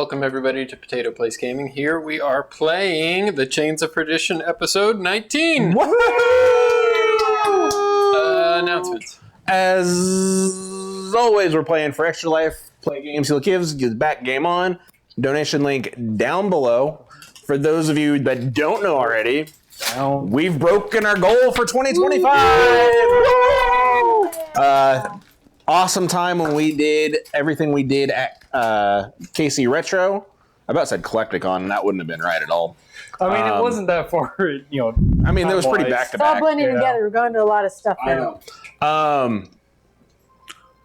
Welcome everybody to Potato Place Gaming. Here we are playing the Chains of Perdition episode 19. Announcements. As always, we're playing for Extra Life. Play games he'll gives. Get the back game on. Donation link down below. For those of you that don't know already, we've broken our goal for 2025. Awesome time when we did everything we did at KC Retro. I about said Collecticon, and that wouldn't have been right at all. I mean, it wasn't that far, I mean, it was pretty back to back. It's all blending together. We're going to a lot of stuff now.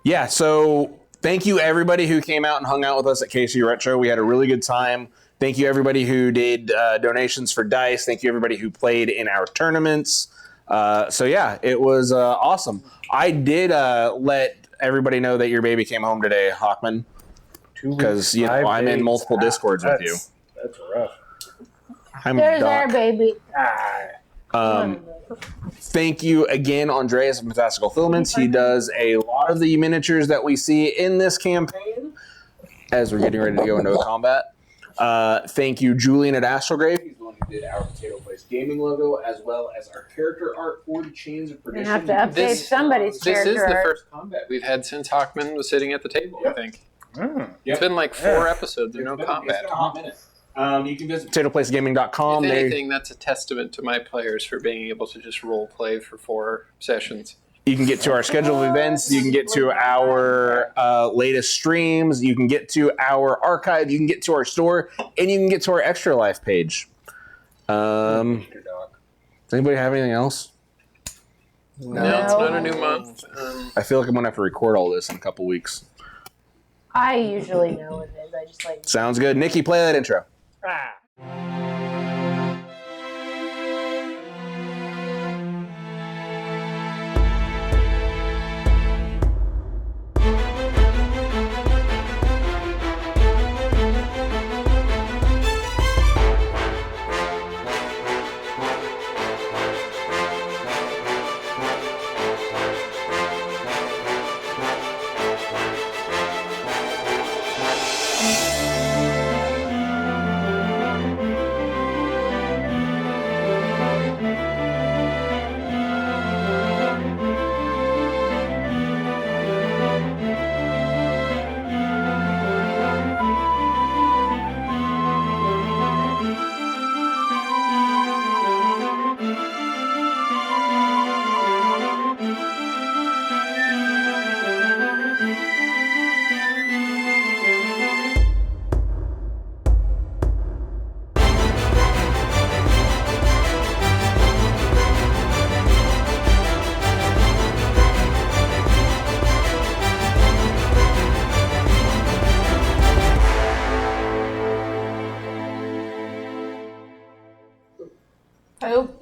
Yeah, so thank you everybody who came out and hung out with us at KC Retro. We had a really good time. Thank you everybody who did donations for dice. Thank you everybody who played in our tournaments. So yeah, it was awesome. I did let everybody know that your baby came home today, Hawkman, because I'm in multiple Discords with you. That's rough. There's our baby. Thank you again, Andreas of Fantastical Filaments. He does a lot of the miniatures that we see in this campaign as we're getting ready to go into a combat. Thank you, Julian at Astrograve. He's the one who did our Potato Place Gaming logo, as well as our character art for the Chains of Perdition. You have to update somebody's character This is the first combat we've had since Hawkman was sitting at the table, I think. It's been like 4 episodes of no combat. It's been a hot minute. You can visit potatoplacegaming.com. If anything, that's a testament to my players for being able to just role play for 4 sessions. You can get to our scheduled events. You can get to our latest streams. You can get to our archive. You can get to our store. And you can get to our Extra Life page. Does anybody have anything else? No, it's not a new month. I feel like I'm going to have to record all this in a couple weeks. I usually know what it is. I just like... Sounds good. Nikki, play that intro.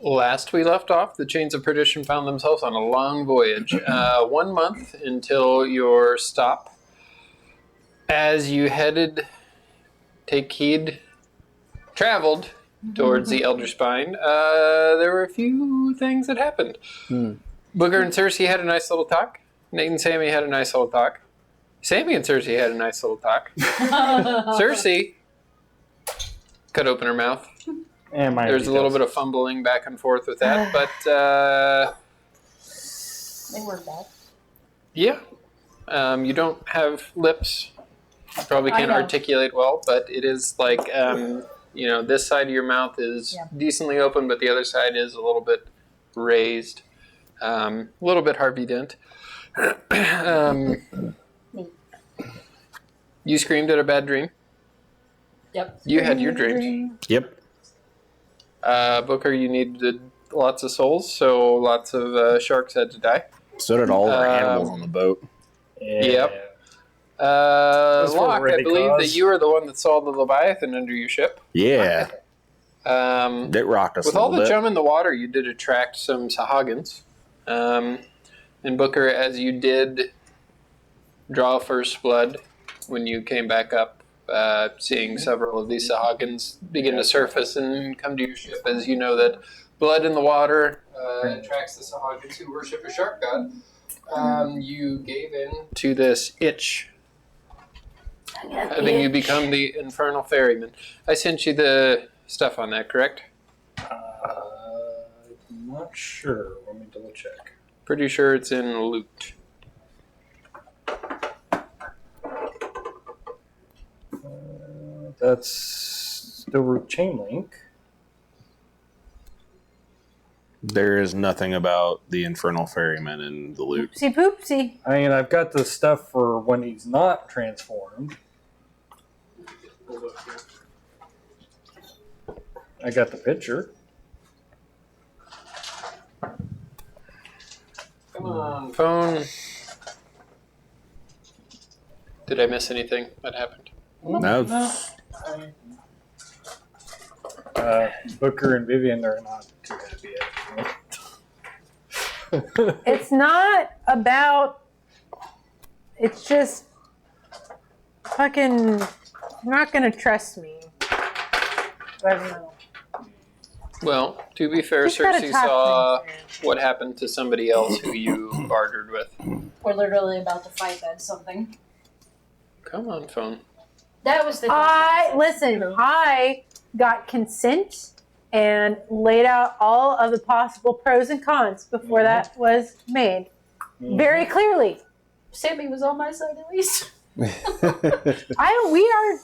Last we left off, the Chains of Perdition found themselves on a long voyage. 1 month until your stop. As you traveled towards the Elder Spine, there were a few things that happened. Booker and Cersei had a nice little talk. Nate and Sammy had a nice little talk. Sammy and Cersei had a nice little talk. Cersei could open her mouth. There's a little bit of fumbling back and forth with that, but They weren't bad. Yeah. You don't have lips. You probably can't articulate well, but it is like, this side of your mouth is decently open, but the other side is a little bit raised. A little bit Harvey Dent. You screamed at a bad dream. Yep. You had your dreams. Yep. Booker, you needed lots of souls, so lots of sharks had to die. So did all our animals on the boat. Yep. Locke, I believe that you are the one that saw the Leviathan under your ship. Yeah. It rocked us with a little all the bit. chum in the water, you did attract some Sahagins. And Booker, as you did draw first blood when you came back up, seeing several of these Sahagins begin to surface and come to your ship, as you know that blood in the water attracts the Sahagins who worship a shark god. You gave in to this itch Having you become the Infernal Ferryman. I sent you the stuff on that, correct? I'm not sure. Let me double check. Pretty sure it's in loot. That's the chain link. There is nothing about the Infernal Ferryman in the loot. Oopsie poopsie. I mean, I've got the stuff for when he's not transformed. I got the picture. Come on, phone. Did I miss anything that happened? No. Booker and Vivian are not too happy at It's not about. It's just fucking. You're not gonna trust me. I don't know. Well, to be fair, Just gotta Cersei talk saw things what happened to somebody else who you bartered with. We're literally about to fight that something. Come on, phone. That was the. I got consent and laid out all of the possible pros and cons before that was made very clearly. Sammy was on my side at least. We are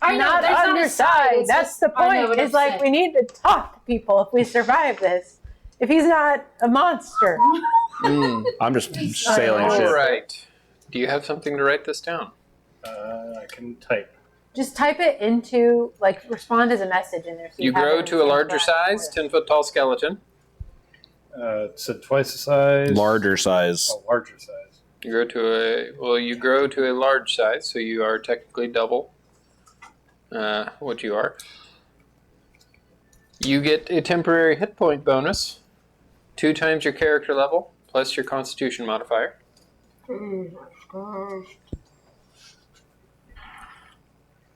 I know, not there's on not your a side, side. it's That's just- the I know, point. it It's like upset. we need to talk to people if we survive this. If he's not a monster. I'm just sailing All ship. right. Do you have something to write this down? I can type. Just type it into, like, respond as a message in there. So You have it grow in to the a same larger file. size, 10-foot tall skeleton. It's a twice the size. Larger size. Oh, larger size. You grow to a large size, so you are technically double what you are. You get a temporary hit point bonus, 2 times your character level, plus your constitution modifier.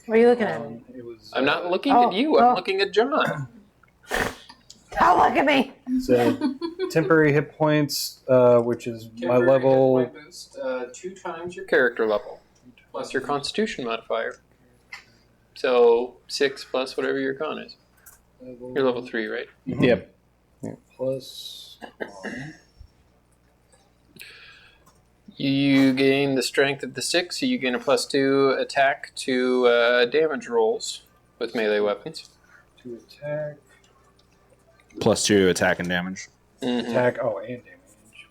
What are you looking at? It was. I'm not looking Oh, at you, I'm oh. looking at John. Oh, look at me. Said temporary hit points, which is my Temporary level. hit point boost, 2 times your character level, plus your constitution modifier. So 6 plus whatever your con is. You're level 3, right? Yep. Plus 1. You gain the strength of the 6, so you gain a +2 attack to damage rolls with melee weapons. To attack. +2 attack and damage. Mhm. Attack. Oh, and damage.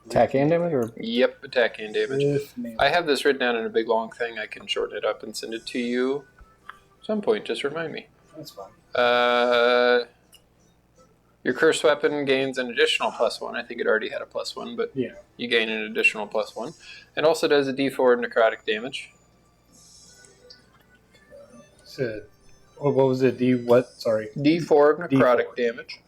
Attack and damage, or Yep, attack and damage. With melee. I have this written down in a big long thing. I can shorten it up and send it to you at some point. Just remind me. That's fine. Your cursed weapon gains an additional +1. I think it already had a +1, but Yeah. you gain an additional +1. It also does a D4 necrotic damage. Said. Oh, what was it? D what? Sorry. D4 of necrotic D4. damage.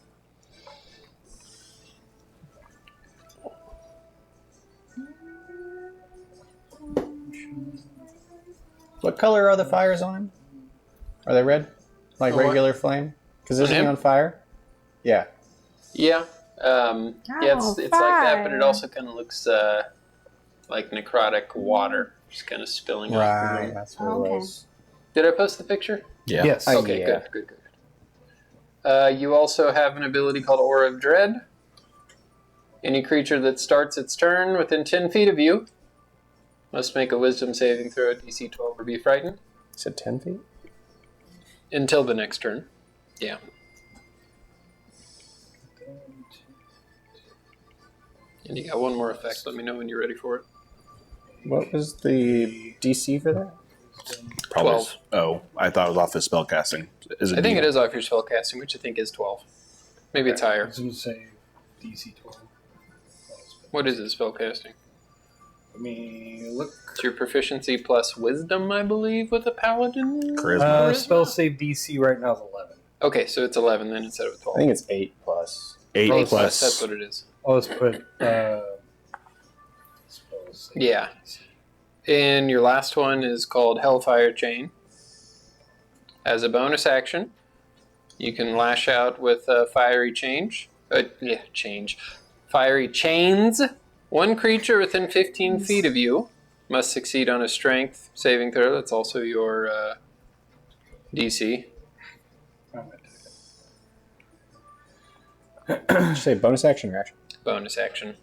what color are the fires on him? Are they red? Like On what? regular flame? Because isn't On he him? on fire? Yeah. Yeah. Yeah, it's like that, but it fire. also kind of looks like necrotic water, just kind of spilling out. Right. That's what Okay. it was. Did I post the picture? Yeah. Yes. Okay, yeah. good. You also have an ability called Aura of Dread. Any creature that starts its turn within 10 feet of you must make a wisdom saving throw at DC 12 or be frightened You said 10 feet? until the next turn. Yeah. And you got one more effect. Let me know when you're ready for it. What was the DC for that? Probably. 12. Oh, I thought it was off his spellcasting. Is it I think D- it is off your spellcasting, which I think is 12. Maybe it's I higher. was going to say DC 12. What is it, spellcasting? Let me look. It's your proficiency plus wisdom, I believe, with a paladin? Charisma. Spell save DC right now is 11. Okay, so it's 11 then instead of I 12. think it's 8 plus. 8 Oh, plus. That's what it is. Oh, let's put spell save Yeah. DC. And your last one is called Hellfire Chain. As a bonus action, you can lash out with a fiery change. Fiery chains. One creature within 15 feet of you Must succeed on a strength saving throw. That's also your DC. Did you say bonus action or action? Bonus action.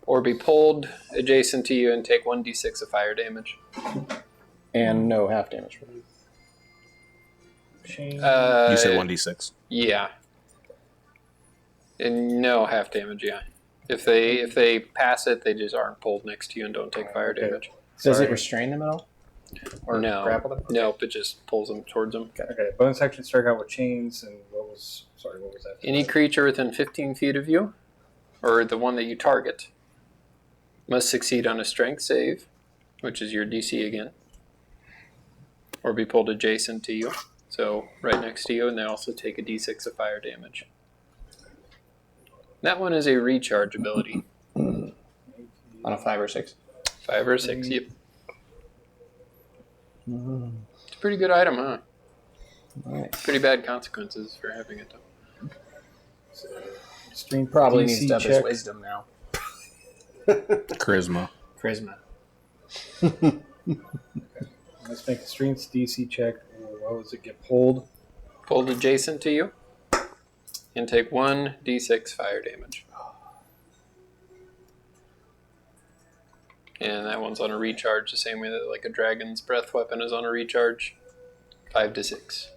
Or be pulled adjacent to you and take 1d6 of fire damage. And no half damage. Change. You said 1d6. Yeah. And no half damage, yeah. If they pass it, they just aren't pulled next to you and don't take fire Okay. damage. Does Sorry. it restrain them at all? Or No. grapple them? Nope, it just pulls them towards them. Okay, bonus action strike out with chains, and what was that? Any creature within 15 feet of you, or the one that you target, must succeed on a strength save, which is your DC again, or be pulled adjacent to you, so right next to you, and they also take a d6 of fire damage. That one is a recharge ability. On a 5 or 6? 5 or 6, yep. It's a pretty good item, huh? Nice. Pretty bad consequences for having it, though. Stream Probably DC needs to up his check. wisdom now. Charisma. Charisma. Let's make a strength DC check. What was it? Get pulled. Pulled adjacent to you, and take 1d6 fire damage. And that one's on a recharge, the same way that like a dragon's breath weapon is on a recharge. 5 to 6.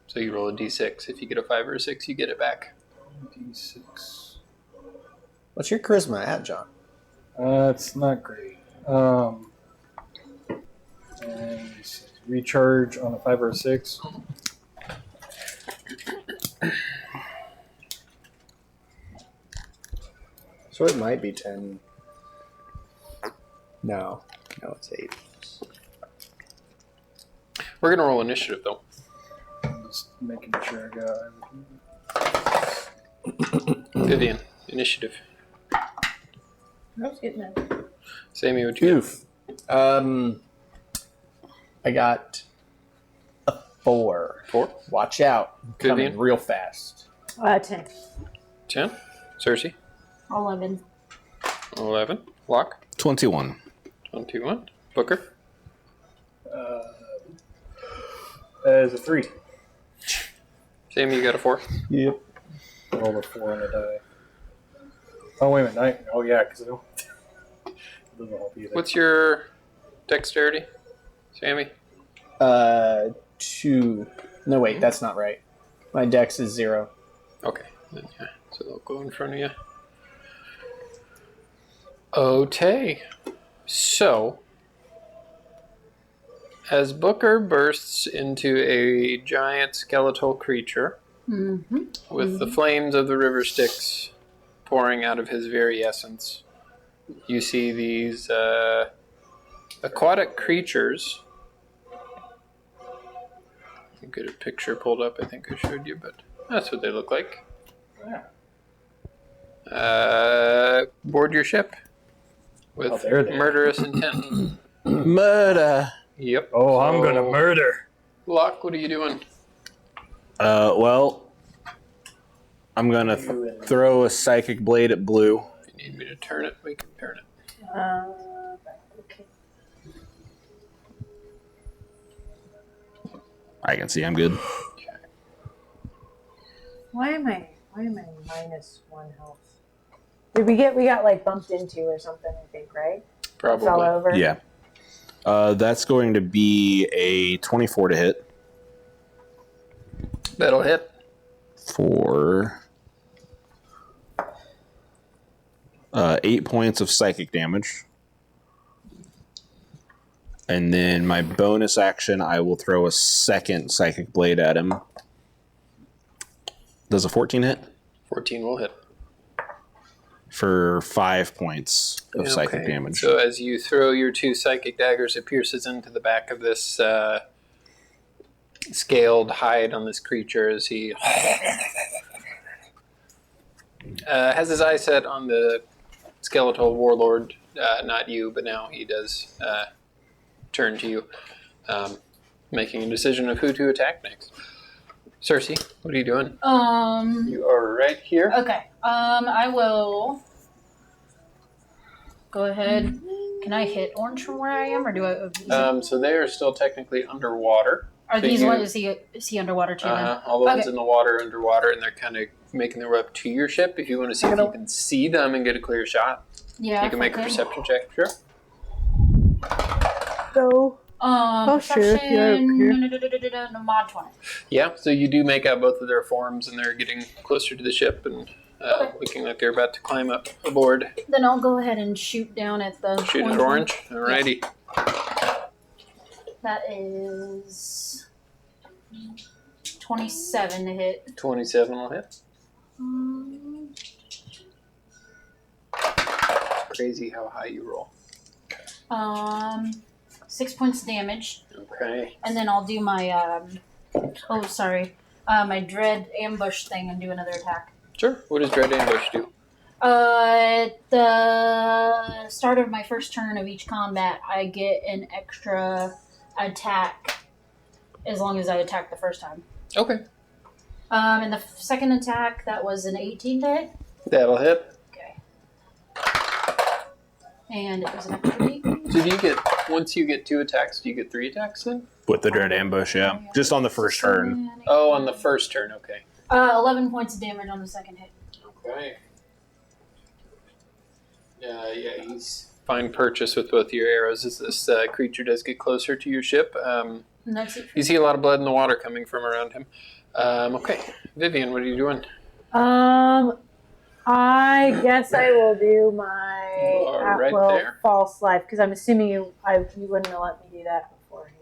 So you roll a d6. If you get a 5 or a 6, you get it back. D6. What's your charisma at, John? It's not great. And recharge on a 5 or a 6. So it might be 10. No, it's 8. We're going to roll initiative, though. I'm just making sure I got everything. Vivian, initiative. I was getting that. Sammy, what you Oof. I got a 4. 4? Watch out. I'm coming Vivian? real fast. 10. 10? Cersei? 11. 11. Locke? 21. 21. Booker? That is a 3. Sammy, you got a 4? Yep. Roll a 4 on the die. Oh, wait a minute. 9. Oh, yeah, because it doesn't help either. What's your dexterity, Sammy? 2. No, wait, that's not right. My dex is 0. Okay. Then, yeah. So they'll go in front of you. Okay. So, as Booker bursts into a giant skeletal creature with the flames of the river Styx pouring out of his very essence, you see these aquatic creatures. I'll get a picture pulled up. I think I showed you, but that's what they look like. Board your ship with Oh, there they are. murderous intent. Murder. Yep. Oh, I'm So, going to murder. Locke, what are you doing? Well, I'm going to throw a psychic blade at Blue. If you need me to turn it, we can turn it. Okay. I can see I'm good. Why am I -1 health? Did we got like bumped into or something, I think, right? Fell Probably. over. Yeah. That's going to be a 24 to hit That'll hit. for 8 points of psychic damage. And then my bonus action, I will throw a second psychic blade at him. Does a 14 hit? 14 will hit. For 5 points of psychic Okay. damage. So as you throw your 2 psychic daggers, it pierces into the back of this scaled hide on this creature as he has his eye set on the skeletal warlord. Not you, but now he does turn to you, making a decision of who to attack next. Cersei, what are you doing? You are right here. Okay. I will go ahead. Can I hit orange from where I am, or do I? So they are still technically underwater. Are so these you- ones? Is he underwater too? Then? All the ones Okay. in the water, underwater, and they're kind of making their way up to your ship. If you want to see if you can see them and get a clear shot, Yeah. you can make a perception check. Sure. So sure. Perception. Yeah, No, mod 20. Yeah. So you do make out both of their forms, and they're getting closer to the ship and looking like they're about to climb up aboard. Then I'll go ahead and shoot down at the Shoot at orange. Alrighty. That is 27 to hit. 27 will hit. It's crazy how high you roll. 6 points of damage, Okay. and then I'll do my my dread ambush thing and do another attack. Sure. What does Dread Ambush do? At the start of my first turn of each combat, I get an extra attack as long as I attack the first time. Okay. And the second attack, that was an 18 to hit. That'll hit. Okay. And it was an extra 8. So do you get, once you get 2 attacks, do you get 3 attacks then? With the Dread Ambush, yeah. Just on the first turn. Oh, on the first turn, okay. 11 points of damage on the second hit. Okay. Yeah, he's fine purchase with both your arrows as this creature does get closer to your ship. And that's it. You see a lot of blood in the water coming from around him. Okay. Vivian, what are you doing? I guess I will do my You are right at-will there. false life because I'm assuming you wouldn't have let me do that beforehand.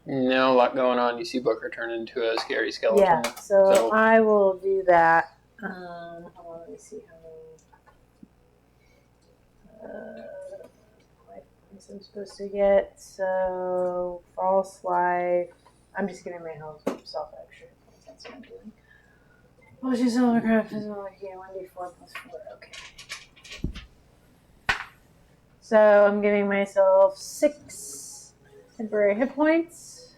No, a lot going on. You see Booker turn into a scary skeleton. Yeah, so So- I will do that. Hold on, let me see how many life points I'm supposed to get. So false life. I'm just giving myself extra points. That's what I'm doing. Oh, she's overcraft is yeah, 1d4 plus 4. Okay. So I'm giving myself 6 temporary hit points.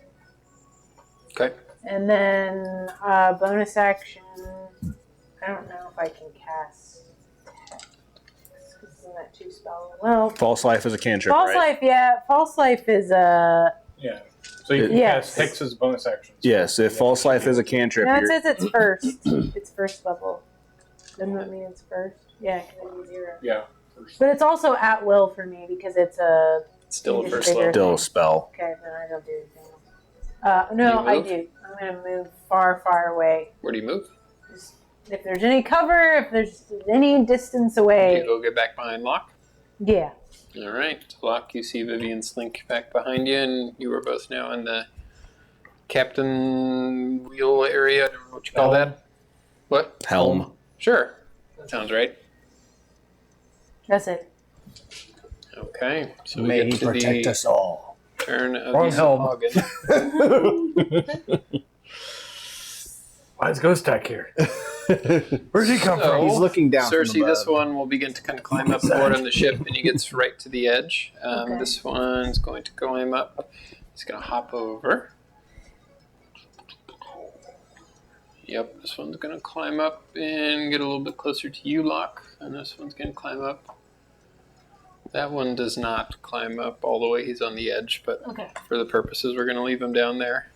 Okay. And then bonus action. I don't know if I can cast text because isn't that 2 spell? Well, False Life is a cantrip, false right? life. Yeah, false life is a. Yeah. So you can Yes. cast Hex's bonus actions. Yes, if False Life is a cantrip, No, it you're- says it's first. It's first level. Doesn't that mean it's first? Yeah, because it'd be 0. Yeah. First. But it's also at will for me because it's a. Still a It's first bigger. level. still a spell. Okay, then I don't do anything else. No, You I move? do. I'm gonna move far, far away. Where do you move? Just, if there's any cover, if there's any distance You away, go get back behind Locke. yeah. All right, Locke, you see Vivian slink back behind you, and you are both now in the captain wheel area. I don't know what you call that. What? Helm. Sure. That sounds right. That's it. Okay, so May we he get to protect the us all. turn of Wrong the helm. Sahagin. Why is Ghost Tech here? Where's he come So- from? He's looking down from Cersei, this above. one will begin to kind of climb up aboard on the ship, and he gets right to the edge. Okay. This one's going to climb up. He's going to hop over. Yep, this one's going to climb up and get a little bit closer to you, Locke. And this one's going to climb up. That one does not climb up all the way. He's on the edge, but Okay. for the purposes, we're going to leave him down there.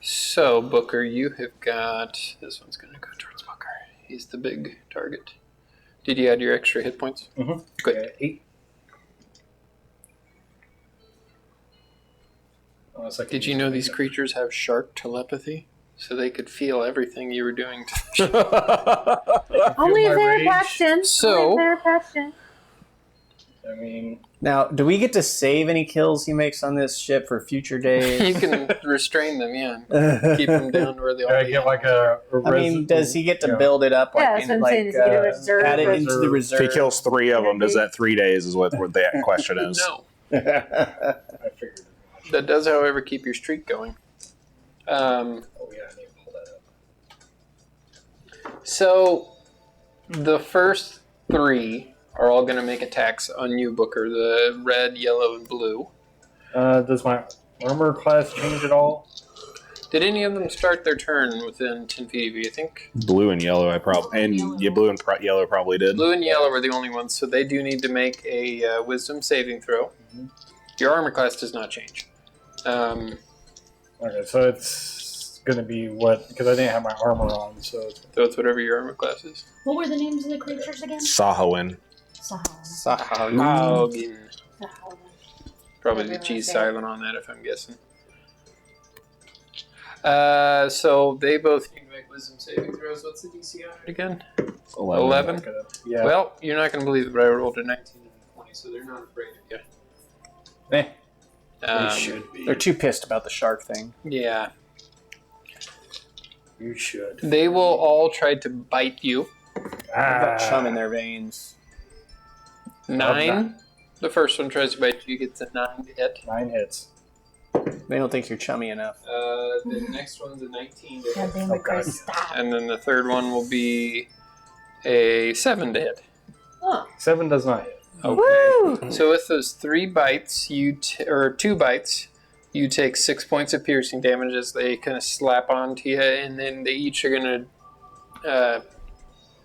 So, Booker, you have got... This one's going to go towards Booker. He's the big target. Did you add your extra hit points? Mm-hmm. Good. Yeah, 8. Unless I can Did you use know my- these creatures have shark telepathy? So they could feel everything you were doing. Only my if they're rage. attached in. So- Only if they're attached in. I mean, Now, do we get to save any kills he makes on this ship for future You days? can restrain them, yeah. Keep them down where they can I are. get like a I mean, does he get to build it up? Like, Yeah, that's what I'm saying, does he get a reserve add it or- into the If reserve? he kills 3 of them, does that 3 days is what the question is. No. I figured. That does, however, keep your streak going. Oh yeah, I need to pull that up. So the first 3 are all going to make attacks on you, Booker. The red, yellow, and blue. Does my armor class change at all? Did any of them start their turn within 10 feet of you? I think Blue and yellow, blue and yellow probably did. blue and yellow were the only ones, so they do need to make a wisdom saving throw. Your armor class does not change. Okay, so it's going to be what? Because I didn't have my armor on, so it's whatever your armor class is. What were the names of the creatures again? Sahowin. Haugin. Sahowin. Probably the G silent on that, if I'm guessing. So they both need to make wisdom saving throws. What's the DC on it again? 11? yeah. Well, you're not going to believe it, but I rolled a 19 and a 20, so they're not afraid of you. They should be. They're too pissed about the shark thing. Yeah. You should. They will all try to bite you. They've got chum in their veins. 9. The first one tries to bite you, gets a 9 to hit. 9 hits. They don't think you're chummy enough. The next one's a 19 to hit. God damn Oh, it, God. Chris, stop. And then the third one will be a 7 to hit. 7 does not hit. Okay. So with those 3 bites, or 2 bites, you take 6 points of piercing damage as they kind of slap onto you, and then they each are going to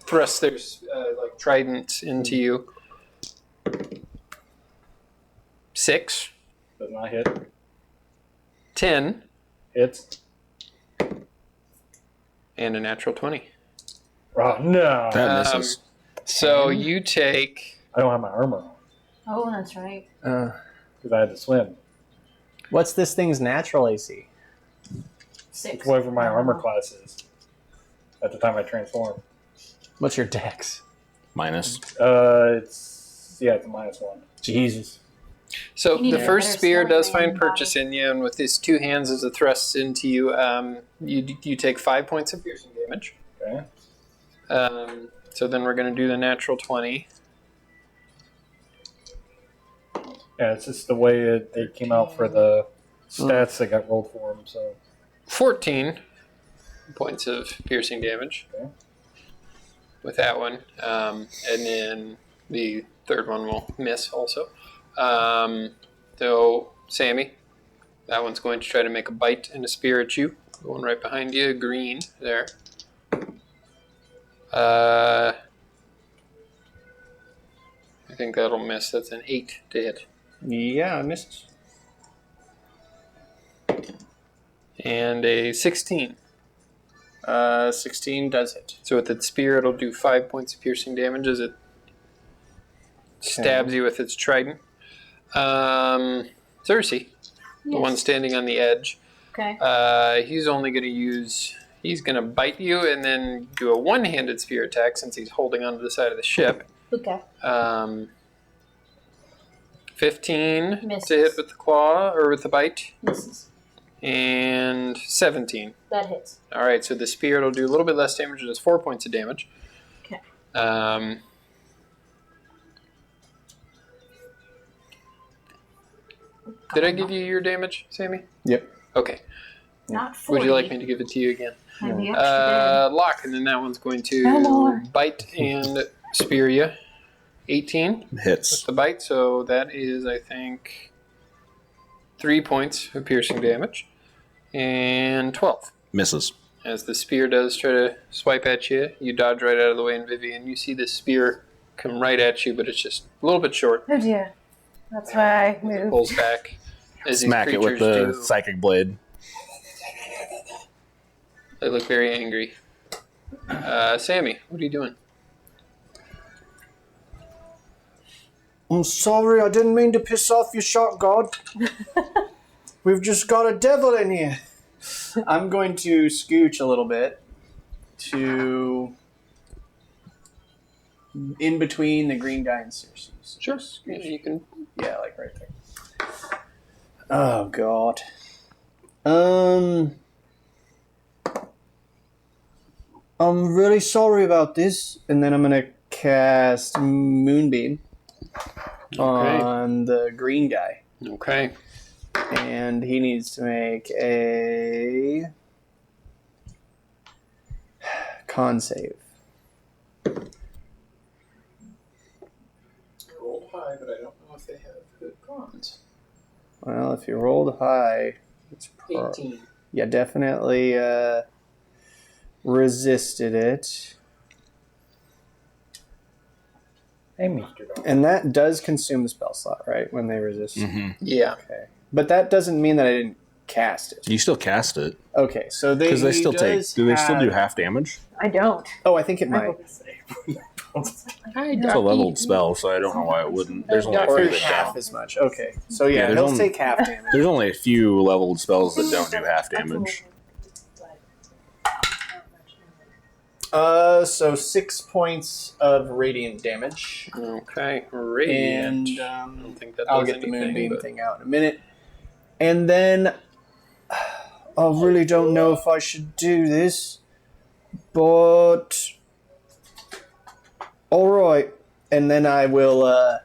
thrust their like tridents into you. 6, Does not hit. 10, Hits. and a natural 20. Oh, no. That misses. So you take... I don't have my armor on Oh, that's right. because I had to swim. What's this thing's natural AC? 6. It's whatever my armor class is at the time I transform. What's your dex? Minus. It's a -1. Jesus. So You need the a first better spear does skeleton find body. purchase in you, and with his 2 hands as it thrusts into you, you take 5 points of piercing damage. Okay. So then we're going to do the natural 20. Yeah, it's just the way it came out for the stats that got rolled for him. So 14 points of piercing damage Okay. with that one. And then the third one will miss also. So, Sammy, that one's going to try to make a bite and a spear at you. The one right behind you, green, there. I think that'll miss. That's an 8 to hit. Yeah, I missed. And a 16. 16 does hit. So with its spear, it'll do 5 points of piercing damage as it stabs you with its trident. Cersei, the one standing on the edge, Okay. he's only going to use... He's going to bite you and then do a one-handed spear attack since he's holding onto the side of the ship. Okay. 15 Misses. to hit with the claw, or with the bite, Misses. and 17. That hits. All right, so the spear will do a little bit less damage. It does 4 points of damage. Okay. Did I give you your damage, Sammy? Yep. Okay. Not 40. Would you like me to give it to you again? I'd be extra Lock, and then that one's going No more. to bite and spear you. 18 Hits. the bite, so that is, I think, 3 points of piercing damage. And 12. Misses. As the spear does try to swipe at you, you dodge right out of the way, and Vivian, you see the spear come right at you, but it's just a little bit short. Oh dear. That's why I It moved. pulls back. As these Smack it with the creatures do. psychic blade. They look very angry. Sammy, what are you doing? I'm sorry, I didn't mean to piss off your shark god. We've just got a devil in here. I'm going to scooch a little bit to in between the green guy and Cersei. So Sure. just Yeah, scooch. you can. Yeah, like right there. Oh god. I'm really sorry about this, and then I'm gonna cast Moonbeam on the green guy, Okay. and he needs to make a con save. Rolled high, but I don't know if they have good cons. Well, if you rolled high, it's 18. Yeah, definitely resisted it. Hey, Mr. Dog. And that does consume the spell slot, right? When they resist. Yeah. Okay. But that doesn't mean that I didn't cast it. You still cast it Okay, so because they still take. does Do they still do have- half damage? I don't. Oh, I think it might. It's a leveled spell, so I don't know why it wouldn't. There's only a Or few that half don't. as much. Okay, so yeah, there's he'll only- take half damage. There's only a few leveled spells that don't do half damage. So 6 points of radiant damage, Okay. Radiant. and I don't think that I'll does get the anything, moonbeam but- thing out in a minute. And then I really don't know if I should do this, but all right. And then I will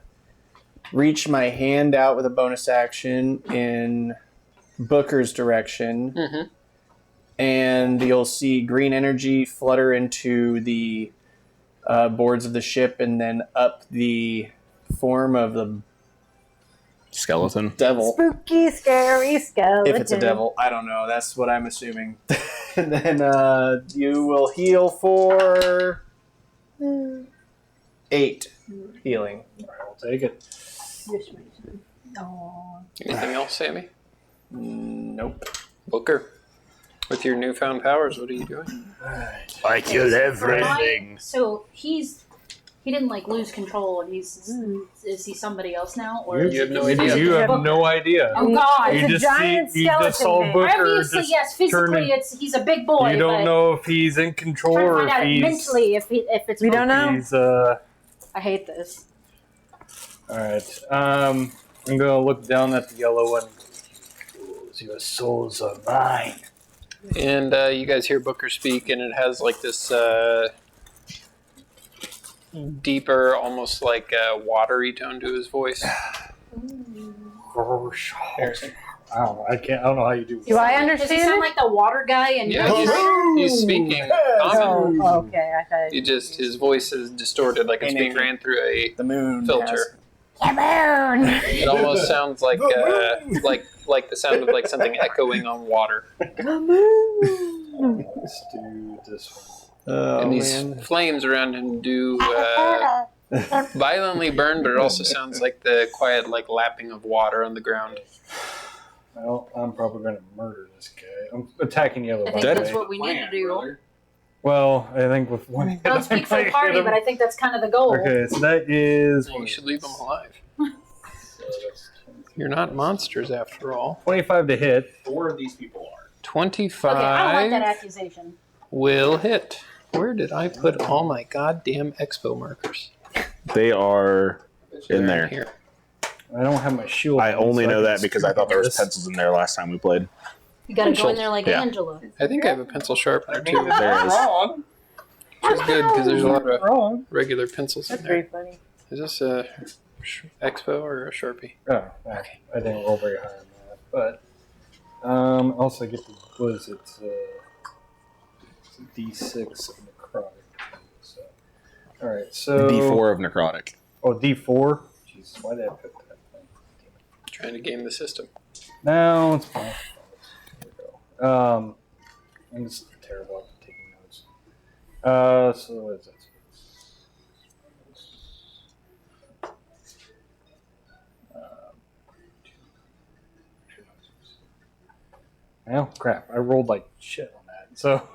reach my hand out with a bonus action in Booker's direction, Mhm. and you'll see green energy flutter into the boards of the ship, and then up the form of the Skeleton. devil. Spooky, scary skeleton. If it's a devil, I don't know. That's what I'm assuming. And then you will heal for 8 healing. I'll take it. Anything else, Sammy? Nope. Booker, with your newfound powers, what are you doing? I killed everything. So he didn't like lose control, and is he somebody else now, or You have no is he idea. just You have Booker? no idea. Oh God! It's a giant you just saw skeleton man. Booker Obviously, just yes. Physically, turning- he's a big boy. You don't but know if he's in control trying to or find if out he's mentally if it's. We don't know. He's I hate this. all right. I'm gonna look down at the yellow one. Your souls are mine. And you guys hear Booker speak, and it has like this deeper, almost like watery tone to his voice. I don't know how you do. Do I Does he understand sound it? like the water guy? And Yeah, he's speaking common. Oh, okay. I thought He just his voice is distorted, like it's being ran through a The moon filter. it. It almost sounds like the sound of like something echoing on water. Let's do this one. Oh, And these man. flames around him do violently burn, but it also sounds like the quiet like lapping of water on the ground. Well, I'm probably gonna murder this guy. I'm attacking yellow. I By think the that's way. what we need to do. Well, I think with one hit, I don't I speak for might the party, hit him. but I think that's kind of the goal. Okay, so that is. You should leave them alive. You're not monsters after all. 25 to hit. 4 of these people are. 25 Okay, I don't like that accusation. will hit. Where did I put all my goddamn expo markers? They are in They're there. Here. I don't have my shield. I on, only so know can that because I thought there was this. pencils in there last time we played. You gotta go Pencils. in there like Yeah. Angela. I think I have a pencil sharpener too, There is. which is good because there's a lot of Wrong. regular pencils in That's there. very funny. Is this a expo or a Sharpie? Oh, okay. I didn't roll very high on that, but also get the what is it? It's a D6 of necrotic. So, all right, so D4 of necrotic. Oh, D4. Jesus, why did I pick that thing? Trying to game the system. No, it's fine. Here we go. I'm just terrible at taking notes. So what is that? Well, crap. I rolled like shit on that. So,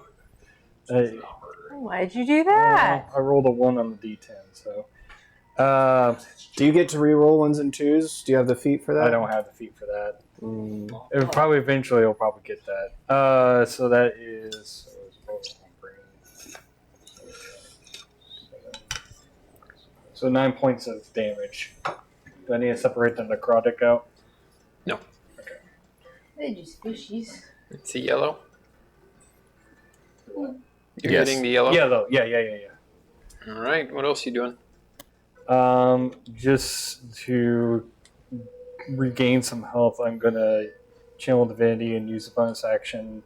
Why'd you do that? I rolled a 1 on the D10. So, Do you get to re-roll 1s and 2s? Do you have the feat for that? I don't have the feat for that. Mm. It'll probably eventually I'll probably get that. So that is so 9 points of damage. Do I need to separate the necrotic out? They're just fishies. It's a yellow. You're Yes. hitting the yellow? Yeah, though. Yeah. All right. What else are you doing? Just to regain some health, I'm gonna channel divinity and use a bonus action.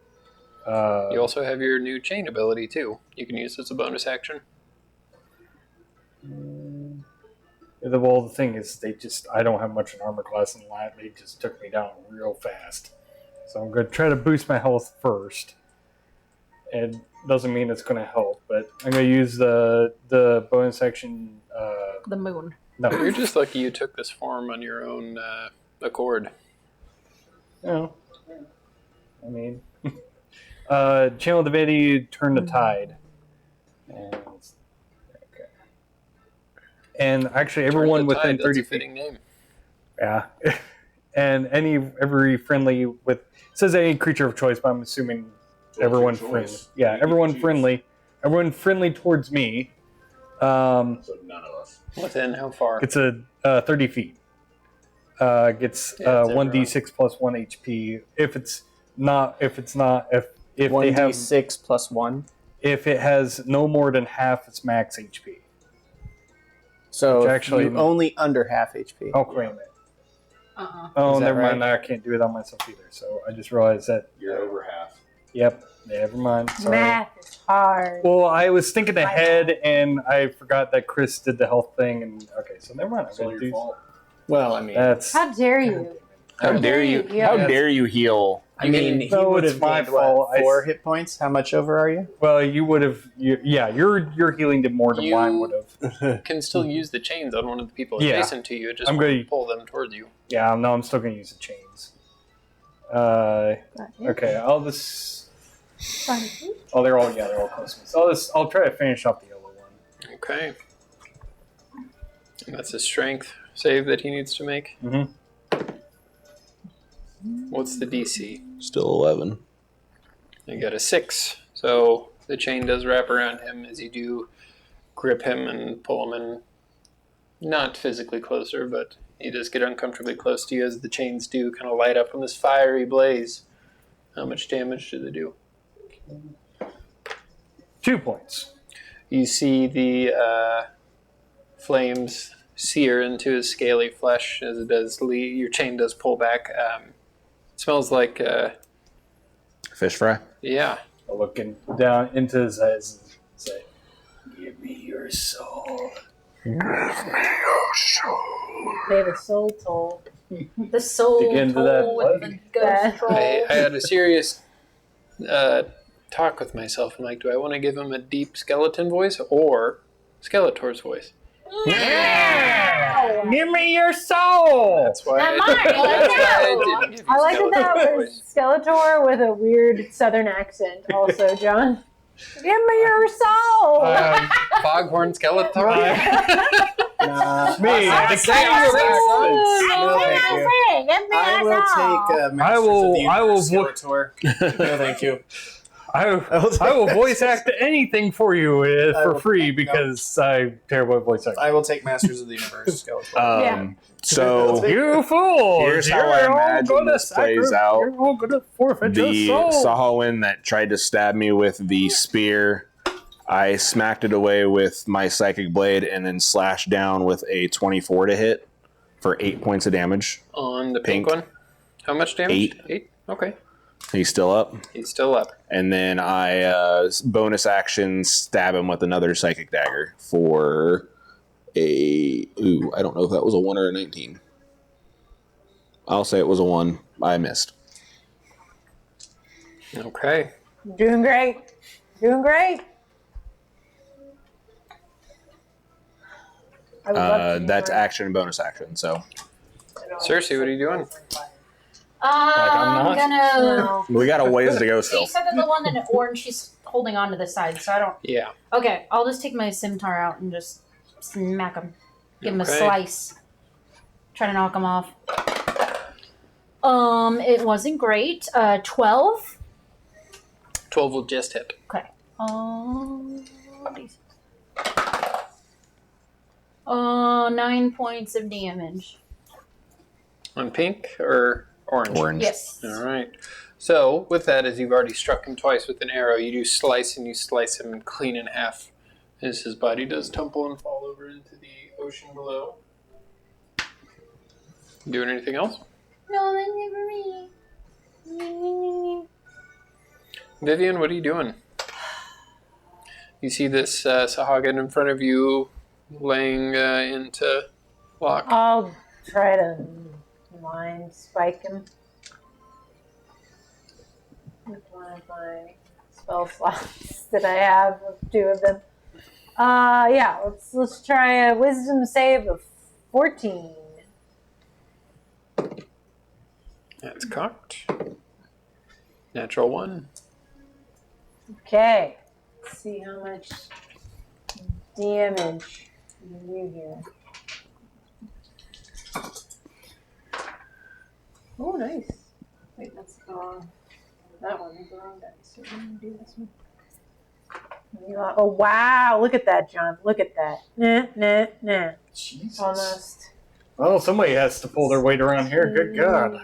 You also have your new chain ability too. You can use as a bonus action. Well, the thing is, I don't have much in armor class in that. They just took me down real fast. So I'm going to try to boost my health first. It doesn't mean it's going to help, but I'm going to use the bonus action. The moon. No, You're just lucky you took this form on your own accord. no. I mean, channel divinity, turn the tide. And, okay. And actually, everyone Turn the within tide, 30 that's a feet. fitting name. Yeah. And every friendly with it says any creature of choice, but I'm assuming everyone friendly. Yeah, everyone friendly. Everyone friendly towards me. So none of us. Within how far? It's a 30 feet. Gets Yeah, it's 1d6 plus 1 HP. If they One have d6 plus 1. if it has no more than half its max HP. So Which actually- you only under half HP. Oh, wait a minute. Uh-uh. Oh, that never right? mind. I can't do it on myself either. So I just realized that. You're over half. Yep. Never mind. Sorry. Math is hard. Well, I was thinking ahead, and I forgot that Chris did the health thing. And okay, so never mind. I'm It's all gonna your do fault. Well, I mean, that's. How dare you? How dare you? Yeah. How dare you heal? he No, would it's have my gained, what, fault. 4 hit points? How much over are you? Well, you would have. Yeah, your healing did more than You- mine would have. Can still use the chains on one of the people Yeah. adjacent to you. It just I'm won't gonna- pull them towards you. Yeah, no, I'm still gonna use the chains. Okay, I'll just. Oh, they're all close to me. So I'll try to finish up the yellow one. Okay. And that's a strength save that he needs to make. Mhm. What's the DC? Still 11. You got a 6. So the chain does wrap around him as you do grip him and pull him in. Not physically closer, but he does get uncomfortably close to you as the chains do kind of light up in this fiery blaze. How much damage do they do? 2 points. You see the flames sear into his scaly flesh as it does. Your chain does pull back. Smells like, Fish fry. yeah. Looking down into his eyes and say, "Give me your soul." They have a soul toll. The soul Dig into that toll with blood. the ghost troll. I had a serious talk with myself. I'm like, do I want to give him a deep skeleton voice or Skeletor's voice? Give me your soul. That's why Not I, mine, that's why I didn't give you I like that Skeletor's was Skeletor with a weird southern accent also, John. Give me your soul! Foghorn Skeletor? Nah, Me, the Say king of it, accents. No, thank you. Give me I your will soul! take Masters of the I will Universe Skeletor. No, thank you. I will voice act anything for you I for will- free no. because I'm terrible at voice acting. I will take Masters of the Universe Skeletor. Yeah. So You fool! Here's how I imagine this plays out. You're all gonna forfeit your the soul. Sahuagin that tried to stab me with the spear, I smacked it away with my psychic blade and then slashed down with a 24 to hit for 8 points of damage. On the pink Pink. one? How much damage? 8. 8? Okay. He's still up. He's still up. And then I bonus action stab him with another psychic dagger for I don't know if that was a 1 or a 19. I'll say it was a 1. I missed. Okay. Doing great. Doing great. I would love to do That's more. action and bonus action. So Cersei, what are you doing? I'm not? gonna. No. we got a ways to go She still. said that the one in orange, she's holding on to the side, so I don't. Yeah. Okay, I'll just take my scimitar out and just smack him. Give him a Okay. slice. Try to knock him off. It wasn't great. 12. 12 will just hit. Okay. 9 points of damage. On pink or orange? Orange. Yes. All right. So, with that, as you've already struck him twice with an arrow, you do slice and you slice him clean in half as his body does tumble and fall over into the ocean below. Doing anything else? No, that's it for me. Vivian, what are you doing? You see this Sahuagin in front of you laying into lock. I'll try to mind spike him. with one of my spell slots that I have, 2 of them. Yeah, let's try a wisdom save of 14. That's cocked. Natural 1. Okay. Let's see how much damage you do here. Oh, nice. Wait, that's the wrong. That one is the wrong dice. So let me do this one. Oh, wow. Look at that, John. Look at that. Nah. Jesus. Almost. Oh, somebody has to pull their weight around here. Good God.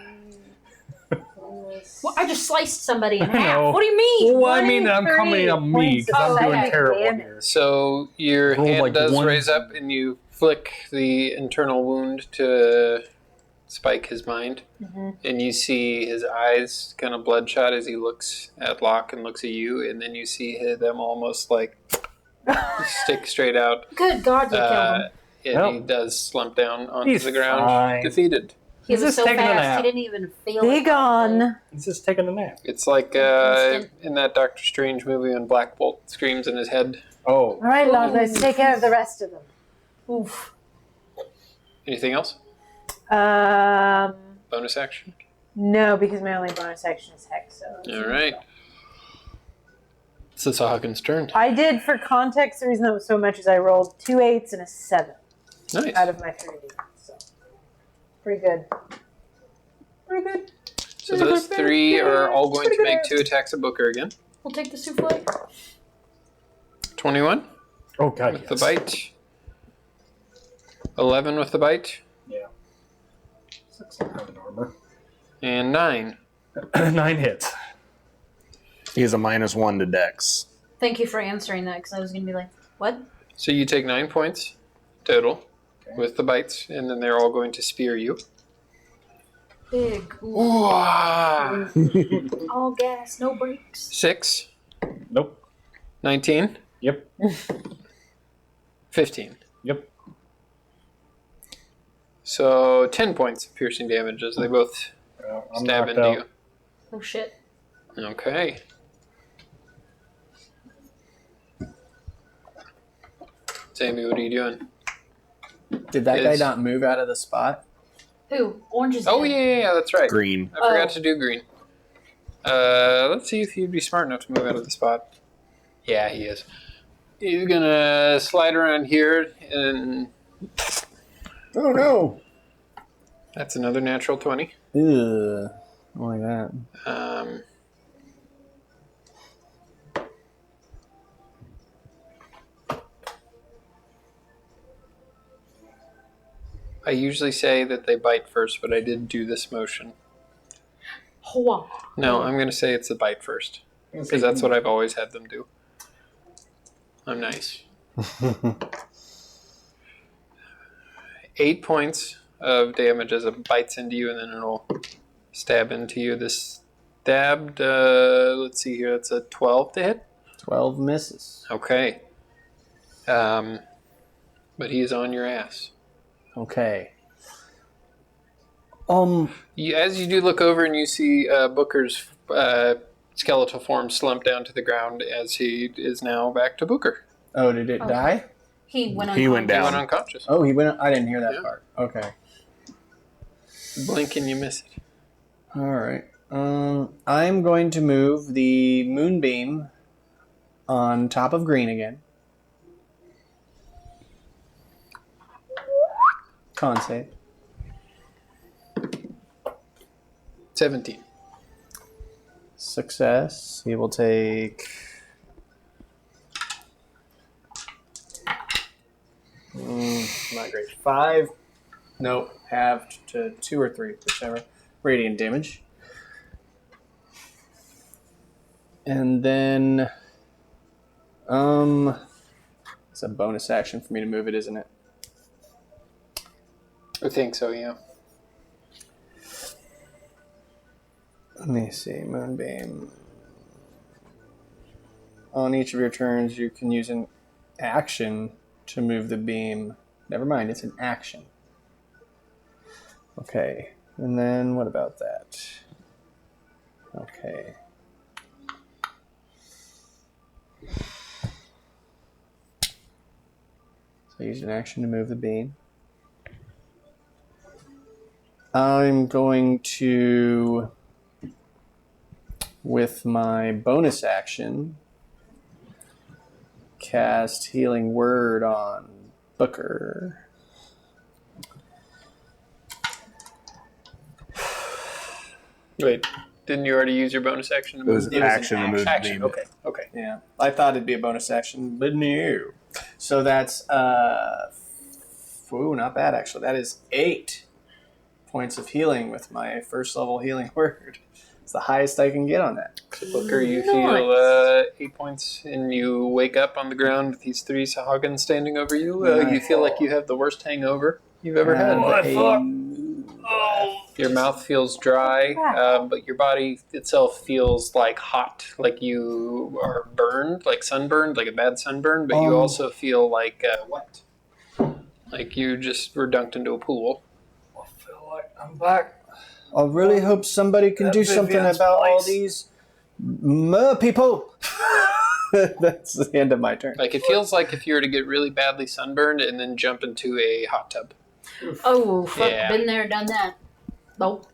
Almost. Well, I just sliced somebody in I half. know. What do you mean? Well, I mean, I'm 23 coming on me points because of I'm doing psychic terrible damage. here. So your Roll hand like does one- raise up and you flick the internal wound to spike his mind. Mm-hmm. And you see his eyes kind of bloodshot as he looks at Locke and looks at you. And then you see them almost like stick straight out. Good God, you killed him. And Well, he does slump down onto he's the ground, fine. defeated. He He's was just so taking a fast, nap. he didn't even feel Be it. gone. He's just taking a nap. It's like Instant. in that Doctor Strange movie when Black Bolt screams in his head. Oh. All right, Locke, let's take care of the rest of them. Oof. Anything else? Bonus action? No, because my only bonus action is Hex. So All right. So it's Sahagins' turn. I did, for context, the reason that was so much is I rolled 2 8s and a 7 Nice. out of my 3 demons. So pretty good. Pretty good. So those 3 are all going to make 2 attacks at Booker again. We'll take the souffle. 21 Oh, God, with yes. the bite. 11 with the bite. Yeah. 6 in armor. And 9. 9 hits. He has a -1 to Dex. Thank you for answering that, because I was going to be like, what? So you take 9 points total with the bites, and then they're all going to spear you. Big. Ooh. Ooh. All gas, no brakes. 6. Nope. 19. Yep. 15. Yep. So 10 points of piercing damage as they both Well, I'm stab knocked into out. you. Oh, shit. Okay. Sammy, what are you doing? Did that guy Is- not move out of the spot? Who? Orange is Oh, dead. yeah, that's right. Green. I forgot Oh. to do green. Let's see if he'd be smart enough to move out of the spot. Yeah, he is. He's gonna slide around here, and Oh no! that's another natural 20. Ugh. I don't like that. I usually say that they bite first, but I did do this motion. Hoa. No, I'm gonna say it's a bite first, because that's what I've always had them do. I'm nice. 8 points of damage as it bites into you, and then it'll stab into you. This stabbed, let's see here, that's a 12 to hit. 12 misses. Okay. But he is on your ass. Okay. As you do look over and you see Booker's skeletal form slump down to the ground as he is now back to Booker. Oh, did it Oh. die? He went He went He down. went unconscious. Oh, he went. I didn't hear that Yeah. part. Okay. Blink and you miss it. All right. I'm going to move the moonbeam on top of green again. Con save. 17. Success. He will take. Not great. 5. Nope. Halved to 2 or 3, whichever. Radiant damage. And then. It's a bonus action for me to move it, isn't it? I think so, yeah. Let me see. Moonbeam. On each of your turns, you can use an action to move the beam. Never mind, it's an action. Okay. And then what about that? Okay. So I used an action to move the bean. I'm going to, with my bonus action, cast Healing Word on Booker. Wait, didn't you already use your bonus action to It was move? an action to move the Action. beam. Okay. Yeah, I thought it'd be a bonus action, but no. So that's ooh, not bad actually. That is 8 points of healing with my first level healing word. It's the highest I can get on that. So Booker, you feel 8 points, and you wake up on the ground with these 3 Sahagins standing over you. You feel like you have the worst hangover you've ever had. Your mouth feels dry, but your body itself feels like hot, like you are burned, like sunburned, like a bad sunburn, but you also feel like wet. Like you just were dunked into a pool. I feel like I'm back. I really hope somebody can do something Vivian's about all place. these people. That's the end of my turn. Like it feels like if you were to get really badly sunburned and then jump into a hot tub. Oh, fuck. Yeah. Been there, done that. Nope.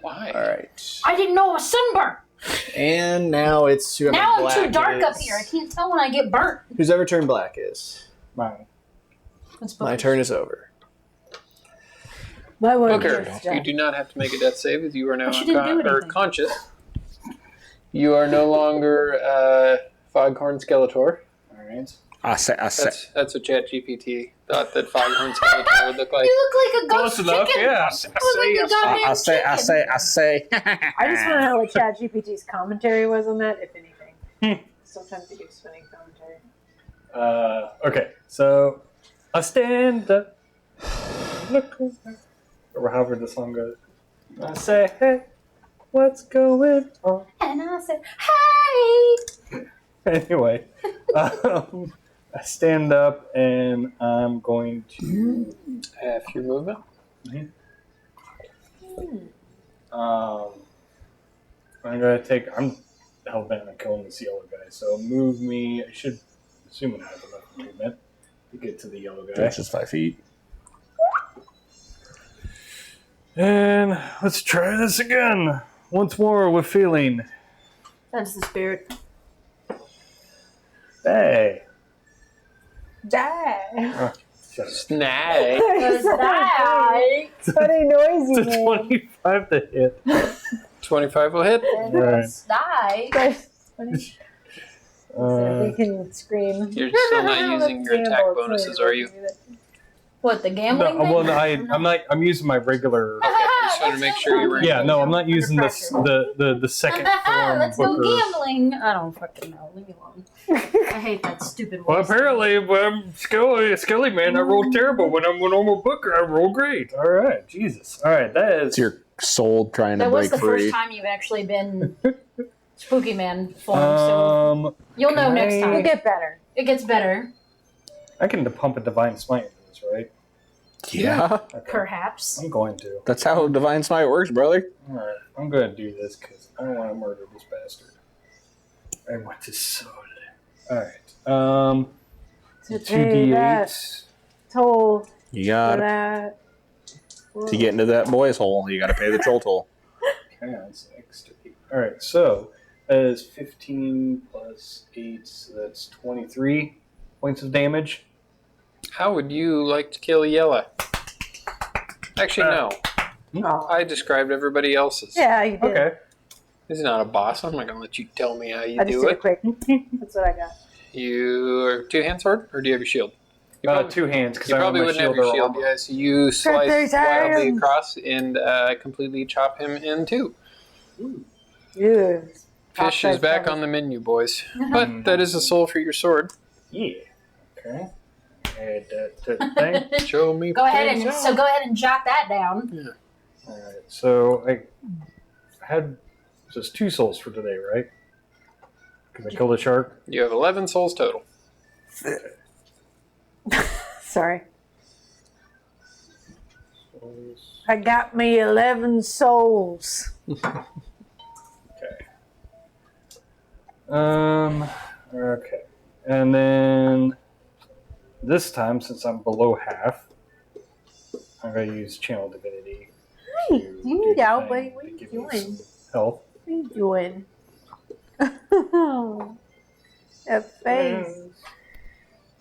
Why? All right. I didn't know it was sunburn. And now it's whoever Now I'm black too dark is. up here. I can't tell when I get burnt. Whose ever turn black is. Mine. It's My Booker's. turn is over. My one Booker, is you do not have to make a death save as you are now But you didn't do anything. conscious. You are no longer Foghorn Skeletor. All right. I say. That's what ChatGPT thought that Foghorn Skeletor would look like. You look like a ghost Close enough, chicken. yeah. You look like a goddamn I say. I just want to know what ChatGPT's commentary was on that, if anything. Sometimes it gives funny commentary. Okay, so I stand up, look over, or however the song goes. I say, hey, what's going on? And I said, hey! Anyway, I stand up and I'm going to. Half your movement. I'm gonna take. I'm hell bent on killing this yellow guy, so move me. I should assume I have enough movement to get to the yellow guy. That's just 5 feet. And let's try this again. Once more with feeling. That's the spirit. Hey. Die. Shut up. Snag. Die. Funny noisy It's a 25 to hit. 25 will hit. Right. Die. Funny. Uh, We can scream. You're still not using your attack bonuses, are you? What, the gambling no, thing? well, I'm not. I'm using my regular. Okay, I just wanted to make sure you were. Yeah, no, I'm not using Under this. pressure. The second form Let's go Booker. gambling. I don't fucking know. Leave me alone. I hate that stupid Well, voice. apparently, I'm Skelly man. I rolled terrible. When I'm a normal Booker, I roll great. All right, Jesus. All right, that is It's your soul trying to That was break the free. first time you've actually been Spooky Man form, so you'll know can next I- time. We'll get better. It gets better, I can pump a divine smite into this, right? Yeah, Okay. perhaps. I'm going to. that's how Divine Smite works, brother. All right, I'm going to do this because I don't want to murder this bastard. I want to soda. All right. To Two pay that D8s. toll You for got that. to get into that boy's hole. You got to pay the troll toll. Okay, that's extra 8. All right, so that is 15 plus 8, so that's 23 points of damage. How would you like to kill Yella? Actually, no. Oh. I described everybody else's. Yeah, you did. Okay. This is not a boss. I'm not going to let you tell me how you I just do did it. it quick. That's what I got. You are two-hand sword, or do you have your shield? You Two hands because You I probably have my wouldn't have shield your or shield, armor. yeah. So you slice Birthday wildly time! across and completely chop him in two. Yeah. Fish is back on the menu, boys. But that is a soul for your sword. Yeah. Okay. Add that to the thing. Show me. Go ahead please. and jot that down. All right. So I had just 2 souls for today, right? Because I killed a shark. You have 11 souls total. Sorry. I got me 11 souls. Okay. And then this time, since I'm below half, I'm going to use Channel Divinity. Hey, to you do need the out, thing buddy. What to are you give me doing? some health. What are you doing? That face.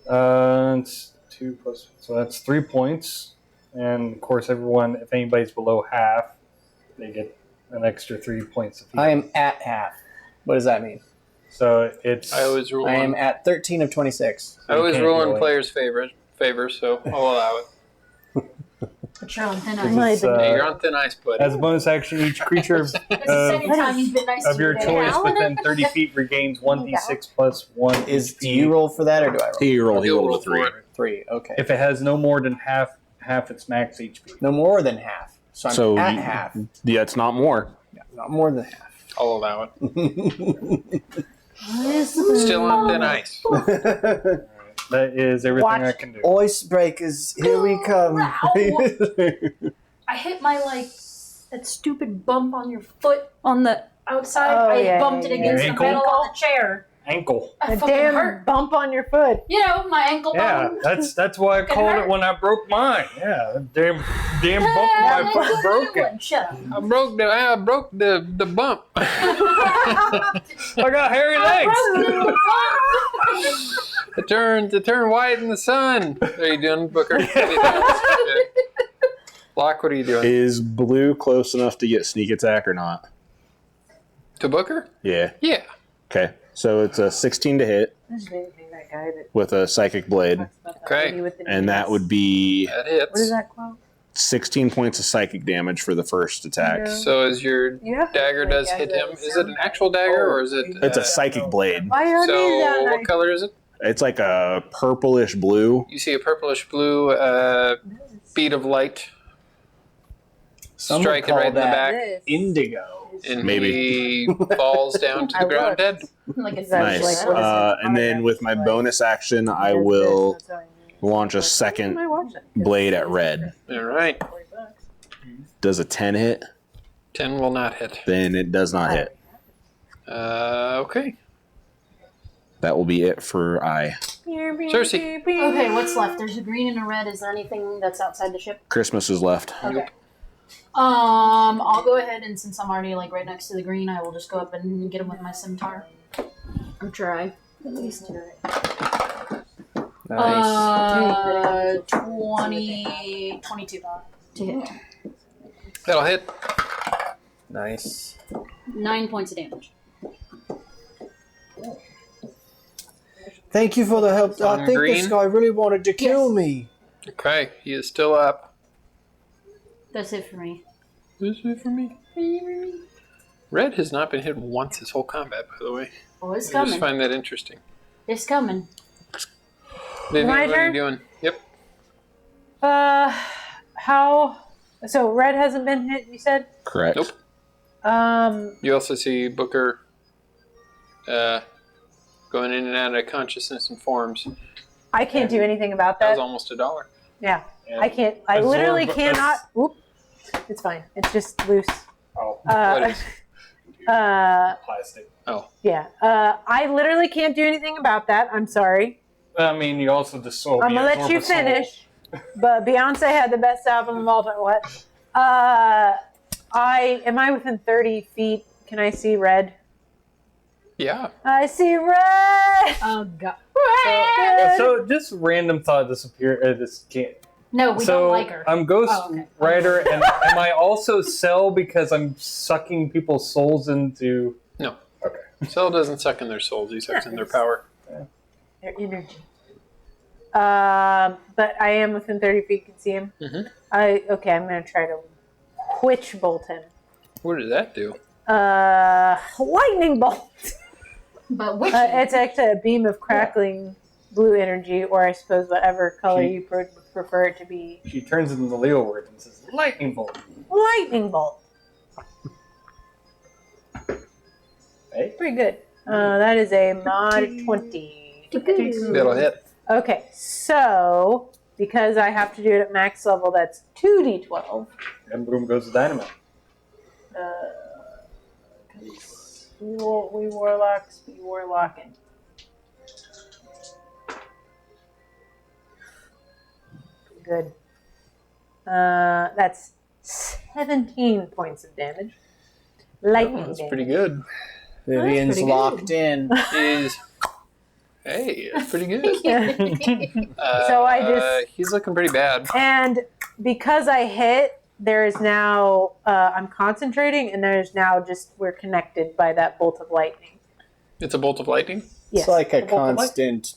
It's 2 plus, so that's 3 points. And of course, everyone, if anybody's below half, they get an extra 3 points of I healing. am at half. What does that mean? So it's. I always rule. I am at 13 of 26. I always can't rule in heal it. players' favor, so I'll allow it. But you're on thin Because ice. it's, Hey, you're on thin ice, buddy. as a bonus action, each creature That's the second time you've been nice of to your me choice today. within 30 feet regains 1d6 plus 1 Do HP. you roll for that or do I roll? He rolled You'll a roll 3. for it. 3, okay. If it has no more than half its max HP. No more than half. So I'm So at you- half. Yeah, it's not more. Not more than half. I'll allow it. Still on thin ice. That is everything Watch. I can do. Icebreakers, here we come. I hit my that stupid bump on your foot on the outside. Oh, I yeah, bumped yeah, it against yeah. the metal on the chair. Ankle. I A fucking damn hurt. bump on your foot. You know, my ankle Yeah, bone. that's why I called it when I broke mine. Yeah, damn bump on my foot broken. Shut up. I broke the bump. I got hairy legs. It turned white in the sun. What are you doing, Booker? Anything else? Okay. Locke, what are you doing? Is blue close enough to get sneak attack or not? To Booker? Yeah. Yeah. Okay. So it's a 16 to hit There's anything that guy that with a psychic blade, talks about that Okay. lady with the and that knees. would be That hits. What is that quote? 16 points of psychic damage for the first attack. No. So as your You have to dagger like, does as hit a him, is it an actual dagger or is it? It's a psychic blade. Why are So these that what nice? color is it? It's like a purplish blue. You see a purplish blue bead of light Some would strike it call right in the that back, This Indigo. and Maybe. he falls down to I the ground looked. dead. Like a Is that Nice. like, what is it? And then with my bonus action, I Does will this, that's how I knew. launch a Why second didn't I watch it? blade at red. All right, $40. Does a 10 hit? 10 will not hit. Then it does not hit. Okay. That will be it for I. Cersei. Okay, what's left? There's a green and a red. Is there anything that's outside the ship? Christmas is left. Okay. I'll go ahead and since I'm already like right next to the green, I will just go up and get him with my scimitar. Or try. At least. Nice. 22 to hit. That'll hit. Nice. 9 points of damage. Thank you for the help. On I think green? this guy really wanted to kill Yes. me. Okay, he is still up. That's it for me. This is it for me. Red has not been hit once this whole combat, by the way. Oh, it's I just coming. find that interesting. It's coming. Vivian, My what are turn? you doing? Yep. How? So red hasn't been hit. You said. Correct. Nope. You also see Booker going in and out of consciousness and forms. I can't do anything about That was that. almost $1. Yeah, And I can't. I absorb literally a- cannot. Whoop. It's fine. It's just loose. Oh, What Uh, is- plastic. yeah. I literally can't do anything about that. I'm sorry. I mean, you also dissolve. I'm gonna let you finish. But Beyonce had the best album of all time. What? Am I within 30 feet? Can I see red? Yeah. I see red. Oh god. So just random thought disappear. This can't. No, we so don't like her. I'm Ghost Oh, okay. Rider, and am I also Cell because I'm sucking people's souls into? No. Okay. Cell doesn't suck in their souls, he sucks in their power. Their energy. But I am within 30 feet. Can see him. Mhm. Okay. I'm gonna try to witch bolt him. What does that do? Lightning bolt. But which It's actually a beam of crackling blue energy, or I suppose whatever color you prefer it to be. She turns into the Leo word and says, "Lightning bolt." Lightning bolt. Hey? Pretty good. That is a mod 20. That'll hit. Okay, so because I have to do it at max level, that's 2d12. And boom goes the dynamite. We warlocks be warlocking. Good. That's 17 points of damage. Lightning That's damage. pretty good. Vivian's pretty locked in. Hey, that's pretty good. So I just- He's looking pretty bad. And because I hit, there is now I'm concentrating, and there's now just we're connected by that bolt of lightning. It's a bolt of lightning. Yes. It's like a bolt of light. constant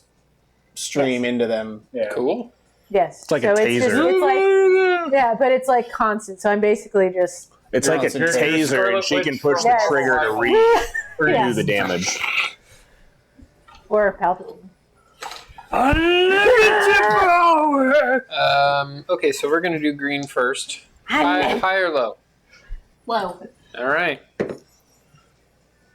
stream into them. Yeah. Cool. Yes. It's like a taser. it's like, yeah, but it's like constant. So I'm basically just. It's like a Concentrate. taser, and she can push Yes. the trigger to redo Yes. the damage. Or Palpatine. Okay, so we're gonna do green first. High or low? Low. All right.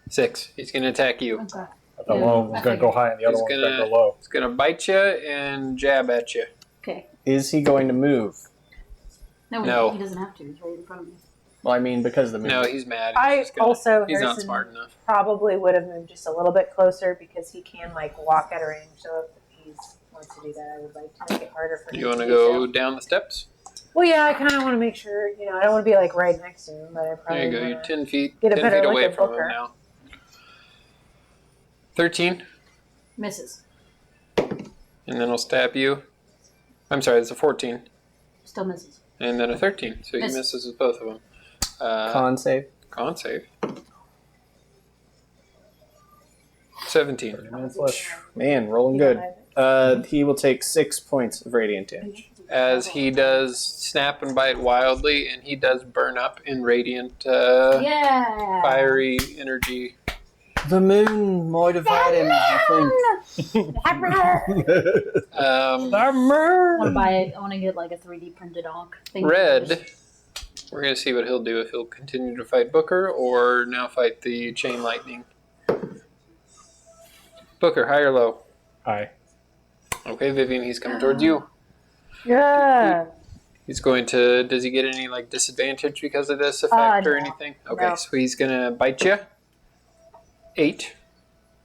6. He's gonna attack you. Okay. I thought one was going to go high and the other He's one's going to gonna- go low. He's gonna bite you and jab at you. Okay. Is he going to move? No. He doesn't have to. He's right in front of me. Well, I mean, because of the move. No, he's mad. I He's gonna- also He's not Harrison smart enough. probably would have moved just a little bit closer because he can like walk at a range. So if he wants to do that, I would like to make it harder for him. You want to do go so. down the steps? Well, yeah, I kind of want to make sure. You know, I don't want to be like right next to him, but I There probably you go. You're wanna- 10 feet. Get a 10 better feet look away at from Booker. him now. 13, Misses. and then I'll stab you. I'm sorry, it's a 14, Still misses. and then a 13. So he Miss. misses with both of them. Con save. Con save. 17. 30 minutes left. Man, rolling You don't good. have it. He will take 6 points of radiant damage. As he does snap and bite wildly, and he does burn up in radiant, Yeah. fiery energy. The moon might have had him, I think. I want to buy it. I want to get like a 3D printed onk. Thing. Red. We're going to see what he'll do, if he'll continue to fight Booker or now fight the chain lightning. Booker, high or low? High. Okay, Vivian, he's coming towards you. Yeah. He's going to. Does he get any like disadvantage because of this effect or No. anything? Okay, No. so he's gonna bite you. 8.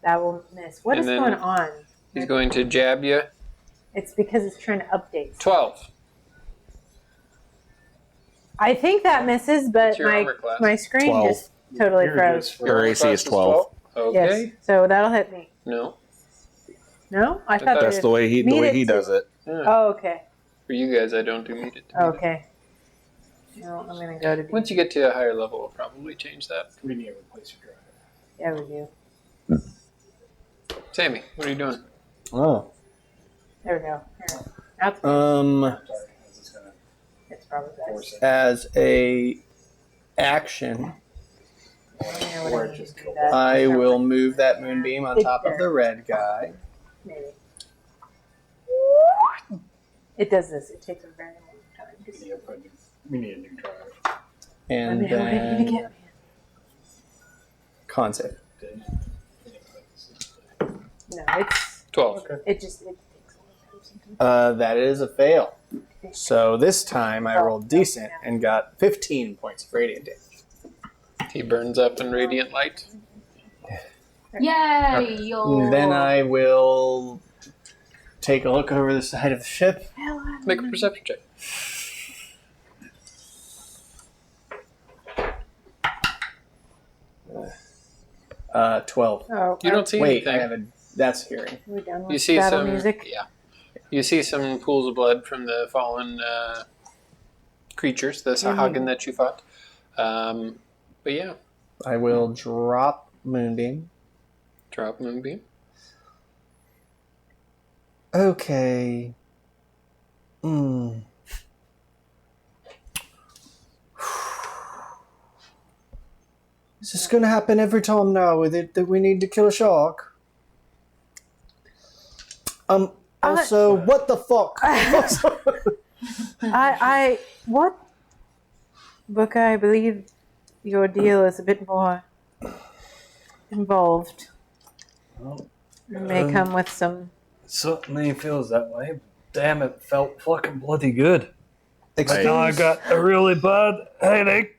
That will miss. What And is then- going on? He's going to jab you. It's because it's trying to update. 12. I think that misses, but What's your armor class? my screen 12. just totally You're froze. just for- Your AC is 12. Okay. Yes. So that'll hit me. No. No, I thought thought- That's it the way he Meet it does it. Yeah. Oh, okay. For you guys, I don't do meet it. Okay. No, I'm gonna go to. Once you get to a higher level, we'll probably change that. We need to replace your driver. Yeah, we do. Sammy, what are you doing? Oh. There we go. Here. That's Sorry, this is going to it's probably force best. it. As a action, Yeah, what Or I need just to kill do that. I will move that moonbeam on top of the red guy. Maybe. It does this. It takes a very long time. Yeah, but we need a new driver. And Let me know what I need to then get. con save. No, it's 12. it just it takes a long time sometimes. That is a fail. So this time I rolled decent and got 15 points of radiant damage. He burns up in radiant light. Yay! Yo. And then I will take a look over the side of the ship. Make a perception check. Uh, 12. Oh, You don't see Wait, anything. that's hearing. Are we done with You see battle some music? Yeah. You see some pools of blood from the fallen creatures, the Sahagin that you fought. But yeah, I will drop moonbeam. drop Moonbeam. Okay. Hmm. Is this going to happen every time now with it that we need to kill a shark? Also, what the fuck? What? Booker, I believe your deal is a bit more involved. Well, It may come with some. certainly feels that way. Damn, it felt fucking bloody good. Excuse- Now I got a really bad headache.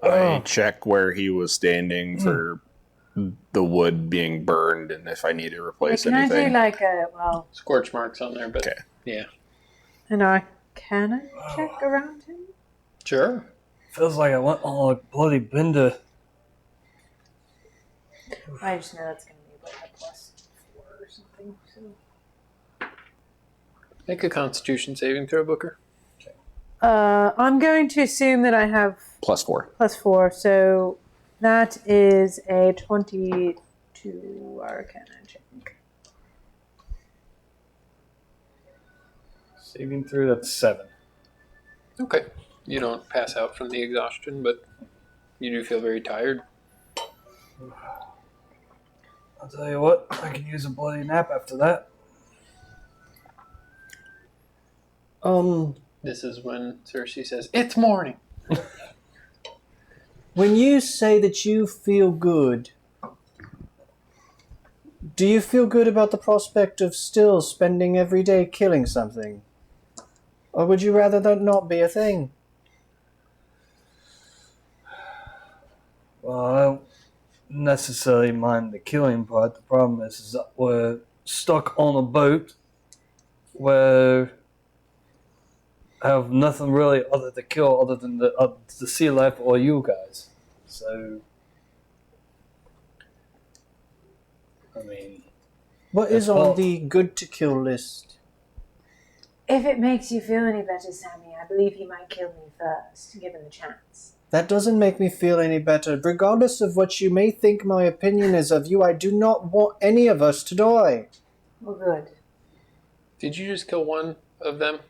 I check where he was standing for the wood being burned and if I need to replace Can I do anything. like a well? Scorch marks on there, but Okay. yeah. I know Arcana check around him? Sure. Feels like I went on a bloody bender. I just know that's going to be like a +4 or something. So. Make a Constitution saving throw, Booker. I'm going to assume that I have +4. +4, so that is a 22 Arcana check. Saving through, that's 7. Okay. You don't pass out from the exhaustion, but you do feel very tired. I'll tell you what, I can use a bloody nap after that. This is when Cersei says, "It's morning." When you say that you feel good, do you feel good about the prospect of still spending every day killing something? Or would you rather that not be a thing? Well, I don't necessarily mind the killing part. The problem is that we're stuck on a boat where I have nothing really other to kill other than the sea life or you guys. So, I mean, What is Well- on the good to kill list? If it makes you feel any better, Sammy, I believe he might kill me first, given the chance. That doesn't make me feel any better. Regardless of what you may think my opinion is of you, I do not want any of us to die. Well, good. Did you just kill one of them?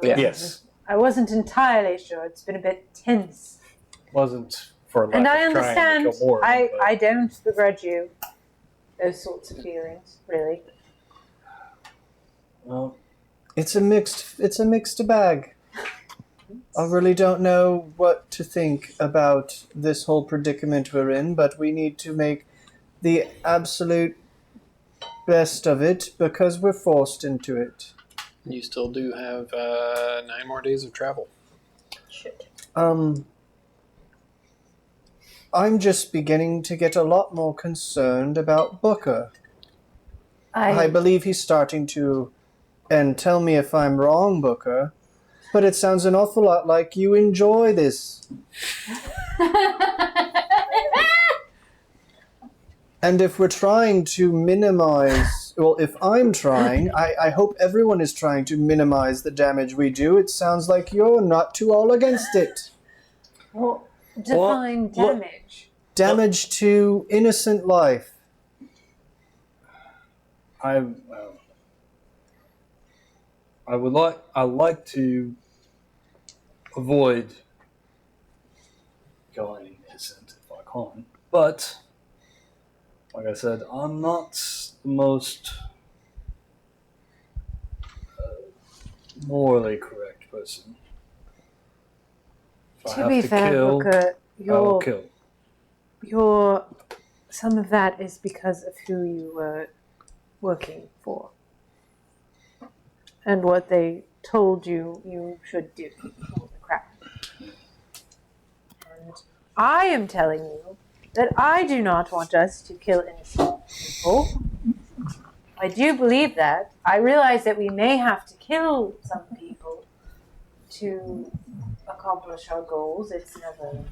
Yeah. Yes. I wasn't entirely sure. It's been a bit tense. wasn't for lack And I of trying understand. to kill more. of them, but- I don't begrudge you those sorts of feelings, really. well, It's a mixed bag. I really don't know what to think about this whole predicament we're in, but we need to make the absolute best of it because we're forced into it. You still do have 9 more days of travel. Shit. I'm just beginning to get a lot more concerned about Booker. I believe he's starting to, and tell me if I'm wrong, Booker, but it sounds an awful lot like you enjoy this. And if we're trying to minimize, well, if I'm trying, I hope everyone is trying to minimize the damage we do. It sounds like you're not too all against it. Well, define Well, damage. Damage to innocent life. I like to avoid killing innocent if I can, but like I said, I'm not the most morally correct person. If I To have be to fair, kill, Booker, I'll kill. some of that is because of who you were working for and what they told you you should do. Holy crap. And I am telling you that I do not want us to kill innocent people. I do believe that. I realize that we may have to kill some people to accomplish our goals. It's never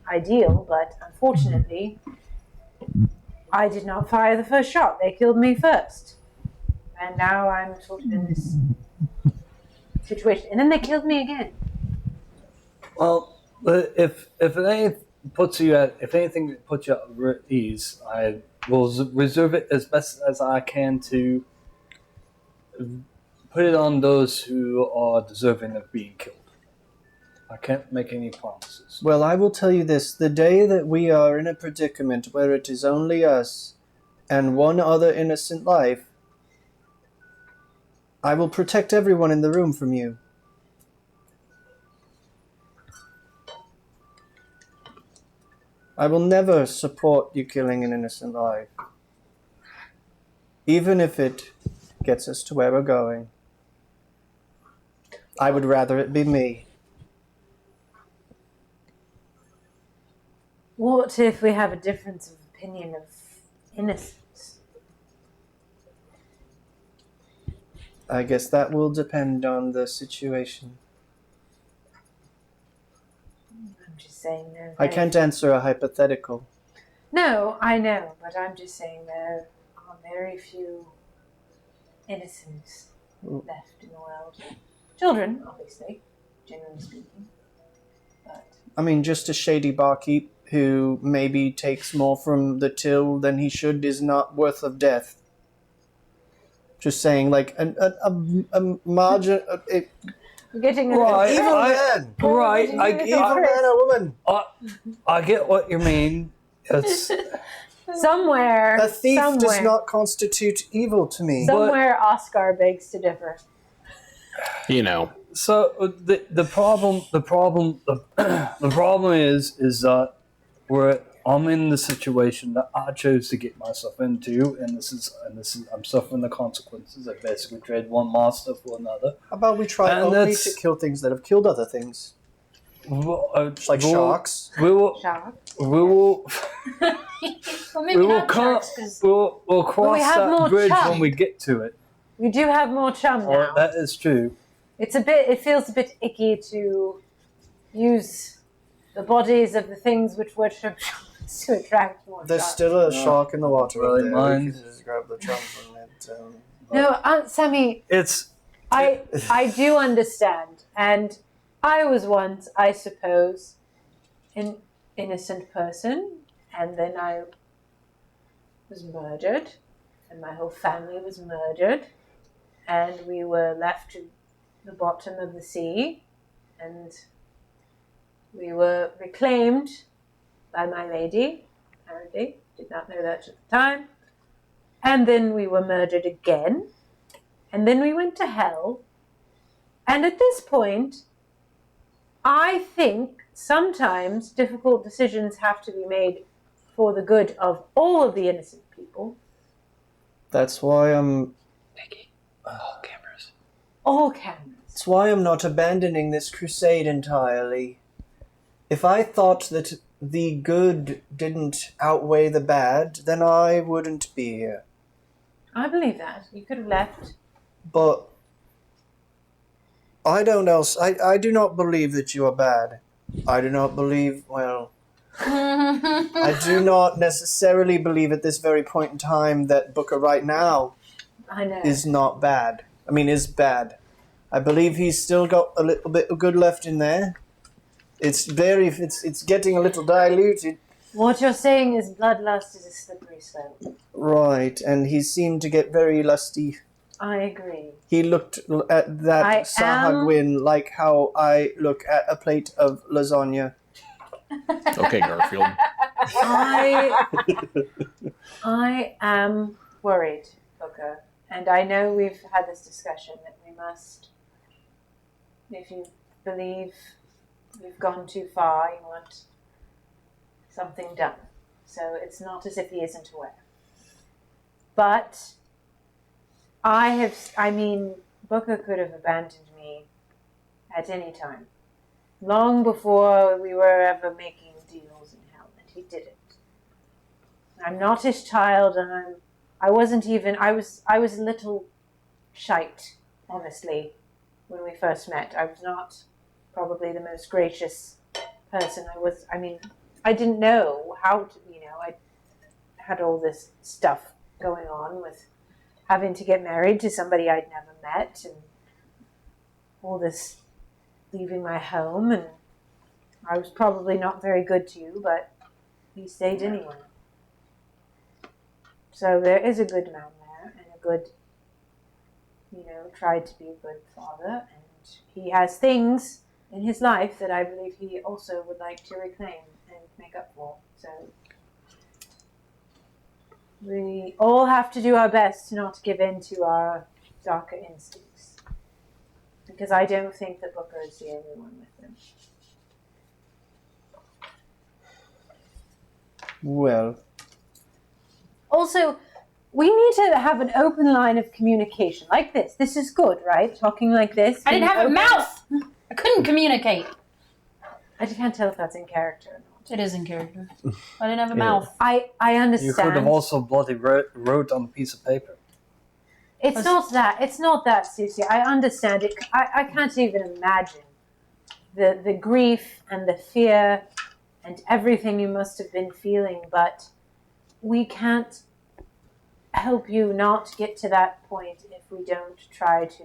ideal, but unfortunately, I did not fire the first shot. They killed me first. And now I'm sort of in this situation. And then they killed me again. Well, if anything puts you at ease, I will reserve it as best as I can to put it on those who are deserving of being killed. I can't make any promises. Well, I will tell you this. The day that we are in a predicament where it is only us and one other innocent life, I will protect everyone in the room from you. I will never support you killing an innocent life. Even if it gets us to where we're going. I would rather it be me. What if we have a difference of opinion of innocence? I guess that will depend on the situation. I'm just saying there. I can't answer a hypothetical. No, I know, but I'm just saying there are very few innocents left in the world. Children, obviously, generally speaking. But I mean, just a shady barkeep who maybe takes more from the till than he should is not worth of death. Just saying, like a margin, we're getting Right. evil man, Right, evil man or woman. I get what you mean. It's somewhere. A thief does somewhere, not constitute evil to me. Somewhere, Oscar begs to differ. You know. so the problem is that I'm in the situation that I chose to get myself into, and this is I'm suffering the consequences. I basically trade one master for another. How about we try And only that's- to kill things that have killed other things, like sharks? We will. Shock. We will. Well, maybe We will not come. sharks, because We'll cross have that more bridge chum. when we get to it. We do have more chum now. That is true. It feels a bit icky to use the bodies of the things which were to attract more There's sharks. still a shark in the water Really, up there. We mine? can just grab the chum from it. No, Aunt Sammy, It's I do understand. And I was once, I suppose, an innocent person, and then I was murdered, and my whole family was murdered, and we were left to the bottom of the sea, and we were reclaimed by my lady, apparently. Did not know that at the time. And then we were murdered again, and then we went to hell. And at this point, I think sometimes difficult decisions have to be made for the good of all of the innocent people. That's why I'm. Cameras. All cameras. That's why I'm not abandoning this crusade entirely. If I thought that the good didn't outweigh the bad, then I wouldn't be here. I believe that. You could have left. But I do not believe that you are bad. I do not believe, well, I do not necessarily believe at this very point in time that Booker right now I know. is not bad. I mean, is bad. I believe he's still got a little bit of good left in there. It's getting a little diluted. What you're saying is bloodlust is a slippery slope. Right, and he seemed to get very lusty. I agree. He looked at that I Sahagwin like how I look at a plate of lasagna. Okay, Garfield. I am worried, Booker. And I know we've had this discussion that we must, if you believe we've gone too far, you want something done. So it's not as if he isn't aware. But Booker could have abandoned me at any time. Long before we were ever making deals in hell, and he didn't. I'm not his child, and I was a little shite, honestly, when we first met. I was not probably the most gracious person. I didn't know how to, I had all this stuff going on with having to get married to somebody I'd never met, and all this leaving my home, and I was probably not very good to you, but he stayed anyway. So there is a good man there, and a good, tried to be a good father, and he has things in his life that I believe he also would like to reclaim and make up for. So we all have to do our best to not give in to our darker instincts. Because I don't think that Booker is the only one with them. Well, Also, we need to have an open line of communication like this. This is good, right? Talking like this. I didn't have a Open- mouth. I couldn't communicate. I can't tell if that's in character or not. It is in character. I didn't have a mouth. I understand. You could have also bloody wrote on a piece of paper. It's not that, Susie. I understand it. I can't even imagine the grief and the fear and everything you must have been feeling, but we can't help you not get to that point if we don't try to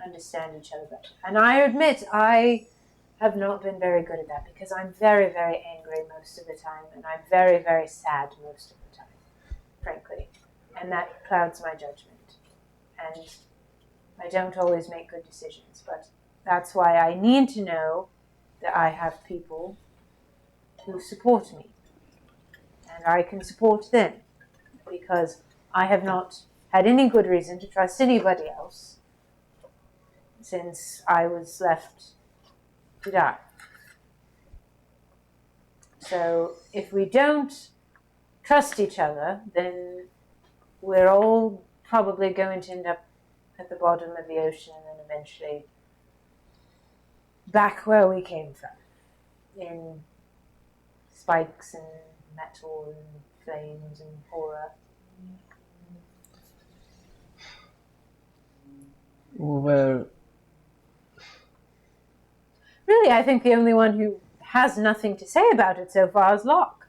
understand each other better. And I admit I have not been very good at that because I'm very, very angry most of the time, and I'm very, very sad most of the time, frankly. And that clouds my judgment. And I don't always make good decisions, but that's why I need to know that I have people who support me. And I can support them because I have not had any good reason to trust anybody else since I was left to die. So if we don't trust each other, then we're all probably going to end up at the bottom of the ocean and then eventually back where we came from, in spikes and metal and flames and horror. Well, Really, I think the only one who has nothing to say about it so far is Locke.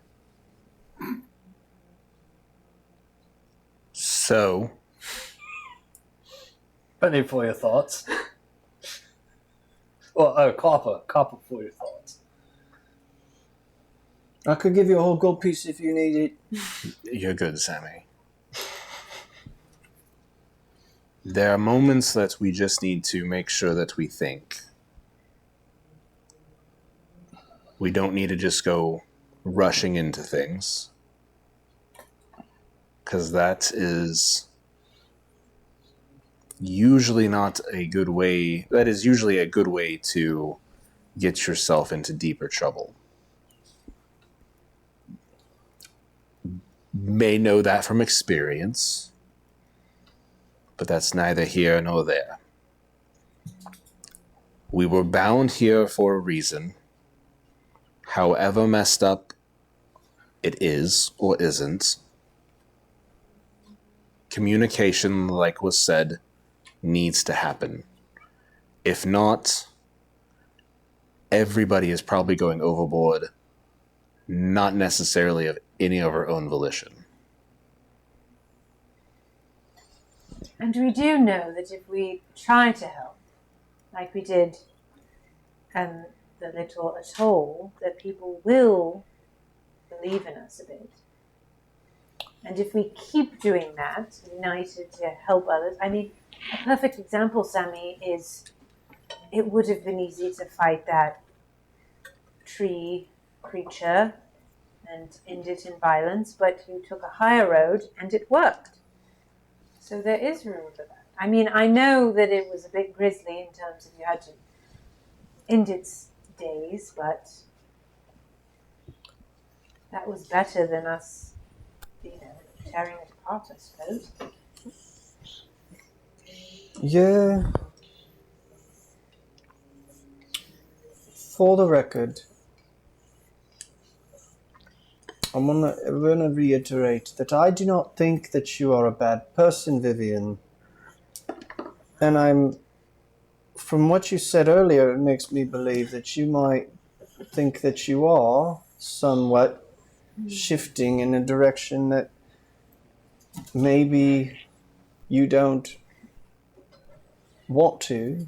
So, Penny for your thoughts. Well, copper for your thoughts. I could give you a whole gold piece if you need it. you're good, Sammy. There are moments that we just need to make sure that we think. We don't need to just go rushing into things. Because that is usually not a good way. That is usually a good way to get yourself into deeper trouble. May know that from experience, but that's neither here nor there. We were bound here for a reason. However messed up it is or isn't, communication, like was said, needs to happen. If not, everybody is probably going overboard, not necessarily of any of our own volition. And we do know that if we try to help, like we did and the little atoll, that people will believe in us a bit. And if we keep doing that, united to help others, I mean, a perfect example, Sammy, is it would have been easy to fight that tree creature and end it in violence, but you took a higher road and it worked. So there is room for that. I mean, I know that it was a bit grisly in terms of you had to end its days, but that was better than us, tearing it apart, I suppose. Yeah. For the record, I'm gonna reiterate that I do not think that you are a bad person, Vivian. And from what you said earlier, it makes me believe that you might think that you are somewhat shifting in a direction that maybe you don't want to.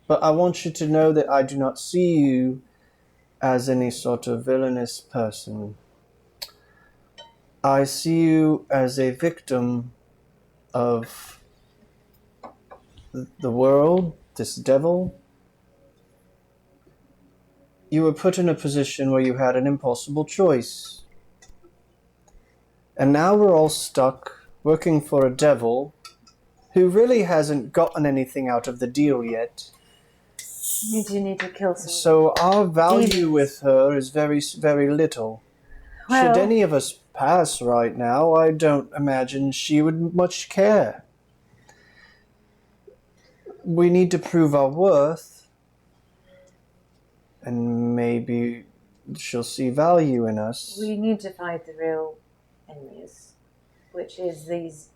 But I want you to know that I do not see you as any sort of villainous person. I see you as a victim of the world, this devil. You were put in a position where you had an impossible choice. And now we're all stuck working for a devil who really hasn't gotten anything out of the deal yet. You do need to kill some. So our value demons with her is very, very little. Well, Should any of us pass right now, I don't imagine she would much care. We need to prove our worth, and maybe she'll see value in us. we need to fight the real enemies, which is these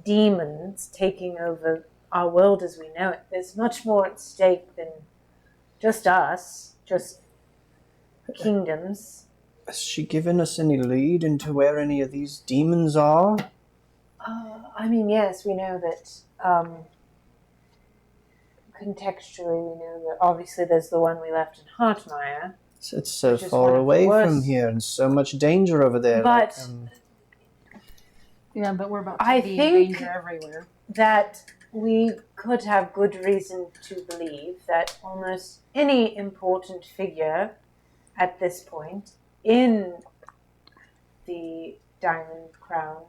demons taking over our world as we know it. There's much more at stake than just us, just kingdoms. Has she given us any lead into where any of these demons are? I mean, yes, we know that. Contextually, we know that obviously there's the one we left in Hartmire. It's so Which is far one of the away from worst. here and so much danger over there. But Yeah, but we're about to I be in think- danger everywhere. that we could have good reason to believe that almost any important figure at this point in the Diamond Crown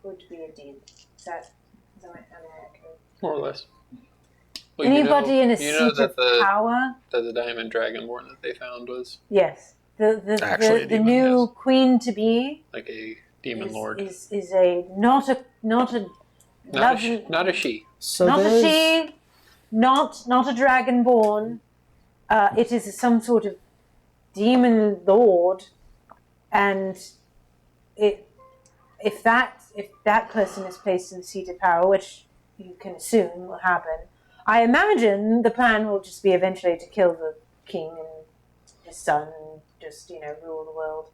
could be a demon. Is that am I accurate? More or less. Well, Anybody in a you know seat that of power? that the diamond dragonborn that they found was Yes. Actually a The demon, new yes. queen to be like a demon is, lord. is a not a lovely, Not a she. so not a there's she, not a dragonborn. It is some sort of demon lord, and if that person is placed in the seat of power, which you can assume will happen, I imagine the plan will just be eventually to kill the king and his son and just rule the world,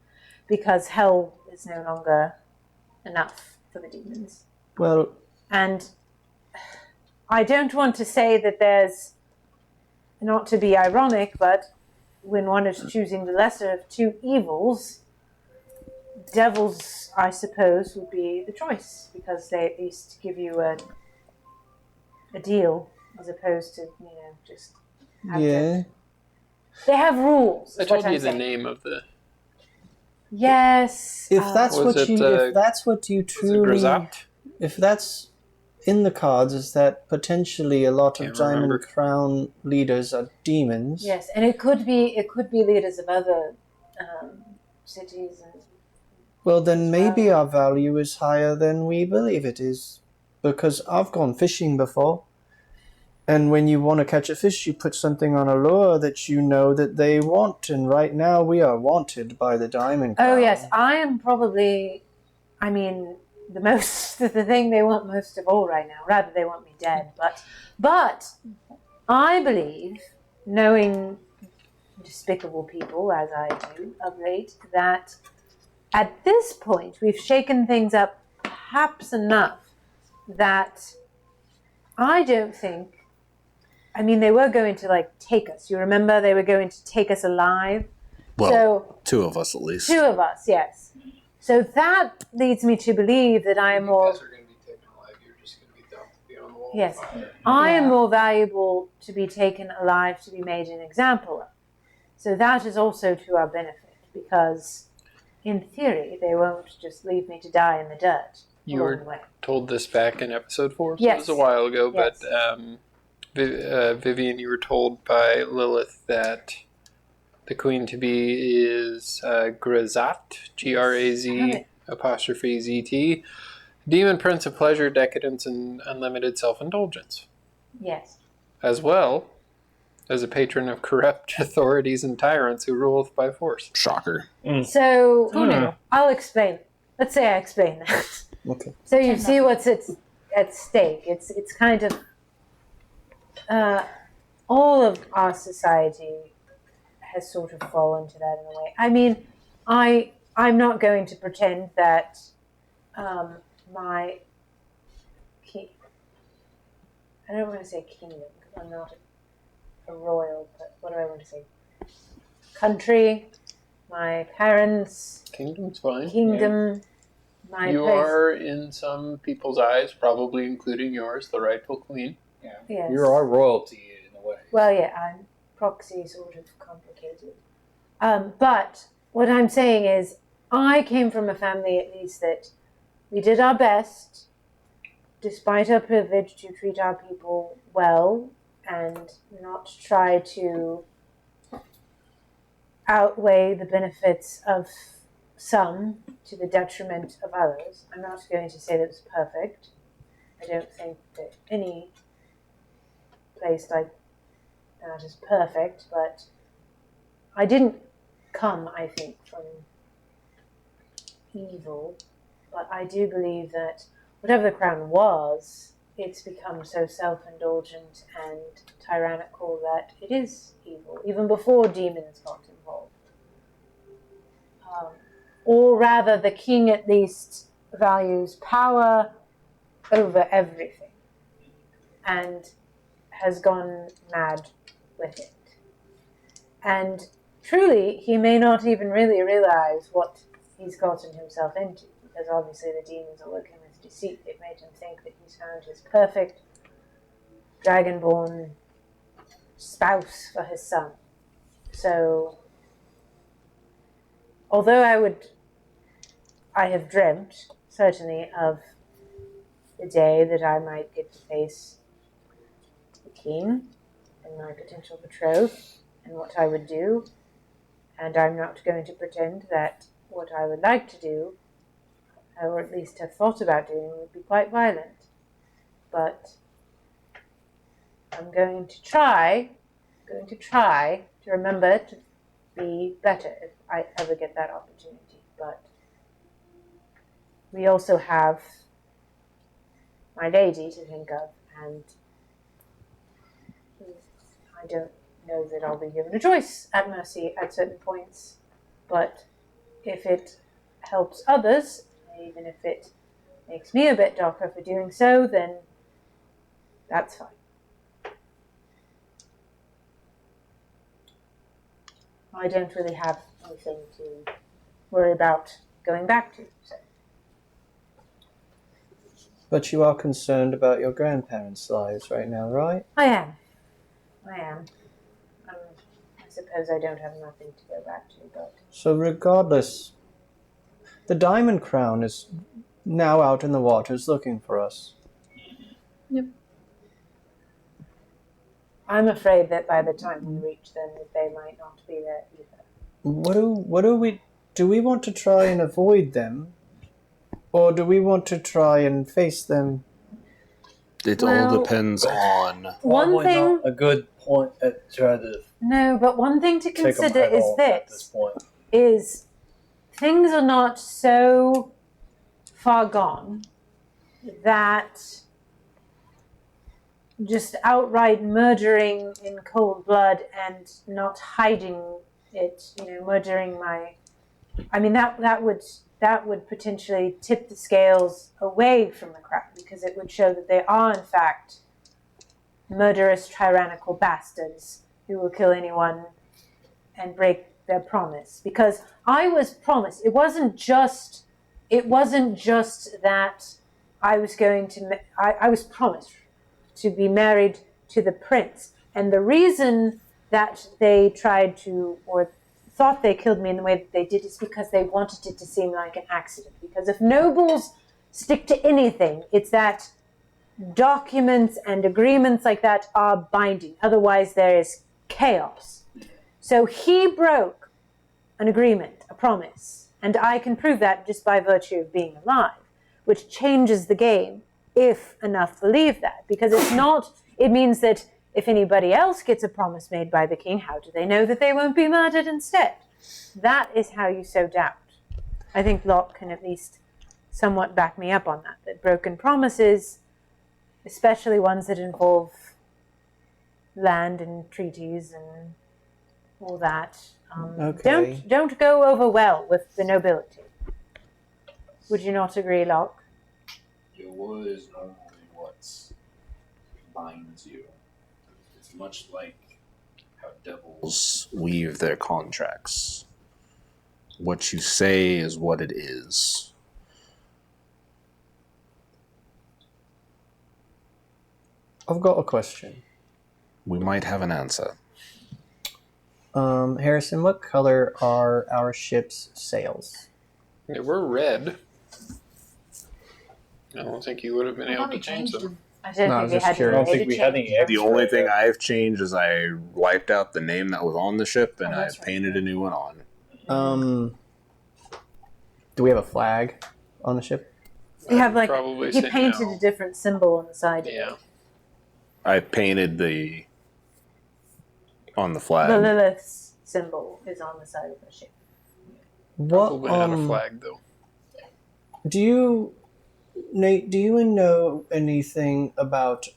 because hell is no longer enough for the demons. well, And I don't want to say that there's, not to be ironic, but when one is choosing the lesser of two evils, devils, I suppose, would be the choice, because they at least give you a deal as opposed to, just have to- yeah. They have rules. I is what told I'm you the saying. name of the. Yes. If that's Was what it, if that's what you Was it truly, Grisat? if that's in the cards, is that potentially a lot of Can't Diamond remember. Crown leaders are demons? Yes, and it could be leaders of other cities and. Well, then as maybe well. our value is higher than we believe it is, because I've gone fishing before, and when you want to catch a fish, you put something on a lure that you know that they want, and right now we are wanted by the Diamond Crown. Oh yes, I am probably. I mean, the thing they want most of all right now. Rather, they want me dead. But I believe, knowing despicable people as I do of late, that at this point we've shaken things up perhaps enough that I don't think. I mean, they were going to take us. You remember they were going to take us alive. Well, So 2 of us at least. 2 of us, yes. So that leads me to believe that I am more. You guys are going to be taken alive. You're just going to be dumped beyond the wall. Yes, of fire. I am Yeah. more valuable to be taken alive, to be made an example of. So that is also to our benefit, because in theory they won't just leave me to die in the dirt You along were the way. told this back in episode 4, so Yes. it was a while ago. Yes. But Vivian, you were told by Lilith that the queen to be is Grazat, Grazat, demon prince of pleasure, decadence, and unlimited self-indulgence, Yes. as well as a patron of corrupt authorities and tyrants who ruleth by force. Shocker. So Who knew? I'll explain. Let's say I explain that. Okay. So you see what's at stake. It's kind of all of our society has sort of fallen to that in a way. I mean, I'm not going to pretend that my I don't want to say kingdom because I'm not a royal, but what do I want to say? Country, my parents, Kingdom's fine. kingdom, my You place. are, in some people's eyes, probably including yours, the rightful queen. Yes. You're our royalty in a way. Well, yeah, I'm proxy sort of complicated. But what I'm saying is, I came from a family at least that we did our best, despite our privilege, to treat our people well and not try to outweigh the benefits of some to the detriment of others. I'm not going to say that it's perfect. I don't think that any place like that is perfect, but I didn't come, I think, from evil But I do believe that whatever the crown was, it's become so self-indulgent and tyrannical that it is evil, even before demons got involved. Or rather, the king at least values power over everything and has gone mad with it. And truly, he may not even really realize what he's gotten himself into, because obviously the demons are working with deceit. They've made him think that he's found his perfect dragonborn spouse for his son. So, although I have dreamt, certainly, of the day that I might get to face the king and my potential betrothed and what I would do, and I'm not going to pretend that what I would like to do, or at least have thought about doing, would be quite violent. But I'm going to try to remember to be better if I ever get that opportunity. But we also have my lady to think of, and I don't know that I'll be given a choice at Mercy at certain points. But if it helps others, even if it makes me a bit darker for doing so, then that's fine. I don't really have anything to worry about going back to. So. But you are concerned about your grandparents' lives right now, right? I am. I suppose I don't have nothing to go back to, but... So regardless, the Diamond Crown is now out in the waters looking for us. Yep. I'm afraid that by the time we reach them, that they might not be there either. Do we want to try and avoid them? Or do we want to try and face them? It Well, all depends on. One Probably thing... not a good point at trying to No, but one thing to take them consider head is on at this this, point. is things are not so far gone that just outright murdering in cold blood and not hiding it, murdering that would potentially tip the scales away from the crowd, because it would show that they are in fact murderous, tyrannical bastards who will kill anyone and break their promise. Because I was promised, it wasn't just that I was promised to be married to the prince. And the reason that they tried to, or thought they killed me in the way that they did, is because they wanted it to seem like an accident. Because if nobles stick to anything, it's that documents and agreements like that are binding. Otherwise, there is chaos. So he broke an agreement, a promise, and I can prove that just by virtue of being alive, which changes the game if enough believe that. Because it means that if anybody else gets a promise made by the king, how do they know that they won't be murdered instead? That is how you sow doubt. I think Locke can at least somewhat back me up on that broken promises, especially ones that involve land and treaties and all that, Okay. don't go over well with the nobility. Would you not agree, Locke? Your word is normally what binds you. It's much like how devils Weave their contracts. What you say is what it is. I've got a question. We might have an answer. Harrison, what color are our ship's sails? They were red. I don't think you would have been able to change them. I don't No, I think was we just had curious. I don't think we had any The extra. only thing I've changed is I wiped out the name that was on the ship and that's I've right. painted a new one on. Do we have a flag on the ship? We have Probably he say painted no. a different symbol on the side. Yeah. I painted on the flag. The Lilith's symbol is on the side of the ship. What Probably not a flag, though. Do you, Nate? Do you know anything about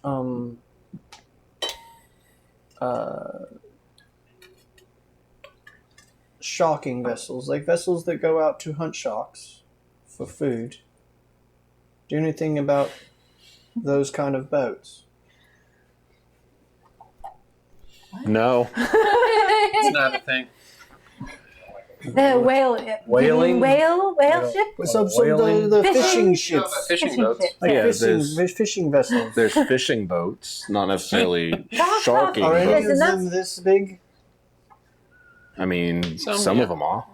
sharking vessels, like vessels that go out to hunt sharks for food? Do you know anything about those kind of boats? No. It's not a thing. The whale, Whaling? whale ship, The fishing ships, Fishing boats. ships. like Yeah, fishing vessels. There's fishing boats, not necessarily Shark sharking Are any boats. of them this big? I mean, Some, some yeah. of them are.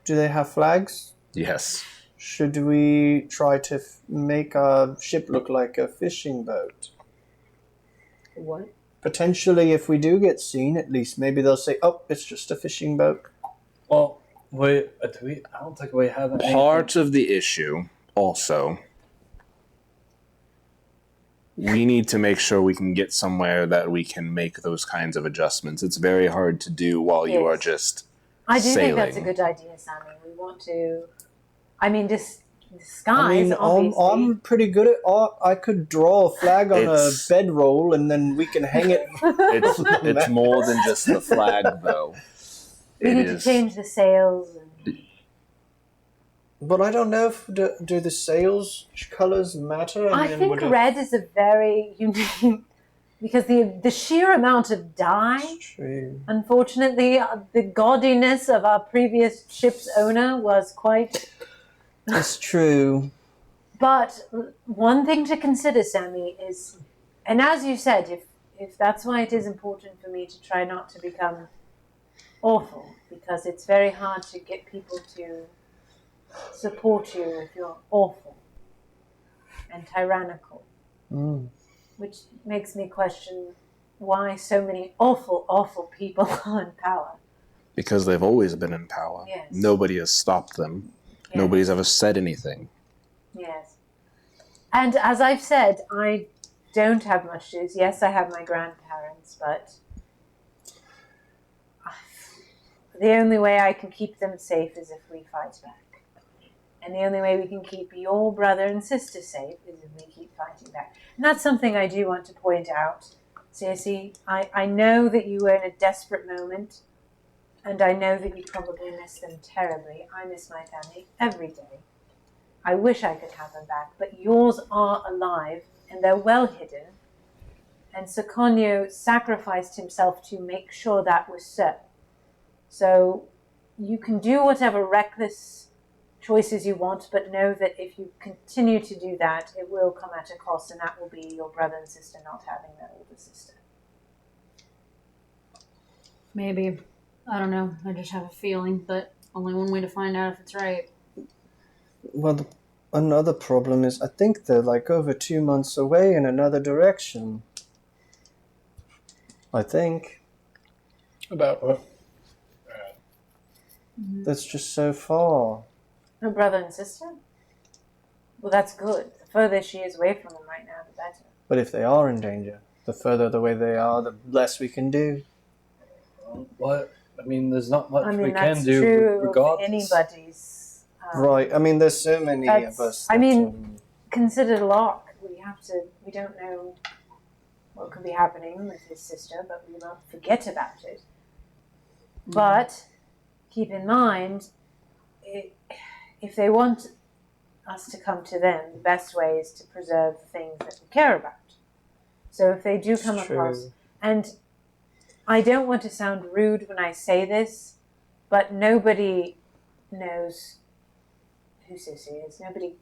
Do they have flags? Yes. Should we try to make our ship look like a fishing boat? What? Potentially, if we do get seen, at least maybe they'll say, "Oh, it's just a fishing boat." Well, wait, I don't think we have anything. Part of the issue, also, we need to make sure we can get somewhere that we can make those kinds of adjustments. It's very hard to do while you are Yes. just I do think that's a sailing. good idea, Sammy. We want to. I mean, I disguise. mean, Obviously. I'm pretty good at art. I could draw a flag on It's- a bedroll, and then we can hang it. It's more than just the flag, though. we It need is. to change the sails. And... But I don't know if do the sails colors matter. I mean, think would it- red is a very unique because the sheer amount of dye. It's true. Unfortunately, the gaudiness of our previous ship's owner was quite. It's true. But one thing to consider, Sammy, is, and as you said, if that's why it is important for me to try not to become awful, because it's very hard to get people to support you if you're awful and tyrannical, Mm. which makes me question why so many awful, awful people are in power. Because they've always been in power. Yes. Nobody has stopped them. Yes. Nobody's ever said anything. Yes. And as I've said, I don't have much choice. Yes, I have my grandparents, but the only way I can keep them safe is if we fight back. And the only way we can keep your brother and sister safe is if we keep fighting back. And that's something I do want to point out. Circe, I know that you were in a desperate moment, and I know that you probably miss them terribly. I miss my family every day. I wish I could have them back, but yours are alive, and they're well hidden. And Seconio sacrificed himself to make sure that was so. So you can do whatever reckless choices you want, but know that if you continue to do that, it will come at a cost, and that will be your brother and sister not having their older sister. Maybe. I don't know. I just have a feeling, but only one way to find out if it's right. Well, another problem is I think they're like over 2 months away in another direction. I think. About what? That's just so far. Her brother and sister? Well, that's good. The further she is away from them right now, the better. But if they are in danger, the further away they are, the less we can do. What? I mean, there's not much I mean, we that's can do true regardless. of anybody's. Right. I mean, there's so many That's- of us. I that, mean- Consider Locke. We don't know what could be happening with his sister, but we won't forget about it. But keep in mind, if they want us to come to them, the best way is to preserve the things that we care about. So if they do come It's across, true. and I don't want to sound rude when I say this, but nobody knows who Circe is. Nobody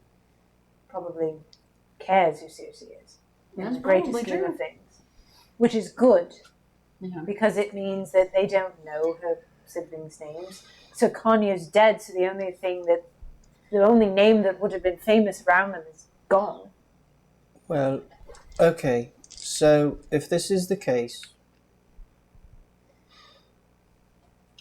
probably cares who Circe is in That's the greater probably scheme true. of things, which is good Yeah. because it means that they don't know her siblings' names. So Kanye's dead, so the only name that would have been famous around them is gone. Well, okay. So if this is the case,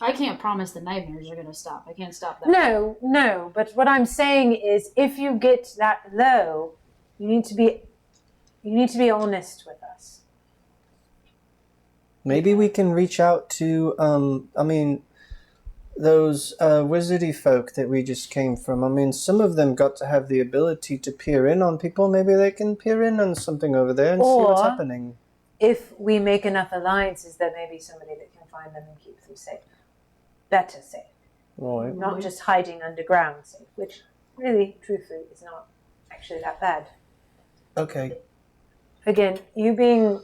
I can't promise the nightmares are going to stop. I can't stop that. No, but what I'm saying is if you get that low, you need to be honest with us. maybe we can reach out to. I mean, those wizardy folk that we just came from. I mean, some of them got to have the ability to peer in on people. Maybe they can peer in on something over there and see what's Or- happening. If we make enough alliances, there may be somebody that can find them and keep them safe. Better safe. Right. Not just hiding underground safe, which really, truthfully, is not actually that bad. Okay. Again, you being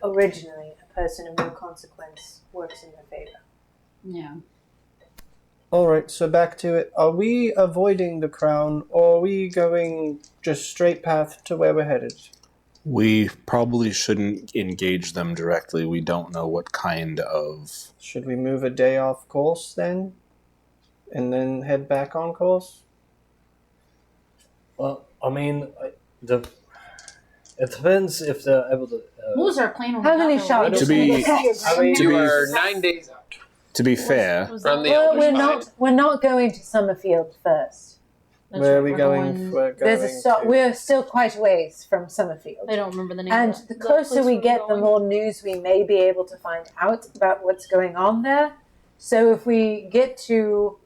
originally a person of no consequence works in your favor. Yeah. All right. So back to it. Are we avoiding the crown, or are we going just straight path to where we're headed? We probably shouldn't engage them directly. We don't know what kind of... Should we move a day off course then, and then head back on course? Well, I mean, it depends if they're able to. What was our plan? When How we got many there? shots? To be- I mean, To be- You are 9 days out To be fair, Was from that- the Well, Elder Spine. we're not going to Summerfield first. That's Where right, are we we're going? We're going There's a stop. to- We're still quite a ways from Summerfield. I don't remember the name. And of the that closer place we we're get, the going. more news we may be able to find out about what's going on there. So if we get to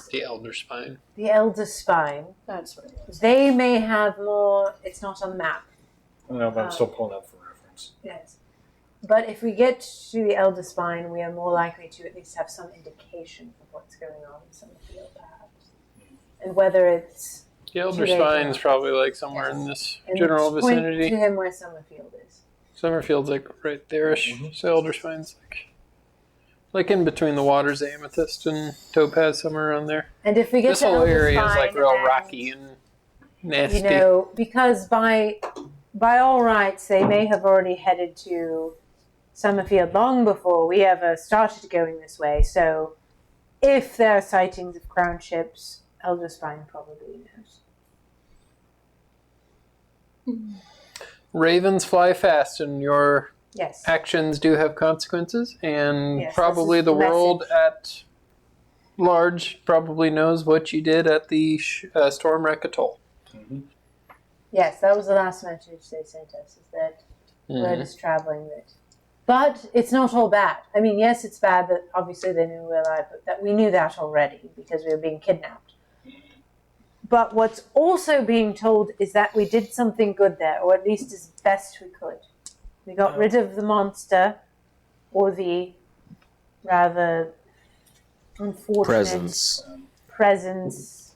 The Elder Spine. the Elder Spine, That's what it was. they may have more. It's not on the map. No, but I'm still pulling up for reference. Yes. But if we get to the Elder Spine, we are more likely to at least have some indication of what's going on in Summerfield, perhaps. And whether it's The Elder Today, Spine's probably like somewhere in this and general point vicinity. to him where Summerfield is. Summerfield's like right there-ish. So Elder Spine's like in between the waters, Amethyst and Topaz, somewhere around there. And if we get This to whole Elder area is Spine like real and, rocky and nasty. You know, because by all rights, they may have already headed to Summerfield long before we ever started going this way. So, if there are sightings of crown ships, Elder Spine probably knows. Ravens fly fast, and your Yes. actions do have consequences, and Yes, probably this is the the message. world at large probably knows what you did at the Storm Wreck Atoll. Yes, that was the last message they sent us. Is that word is traveling that. But it's not all bad. I mean, yes, it's bad that obviously they knew we were alive, but that we knew that already because we were being kidnapped. But what's also being told is that we did something good there, or at least as best we could. We got rid of the monster, or the rather unfortunate presence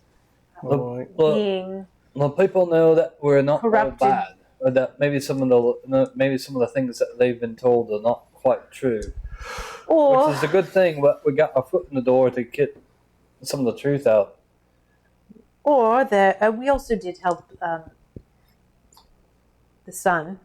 Look, being people know that we're not all corrupted. bad, or that maybe some of the things that they've been told are not quite true. or Which is a good thing. But we got our foot in the door to get some of the truth out. we also did help the sun.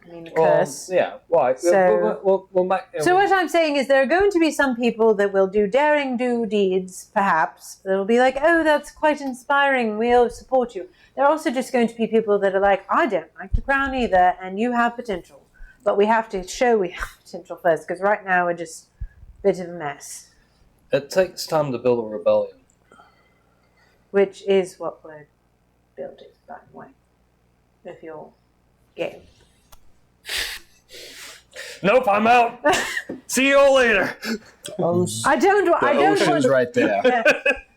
I mean, the curse. Yeah, right. So- We'll make. So what I'm saying is there are going to be some people that will do daring do deeds, perhaps. They'll be like, oh, that's quite inspiring. We'll support you. There are also just going to be people that are like, I don't like the crown either, and you have potential. But we have to show we have potential first, because right now we're just a bit of a mess, It takes time to build a rebellion. which is what we're building, by the way, if you're game. Nope, I'm out. See you all later. I don't ocean's want right there.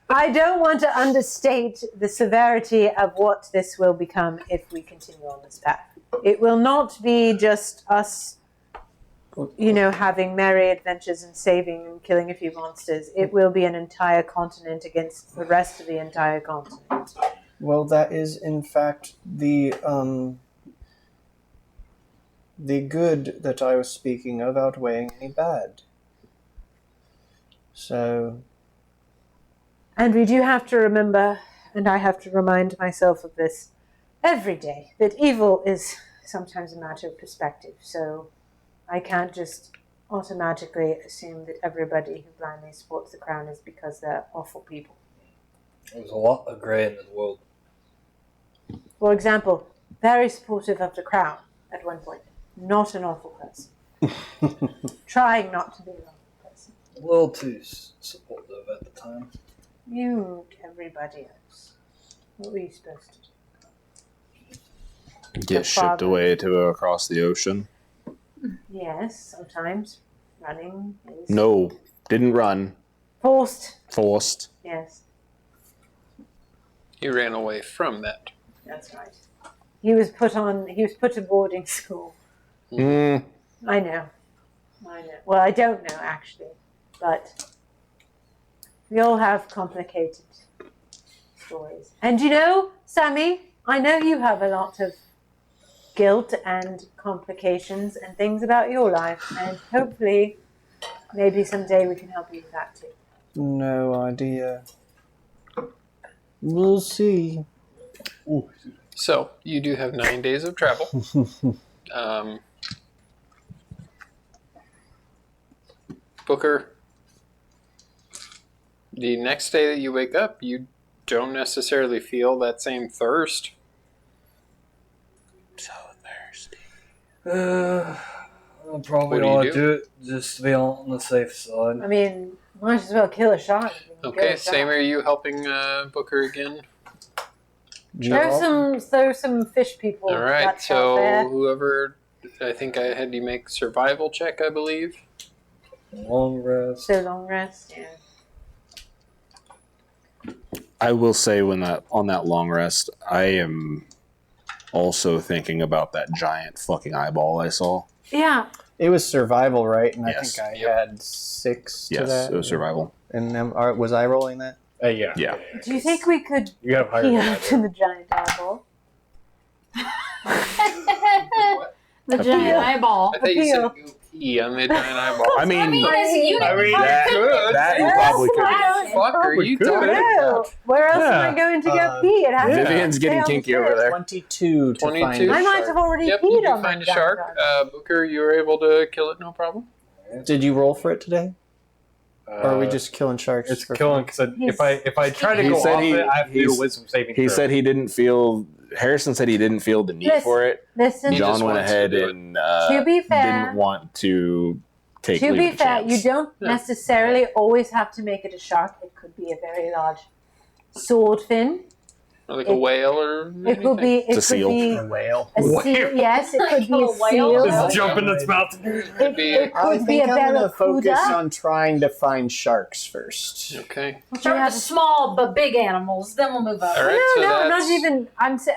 I don't want to understate the severity of what this will become if we continue on this path. It will not be just us, having merry adventures and saving and killing a few monsters. It will be an entire continent against the rest of the entire continent. Well, that is in fact the good that I was speaking of outweighing any bad. So, And we do have to remember, and I have to remind myself of this every day, that evil is sometimes a matter of perspective. So I can't just automatically assume that everybody who blindly supports the crown is because they're awful people. There's a lot of grey in the world. For example, very supportive of the crown at one point. Not an awful person. Trying not to be an awful person. A little too supportive at the time. You and everybody else. What were you supposed to do? Get shipped father. away to across the ocean. Yes, sometimes running is... No, didn't run. Forced. Yes, He ran away from that. that's right. He was put to boarding school. Mm. I know. Well, I don't know actually, but we all have complicated stories. And you know, Sammy, I know you have a lot of guilt and complications and things about your life, and hopefully, maybe someday we can help you with that too. No idea. We'll see. So you do have 9 days of travel. Booker, the next day that you wake up, you don't necessarily feel that same thirst. So thirsty. I'll probably What do you ought do? to do it just to be on the safe side. I mean, might as well kill a shark. if we can kill Okay, a shark. Sam, are you helping Booker again? There's some fish people. All right, that's out there. so whoever, I think I had you make survival check, I believe. Long rest. So long rest. Yeah. I will say on that long rest, I am also thinking about that giant fucking eyeball I saw. Yeah. It was survival, right? And Yes. I think I had 6 to Yes, that. it was survival. And was I rolling that? Yeah. Yeah. Do you think we could You have higher pee than out that. in the giant eyeball? The giant Appeal. eyeball. I thought you Appeal. said go pee on the giant eyeball. I mean, as a unit, that you probably could. What the fuck are you could. talking No. about? Where else am Yeah. I going to go pee? It has to Vivian's getting stay on the kinky over ship. there. 22 to 22. find a I might shark. have already Yep, you peed do on find a that shark. giant eyeball. Booker, you were able to kill it, no problem. Did you roll for it today? Or are we just killing sharks? It's for killing fun? because if I try to He go said off he- it, I have to do a he's- wisdom saving He throw. said he didn't feel. Harrison said he didn't feel the need Listen. for it. Listen, He John just went wants to ahead do it. and to be fair, didn't want to take. to leave be of the fair, chance. you don't Yeah. necessarily always have to make it a shark. It could be a very large swordfin. Or like a whale or It could be. It It's a could seal. be A whale. a seal. Yes, it could be a A whale? seal. Just jump in its mouth. It, be- it I could be think a I'm going to focus barracuda. on trying to find sharks first. Okay. Start with the small but big animals, then we'll move up. All right, No, so no, that's, not even.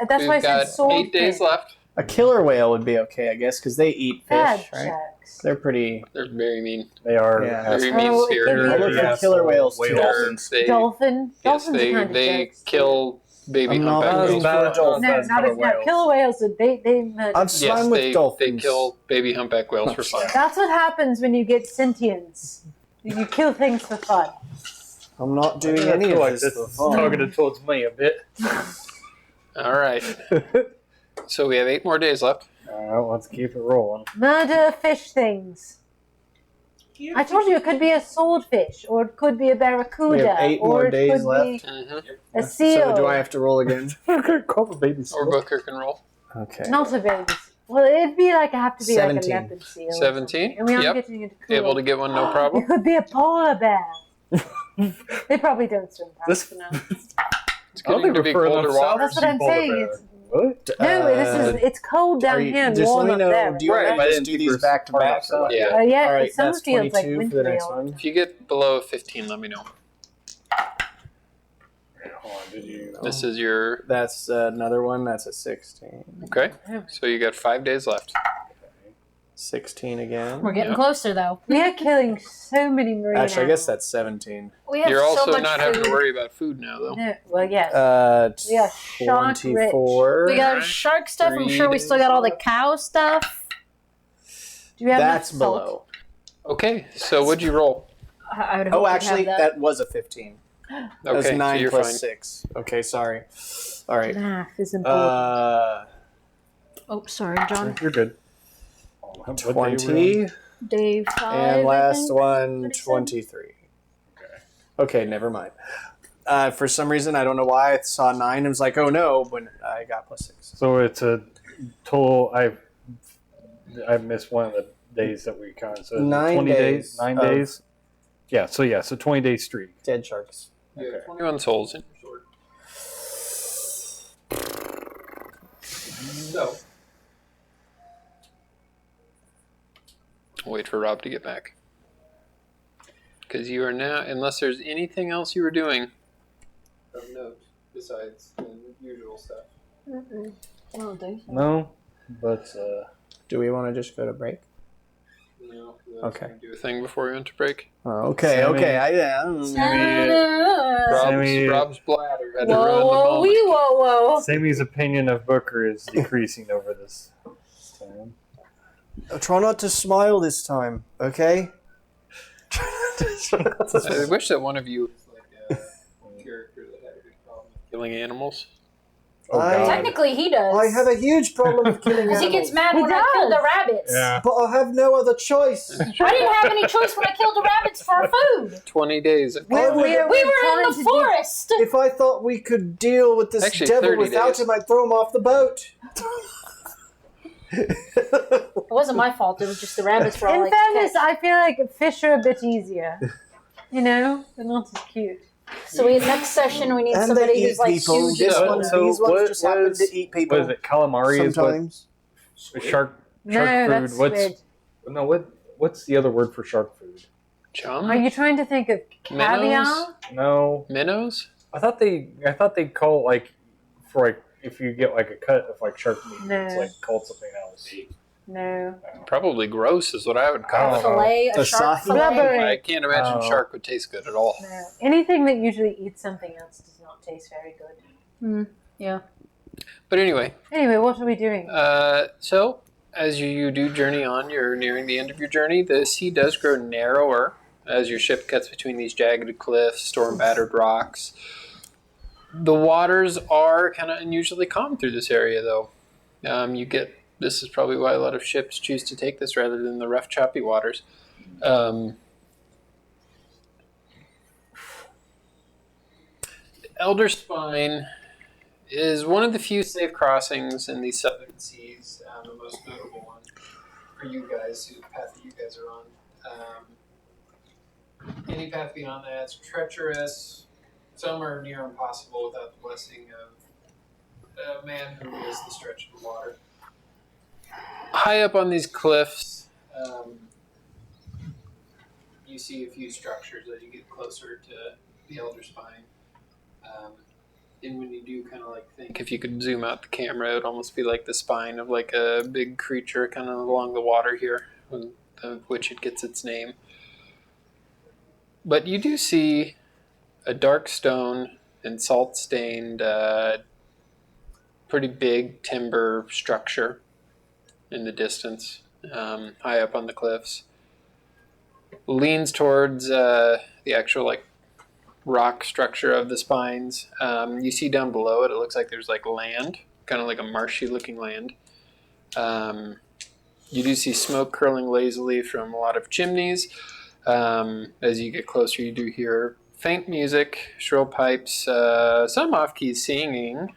That's why I we've said got swordfin. 8 days left. A killer whale would be okay, I guess, because they eat Bad fish, right? sharks. They're pretty. They're very mean. They are. Yeah. Very Oh, mean it could spirited. be- I look Yeah, for killer whales too. Dolphins. They, Dolphin. yes, Dolphins are kind of they jerks. kill baby I'm not humpback looking whales. for a dolphin. No, not if no. Killer whales. They murder. I'm Yes, fine with they dolphins. kill baby humpback whales for fun. That's what happens when you get sentience. You kill things for fun. I'm not doing I any feel of like this this for is fun. targeted towards me a bit. All right. So we have 8 more days left. Alright, let's keep it rolling. Murder fish things. I told you it could be a swordfish, or it could be a barracuda, We have 8 or more it days could left. Mm-hmm. be a seal. So do I have to roll again? Call the baby Or Booker can roll. Okay. Not a baby. Well, it'd be like I have to be 17. like a leopard seal. or 17? something. And we aren't Yep. getting into cool. Able to get one, no It problem. could be a polar bear. They probably don't swim This- fast enough. It's I don't getting think to we're be further colder south. water. That's what I'm Polar saying. bear. It's, What? no, it's cold down here and just warm let up me know. there. Do you want Right, me but I to didn't do think these we're back to far back? enough south. Yeah. Yeah, All right, some that's feels like 22 for the wintry next all one. the time. If you get below 15, let me know. Hold on, did you? This is your. That's another one. That's a 16. Okay. So you got 5 days left. 16 again. We're getting Yeah. closer though. We are killing so many marine Actually, I guess animals. that's 17. We have You're so also much not food. having to worry about food now, though. No, well, yes. We are shark 24. We got Alright. shark stuff. I'm 3 sure we still got all the days cow stuff. Do we have That's enough salt? below. Okay, so what'd you roll? I would hope Oh, we'd actually, have that was a 15. That was Okay, 9 so you're plus fine. 6. Okay, sorry. All right. Math is important. Oh, sorry, John. You're good. What day were we on? 20. Dave 5. And I last think. one, What he said. 23. Okay, never mind. For some reason, I don't know why, I saw 9 and was like, oh no, when I got plus 6. So it's a total. I missed one of the days that we counted. So 9 20 days 9 of- days. Yeah. So 20-day streak. Dead sharks. You have 21 souls in your sword. So. Wait for Rob to get back. because you are now, unless there's anything else you were doing of note besides the usual stuff. No, but Do we want to just go to break? No. Okay. Do a thing before we went to break. Oh, okay, Sammy- okay. I don't know. Sammy- Rob's bladder had to run the Whoa, whoa, moment. whoa. Sammy's opinion of Booker is decreasing over this time. Try not to smile this time, okay? I wish that one of you was like a character that had a big problem with killing animals. Oh, God. Technically, he does. I have a huge problem with killing Because animals. he gets mad He when I kill does. the rabbits. Yeah. But I have no other choice. I didn't have any choice when I killed the rabbits for food. 20 days. Where would- We were in trying the to do- forest. If I thought we could deal with this Actually, devil 30 without days. him, I'd throw him off the boat. It wasn't my fault. It was just the rabbits were all In like, fairness, I feel like fish are a bit easier. You know, they're not as cute. So next session we need And they somebody eat who's like people. huge. This So- one, so these ones what just happen was- to eat people. What is it? Calamari Sometimes. is what shark No, food. that's What's weird. what's the other word for shark food? Chum? Are you trying to think of caviar? Minnows? No, Minnows? I thought they call it like for like if you get like a cut of like shark meat, No. it's like called something else. No. Probably gross is what I would call Oh. it. Fillet, a The shark sahi- fillet. Blubbery. I can't imagine Oh. shark would taste good at all. No. Anything that usually eats something else does not taste very good. Yeah. But anyway, Anyway, what are we doing? so as you do journey on, you're nearing the end of your journey. The sea does grow narrower as your ship cuts between these jagged cliffs, storm-battered rocks. The waters are kind of unusually calm through this area, though. This is probably why a lot of ships choose to take this rather than the rough, choppy waters. Elder Spine is one of the few safe crossings in the southern seas, the most notable one for you guys, whose path that you guys are on. Any path beyond that is treacherous. Some are near impossible without the blessing of a man who is the stretch of the water. High up on these cliffs, you see a few structures as you get closer to the Elder Spine. And when you do kind of like think, if you could zoom out the camera, it would almost be like the spine of like a big creature kind of along the water here, of which it gets its name. But you do see a dark stone and salt-stained, pretty big timber structure in the distance, high up on the cliffs. Leans towards the actual like rock structure of the spines. You see down below it, it looks like there's like land, kind of like a marshy looking land. You do see smoke curling lazily from a lot of chimneys. As you get closer, you do hear faint music, shrill pipes, some off-key singing.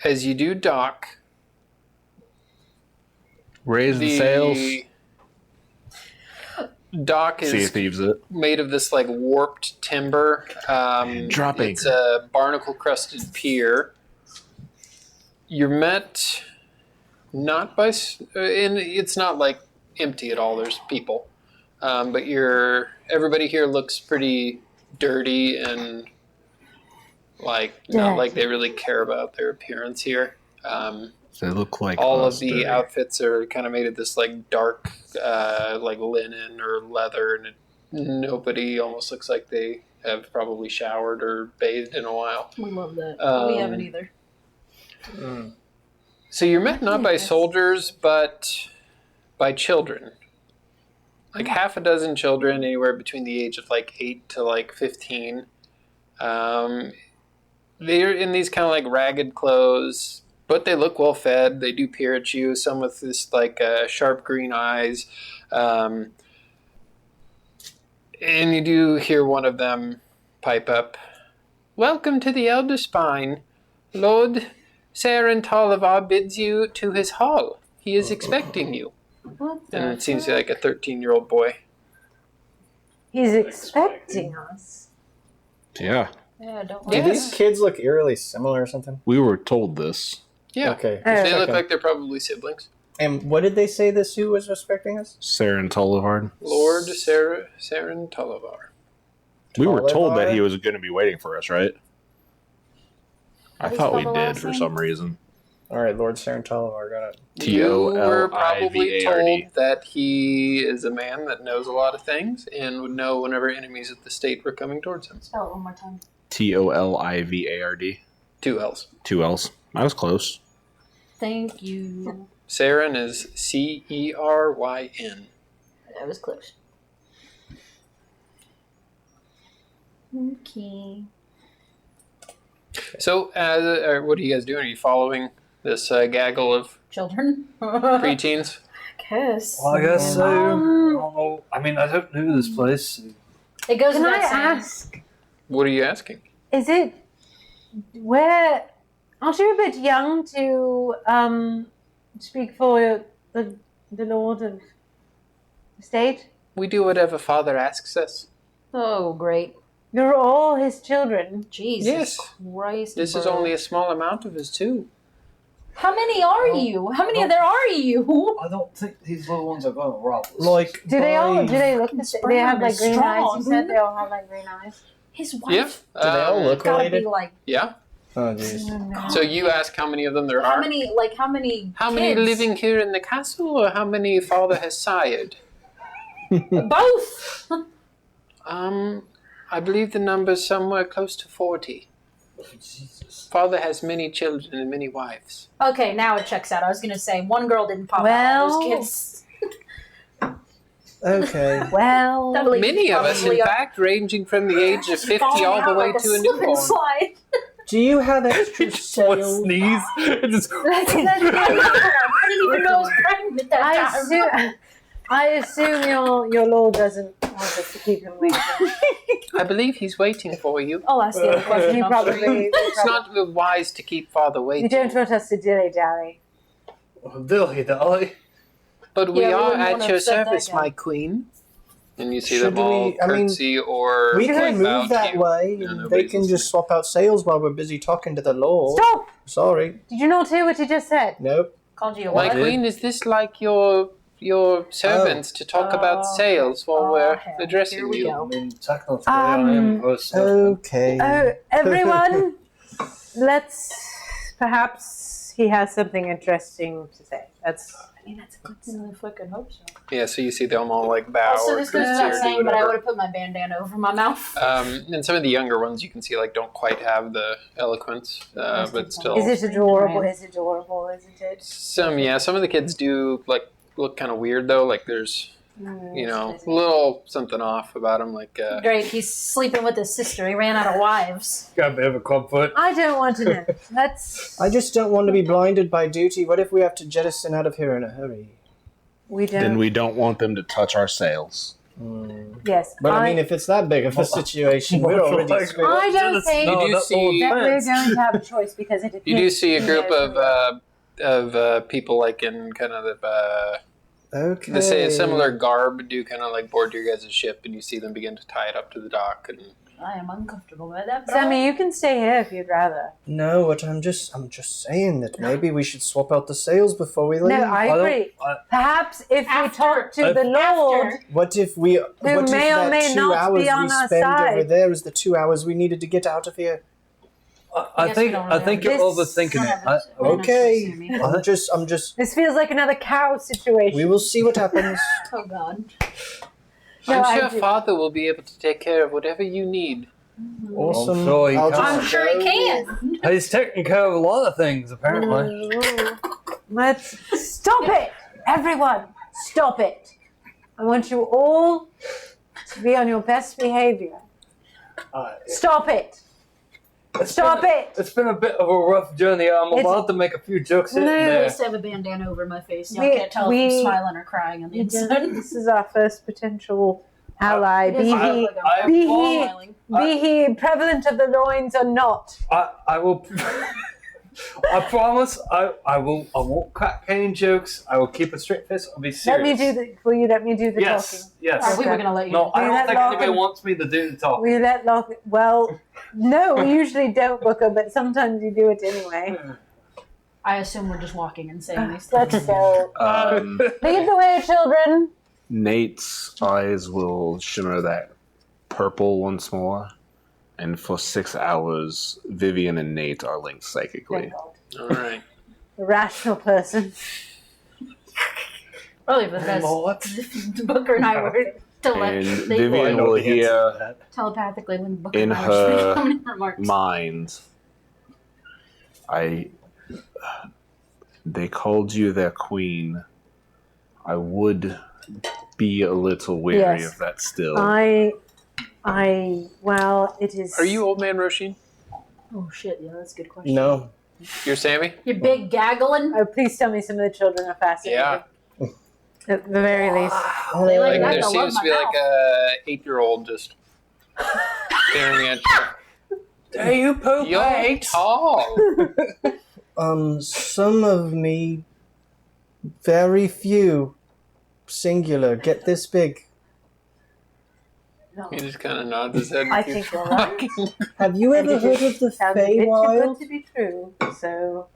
As you do dock, Raise the sails. Dock See is if thieves it. made of this like warped timber. Drop It's anchor. a barnacle-crusted pier. You're met not by, and it's not like empty at all. There's people, but everybody here looks pretty dirty and like not Dead. like they really care about their appearance here. They look like All us of the dirty. outfits are kind of made of this like dark, like linen or leather, and nobody almost looks like they have probably showered or bathed in a while. We love that. Um, we haven't either. So you're met not by soldiers, but by children. Like half a dozen children, anywhere between the age of like 8 to like 15. They're in these kind of like ragged clothes, but they look well fed. They do peer at you, some with this like sharp green eyes. And you do hear one of them pipe up, "Welcome to the Elder Spine. Lord Sarantalavar bids you to his hall. He is expecting you." What And the it seems fuck? like a 13-year-old boy. He's expecting us. Yeah, Yeah, don't Do Yeah. like these kids look eerily similar or something? we were told this. Yeah. Okay. Oh. They look Okay. like they're probably siblings. And what did they say this who was respecting us? Saren Tollivard. Lord Saren Tollivar. We were told that Tollivar? he was going to be waiting for us, right? I How do you thought we spell the did last for name? some reason. All right, Lord Sarantala, got it. You were probably Tollivar. told that he is a man that knows a lot of things and would know whenever enemies of the state were coming towards him. Spell it one more time. Tollivard. 2 L's. 2 L's. I was close. Thank you. Saren is Ceryn. That was close. Okay. So, what are you guys doing? Are you following this gaggle of Children? preteens? Guess. Well, I guess so. I don't know. I mean, I don't know this place. It goes Can I without saying. ask? What are you asking? Is it where? Aren't you a bit young to speak for the Lord of the State? We do whatever Father asks us. Oh, great. You're all his children. Jesus Yes. Christ. This is bro. only a small amount of us, too. How many are you? How many of there are you? I don't think these little ones are going to rob us. Like, Do they all? Do they look? Sperm They have like is green eyes. You strong. said they all have like green eyes. His Yeah. wife do they all look gotta related? be like, Yeah. Oh, jeez. So you ask how many of them there how are? many How many kids? living here in the castle, or how many Father has sired? Both. I believe the number's somewhere close to 40. Jesus. Father has many children and many wives. Okay, now it checks out. I was gonna say one girl didn't pop out all Well- those kids. Okay. Well, That believe Many of us, in probably fact, ranging from the age of 50 falling all the out way like to a slip and newborn. slide. Do you have extra One sails? sneeze. It just. I didn't even know I was pregnant that time. I assume your Lord doesn't want us to keep him waiting. I believe he's waiting for you. I'll ask the other question. He off probably. screen. It's not wise to keep Father You waiting. don't want us to dilly dally. Dilly dally. But we Yeah, we are wouldn't at wanna your upset that service, guy. my queen. And you see Should them all we- I mean, curtsy or We can bow move to that you. way, No, and they nobody's can just listening. swap out sails while we're busy talking to the Lord. Stop! Sorry. Did you not hear what he just said? Nope. Called you a My what? queen, is this like your servants to talk about sales while we're hell. addressing Here we you? go. I mean, technically, I am a person. Okay. Oh, everyone, perhaps he has something interesting to say. I mean, that's a good sign. If I could hope so. Yeah, so you see them all like bow Also, or this goes curtsy without or do saying, but I whatever. would have put my bandana over my mouth. And some of the younger ones you can see like don't quite have the eloquence, but still. Is it adorable? It's adorable, isn't it? Some of the kids do like look kind of weird though. Like there's a little something off about them. Like Great, he's sleeping with his sister. He ran out of wives. Got a bit of a clubfoot. I don't want to know. Let's. I just don't want to be blinded by duty. What if we have to jettison out of here in a hurry? We don't. Then we don't want them to touch our sails. Yes, But I mean, if it's that big of a situation, we're already Like- screwed. I don't think You do that's see- all that we're offense. going to have a choice because it you do depends see a who group knows of people like in kind of Okay. the say a similar garb do kind of like board your guys' ship, and you see them begin to tie it up to the dock. And I am uncomfortable with that. Sammy, you can stay here if you'd rather. No, but I'm just saying that maybe we should swap out the sails before we leave. No, I don't- agree. Perhaps if we After. talk to the Lord, What if we? What if may or that may 2 not hours be on we our spend over side. there is the 2 hours we needed to get out of here? I guess we think don't I really think have you're this- overthinking it. Okay. Sammy. I'm just. this feels like another cow situation. We will see what happens. Oh God. No, I'm I sure do. Father will be able to take care of whatever you need. Awesome. I'm sure he I'll can. just I'm sure he go. can. He's taking care of a lot of things, apparently. Let's stop it, everyone. Stop it. I want you all to be on your best behavior. Stop it. Stop it. It's been a bit of a rough journey. I'm It's- allowed to make a few jokes here No. and I there. used to have a bandana over my face. Y'all We- can't tell if we- I'm smiling or crying on the inside. This is our first potential ally. It is Be like he, I- be smiling. he prevalent of the loins or not. I will. I promise. I won't crack any jokes. I will keep a straight face. I'll be serious. Will you let me do the Yes. talking? Yes. We were gonna let you. No, I Do don't that think long anybody and- wants me to do the talk. Will you let Locke? Well, no, we usually don't, Booker, but sometimes you do it anyway. I assume we're just walking and saying these things. Let's go. Lead the way, children. Nate's eyes will shimmer that purple once more, and for 6 hours, Vivian and Nate are linked psychically. Thank God. All right. A rational person. Probably the best. Booker and I were And they Vivian will hear telepathically when Booker in and I her were making remarks. mind, they called you their queen. I would be a little wary Yes. of that still. Well, it is. Are you old man Roshin? Oh shit! Yeah, that's a good question. No. You're Sammy? You big gaggling. Oh, please tell me some of the children are fascinated. Yeah. At the very least. They Like that there to love seems to my be like mouth. a 8-year-old just staring at you. Do you poop You're tall. Some of me, very few, singular, get this big. No. He just kind of nods his head. I think you're right. Have you And ever it heard is- of the sounds a bit too Feywild? good to be true. So,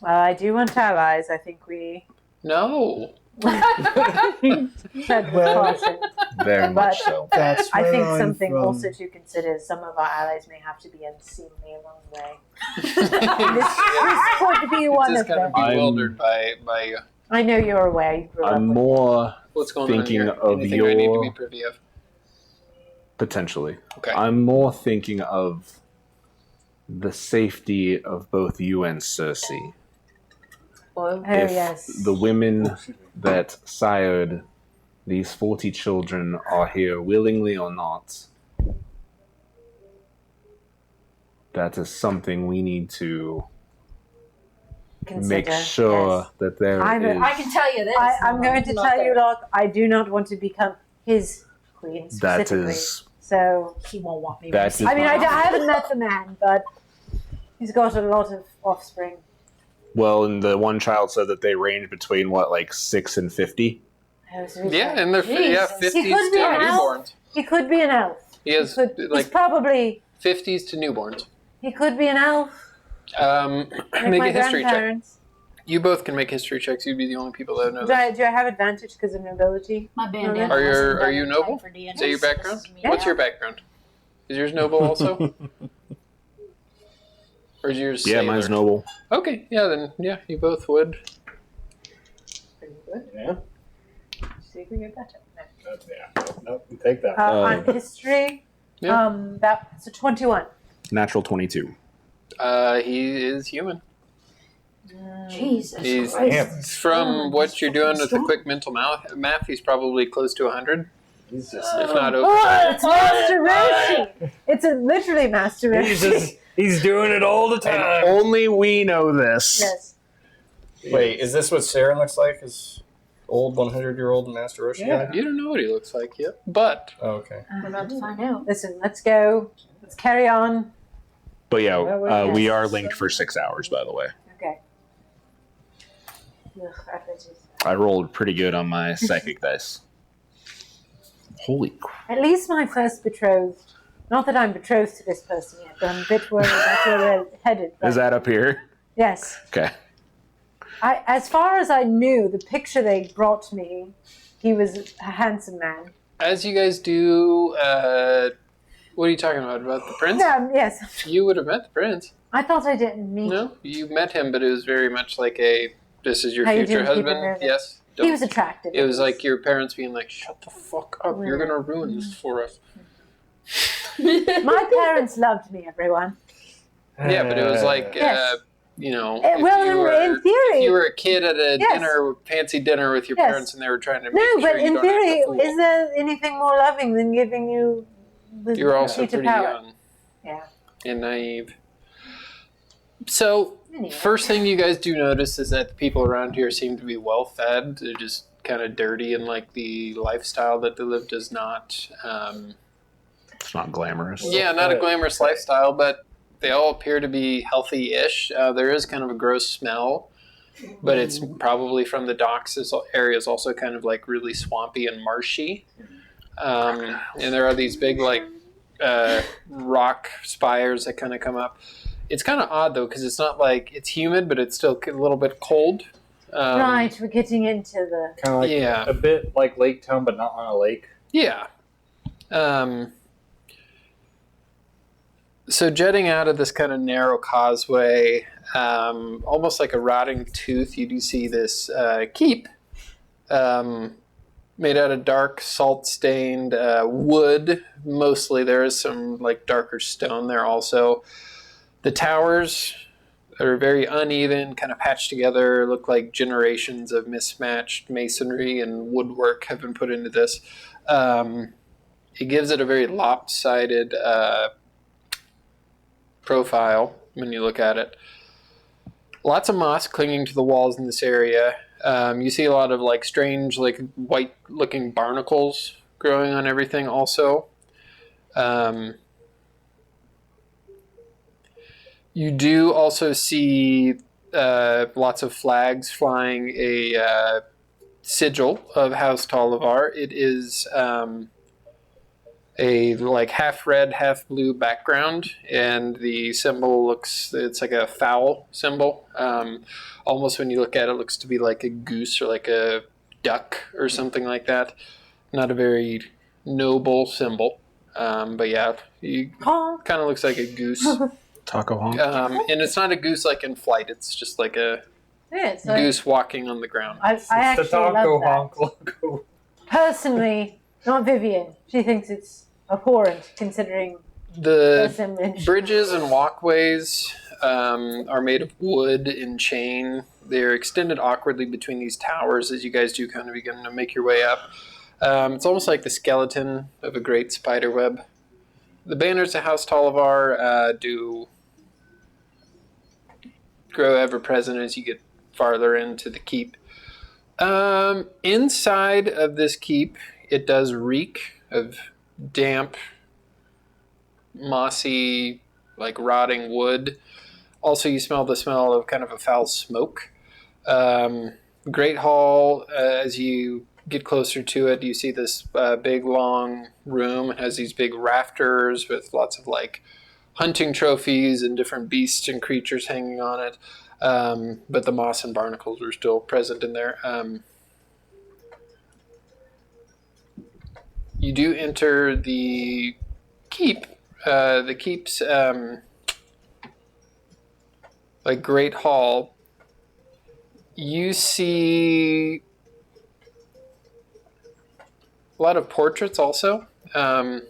well, I do want allies. I think we No. tread with Well- caution. Very much But- so. That's I where think I'm something from. also to consider: some of our allies may have to be unseemly along the way. This could be one Just of kind them. of bewildered by I know you're aware. You grew up I'm with more what's going Thinking on here. of Anything I need to be your- privy of. potentially. Okay. I'm more thinking of the safety of both you and Cersei. Oh, If yes. the women that sired these 40 children are here willingly or not, that is something we need to make Consider, sure yes. that there I'm is. a- I can tell you this. I'm going to Not tell there. you, Locke, I do not want to become his queen That specifically. is. So, He won't want me. That is I mean, I fine. haven't met the man, but he's got a lot of offspring. Well, and the one child said that they range between what, like 6 and 50. Yeah, and they're Jesus. 50s He could to be an elf. newborns. He could be an elf. He has He's like probably. 50s to newborns. He could be an elf. Make my a history check. grandparents. You both can make history checks. You'd be the only people that know Do I, this. do I have advantage because of nobility? My bandana. Are you- wasn't are done you in noble? time for D&D, Is that your so this background? is me. What's your background? Is yours noble also? Or is yours Yeah, sailor? mine's noble. Okay, yeah, then, yeah, you both would. Pretty good. Yeah. See if we get better. No. Yeah. Nope. You take that. On history, Yeah. that's a 21. Natural 22. He is human. Jesus He's Christ. from what you're doing with the quick mental math, he's probably close to 100, He's just. if not over. Oh, it's Master Roshi! It's literally Master Roshi. He's doing it all the And time. only we know this. Yes. Wait, is this what Saren looks like? Is old 100-year-old Master Roshi guy? You don't know what he looks like yet, but Oh, okay. We're about to find out. Listen, let's go. Let's carry on. But yeah, Well, we yes. are linked for 6 hours, by the way. Okay. Ugh, athletics. I rolled pretty good on my psychic dice. Holy crap. At least my first betrothed. Not that I'm betrothed to this person yet, but I'm a bit worried that's where we're headed. But Is that up here? yes. Okay. As far as I knew, the picture they brought me, he was a handsome man. as you guys do, what are you talking about? About the prince? Yes. You would have met the prince. I thought I didn't meet No, you met him, but it was very much like this is your How you future didn't keep it husband. nervous. Yes. He was attractive. It was like your parents being like, "Shut the fuck up! You're gonna ruin this for us." My parents loved me, everyone. Yeah, but it was like, Yes. you know, Well, in theory. if you were a kid at a Yes. fancy dinner with your Yes. parents, and they were trying to make No, sure but you in don't act theory, a fool. is there anything more loving than giving you the You're also key to pretty power? young Yeah. and naive. So, Anyway. first thing you guys do notice is that the people around here seem to be well fed. They're just kind of dirty, and like the lifestyle that they live does not. It's not glamorous. Yeah, not a glamorous lifestyle, but they all appear to be healthy-ish. There is kind of a gross smell, but it's probably from the docks. This area is also kind of like really swampy and marshy. And there are these big like rock spires that kind of come up. It's kind of odd though, because it's not like it's humid, but it's still a little bit cold. Right, we're getting into the. Kind of like Yeah. a bit like Lake Town, but not on a lake. Yeah. So jetting out of this kind of narrow causeway, almost like a rotting tooth, you do see this keep made out of dark, salt-stained wood. Mostly there is some like darker stone there also. The towers are very uneven, kind of patched together, look like generations of mismatched masonry and woodwork have been put into this. It gives it a very lopsided profile when you look at it. Lots of moss clinging to the walls in this area. You see a lot of like strange, like white-looking barnacles growing on everything. Also, you do also see lots of flags flying. A sigil of House Tollivar. It is a like half red, half blue background, and the symbol it's like a fowl symbol. Almost when you look at it, looks to be like a goose or like a duck or something like that. Not a very noble symbol, but yeah, it kind of looks like a goose. Taco honk. And it's not a goose like in flight. It's just like a goose walking on the ground. I actually the taco love that. honk logo. Personally, not Vivian. She thinks it's abhorrent considering The image. bridges and walkways are made of wood and chain. They're extended awkwardly between these towers as you guys do kind of begin to make your way up. It's almost like the skeleton of a great spider web. The banners of House Tollivar do grow ever present as you get farther into the keep. Inside of this keep, it does reek of damp, mossy, like rotting wood. Also, you smell the smell of kind of a foul smoke. Great Hall, as you get closer to it, you see this big, long room. It has these big rafters with lots of like hunting trophies and different beasts and creatures hanging on it. But the moss and barnacles are still present in there. You do enter the keep. The keep's like Great Hall. You see a lot of portraits also. A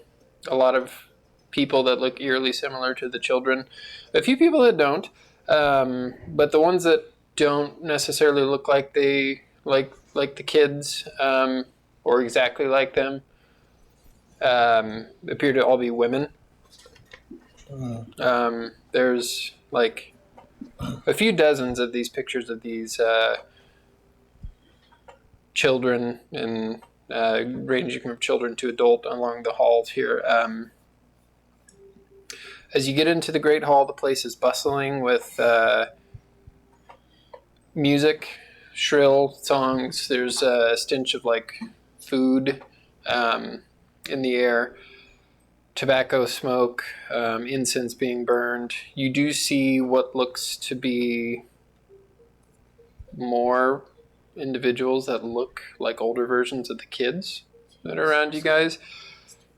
lot of people that look eerily similar to the children. A few people that don't. But the ones that don't necessarily look like they like the kids or exactly like them appear to all be women. There's like a few dozens of these pictures of these children, and ranging from children to adult along the halls here. As you get into the Great Hall, the place is bustling with music, shrill songs. There's a stench of like food in the air, tobacco smoke, incense being burned. You do see what looks to be more individuals that look like older versions of the kids that are around you guys.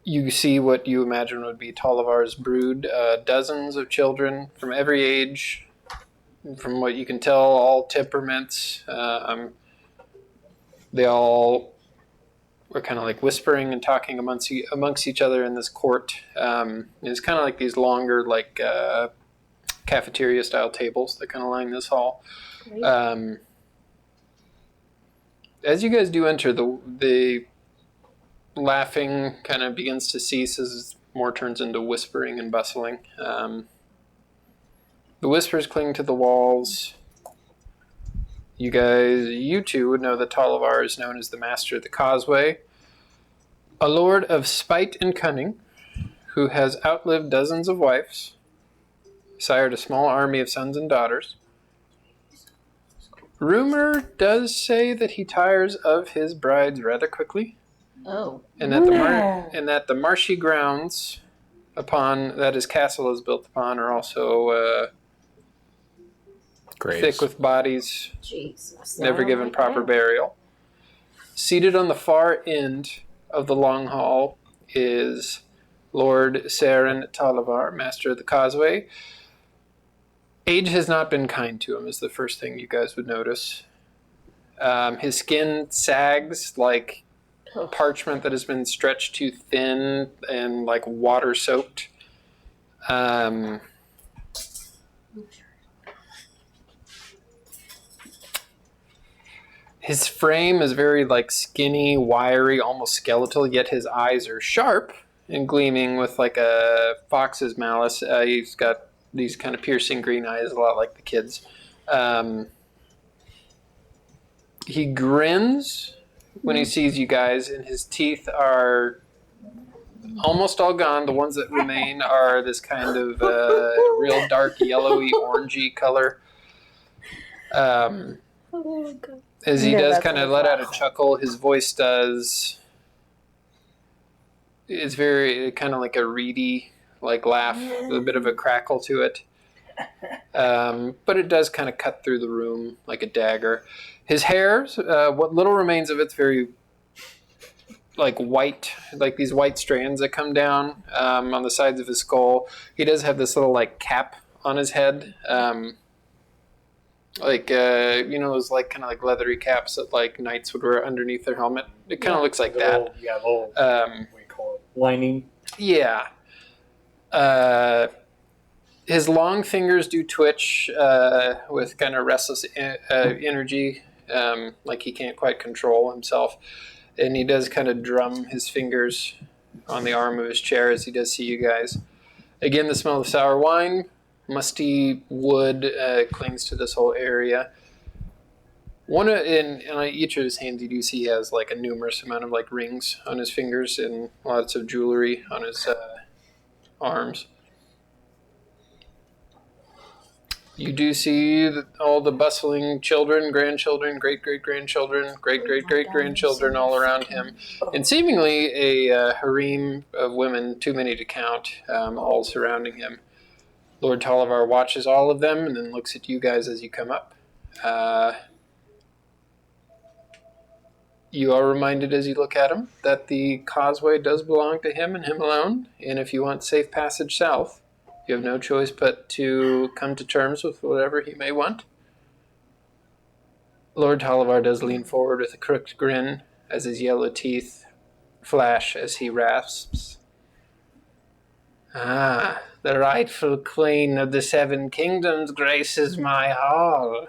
You see what you imagine would be Tollivar's brood, dozens of children from every age, from what you can tell, all temperaments. They all were kind of like whispering and talking amongst each other in this court. It's kind of like these longer, like cafeteria-style tables that kind of line this hall. As you guys do enter, the laughing kind of begins to cease as more turns into whispering and bustling. The whispers cling to the walls. You two would know that Tollivar is known as the Master of the Causeway, a lord of spite and cunning, who has outlived dozens of wives, sired a small army of sons and daughters. Rumor does say that he tires of his brides rather quickly. Oh. And that the marshy grounds upon that his castle is built upon are also Graves. thick with bodies, Jesus. never given proper burial. Seated on the far end of the long hall is Lord Saren Talavar, Master of the Causeway. Age has not been kind to him, is the first thing you guys would notice. His skin sags like parchment that has been stretched too thin and like water soaked. His frame is very like skinny, wiry, almost skeletal, yet his eyes are sharp and gleaming with like a fox's malice. He's got these kind of piercing green eyes, a lot like the kids. He grins when he sees you guys, and his teeth are almost all gone. The ones that remain are this kind of real dark yellowy, orangey color. As he does kind of let out a chuckle, his voice does. It's very kind of like a reedy, like laugh, with a bit of a crackle to it. But it does kind of cut through the room like a dagger. His hair, what little remains of it's very like white, like these white strands that come down on the sides of his skull. He does have this little like cap on his head. Those like kind of like leathery caps that like knights would wear underneath their helmet. It kind of looks like that. Little, what do you call it? Lining. Yeah. His long fingers do twitch with kind of restless energy, like he can't quite control himself. And he does kind of drum his fingers on the arm of his chair as he does see you guys. Again, the smell of sour wine, musty wood clings to this whole area. In each of his hands, you do see he has like a numerous amount of like rings on his fingers and lots of jewelry on his arms. You do see all the bustling children, grandchildren, great-great-grandchildren, great-great-great-grandchildren all around him. And seemingly a harem of women, too many to count, all surrounding him. Lord Tollivar watches all of them and then looks at you guys as you come up. You are reminded as you look at him that the causeway does belong to him and him alone. And if you want safe passage south, you have no choice but to come to terms with whatever he may want. Lord Tollivar does lean forward with a crooked grin as his yellow teeth flash as he rasps. Ah, the rightful queen of the Seven Kingdoms graces my hall.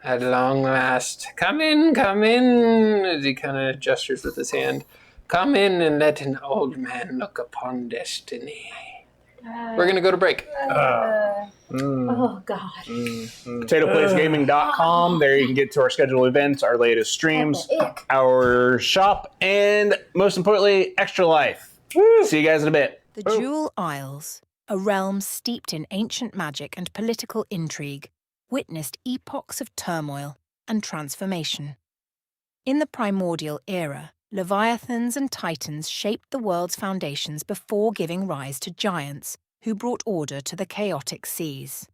At long last, come in, as he kind of gestures with his hand. Come in and let an old man look upon destiny. We're going to go to break. Oh, God. PotatoPlaceGaming.com. There you can get to our scheduled events, our latest streams, our shop, and most importantly, Extra Life. See you guys in a bit. The Jewel Isles, a realm steeped in ancient magic and political intrigue, witnessed epochs of turmoil and transformation. In the primordial era, Leviathans and Titans shaped the world's foundations before giving rise to giants, who brought order to the chaotic seas.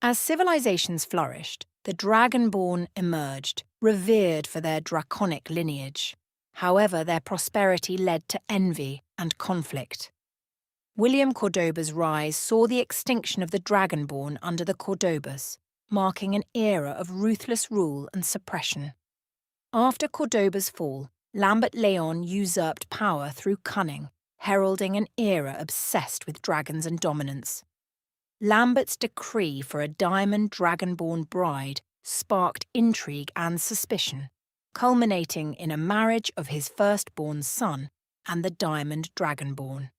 As civilizations flourished, the Dragonborn emerged, revered for their draconic lineage. However, their prosperity led to envy and conflict. William Cordoba's rise saw the extinction of the Dragonborn under the Cordobas, marking an era of ruthless rule and suppression. After Cordoba's fall, Lambert Leon usurped power through cunning, heralding an era obsessed with dragons and dominance. Lambert's decree for a diamond dragonborn bride sparked intrigue and suspicion, culminating in a marriage of his firstborn son and the diamond dragonborn.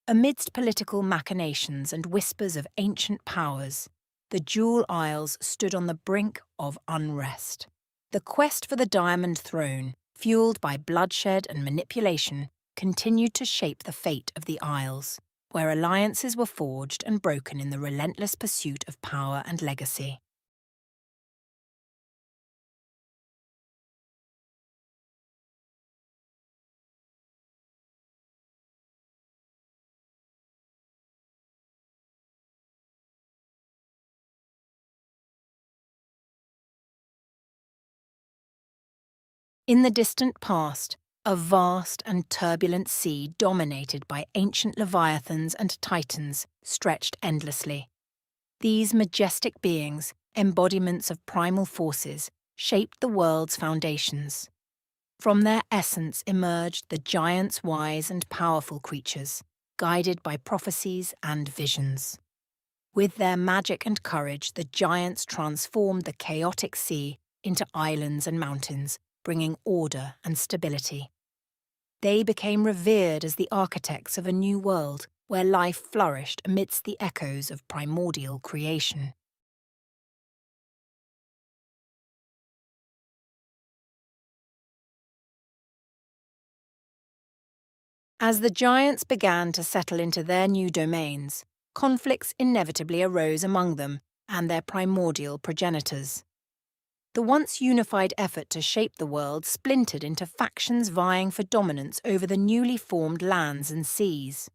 Amidst political machinations and whispers of ancient powers, the Jewel Isles stood on the brink of unrest. The quest for the Diamond Throne, fueled by bloodshed and manipulation, continued to shape the fate of the Isles, where alliances were forged and broken in the relentless pursuit of power and legacy. In the distant past, a vast and turbulent sea dominated by ancient leviathans and titans stretched endlessly. These majestic beings, embodiments of primal forces, shaped the world's foundations. From their essence emerged the giants' wise and powerful creatures, guided by prophecies and visions. With their magic and courage, the giants transformed the chaotic sea into islands and mountains, bringing order and stability. They became revered as the architects of a new world where life flourished amidst the echoes of primordial creation. As the giants began to settle into their new domains, conflicts inevitably arose among them and their primordial progenitors. The once unified effort to shape the world splintered into factions vying for dominance over the newly formed lands and seas.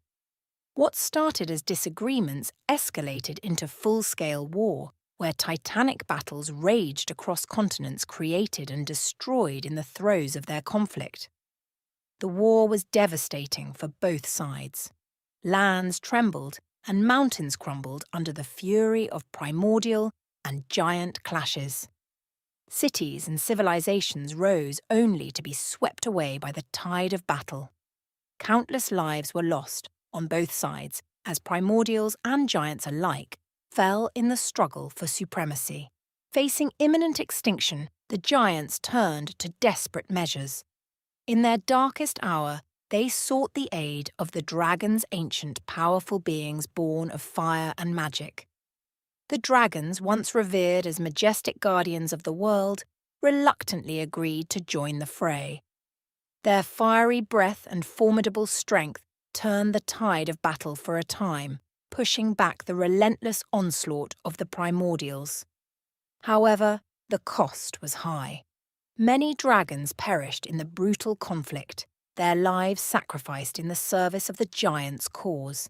What started as disagreements escalated into full-scale war, where titanic battles raged across continents created and destroyed in the throes of their conflict. The war was devastating for both sides. Lands trembled and mountains crumbled under the fury of primordial and giant clashes. Cities and civilizations rose only to be swept away by the tide of battle. Countless lives were lost on both sides as primordials and giants alike fell in the struggle for supremacy. Facing imminent extinction, the giants turned to desperate measures. In their darkest hour, they sought the aid of the dragons, ancient, powerful beings born of fire and magic. The dragons, once revered as majestic guardians of the world, reluctantly agreed to join the fray. Their fiery breath and formidable strength turned the tide of battle for a time, pushing back the relentless onslaught of the primordials. However, the cost was high. Many dragons perished in the brutal conflict, their lives sacrificed in the service of the giants' cause.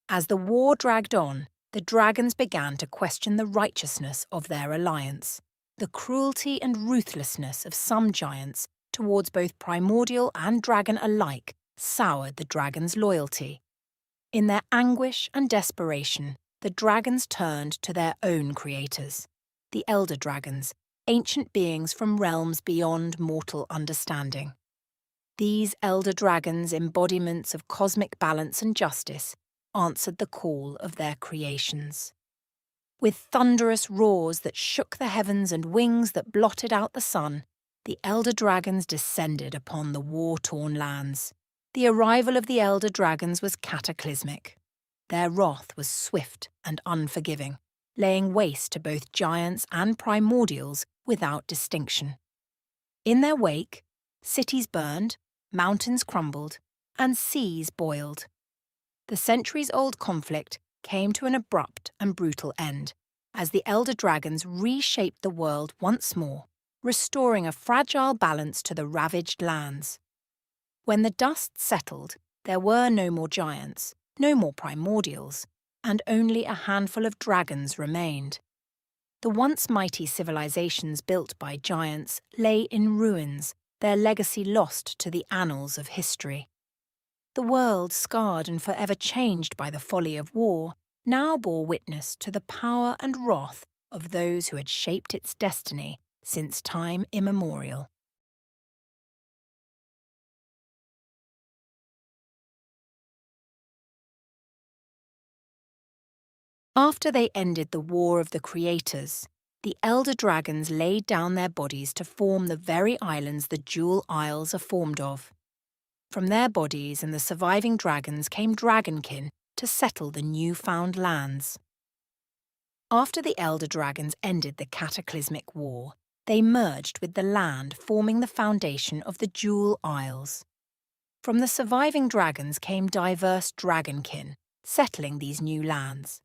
As the war dragged on, the dragons began to question the righteousness of their alliance. The cruelty and ruthlessness of some giants towards both primordial and dragon alike soured the dragons' loyalty. In their anguish and desperation, the dragons turned to their own creators, the elder dragons, ancient beings from realms beyond mortal understanding. These elder dragons, embodiments of cosmic balance and justice, answered the call of their creations. With thunderous roars that shook the heavens and wings that blotted out the sun, the elder dragons descended upon the war-torn lands. The arrival of the elder dragons was cataclysmic. Their wrath was swift and unforgiving, laying waste to both giants and primordials without distinction. In their wake, cities burned, mountains crumbled, and seas boiled. The centuries-old conflict came to an abrupt and brutal end, as the elder dragons reshaped the world once more, restoring a fragile balance to the ravaged lands. When the dust settled, there were no more giants, no more primordials, and only a handful of dragons remained. The once mighty civilizations built by giants lay in ruins, their legacy lost to the annals of history. The world, scarred and forever changed by the folly of war, now bore witness to the power and wrath of those who had shaped its destiny since time immemorial. After they ended the War of the Creators, the elder dragons laid down their bodies to form the very islands the Jewel Isles are formed of. From their bodies and the surviving dragons came dragonkin to settle the newfound lands. After the elder dragons ended the cataclysmic war, they merged with the land, forming the foundation of the Jewel Isles. From the surviving dragons came diverse dragonkin, settling these new lands.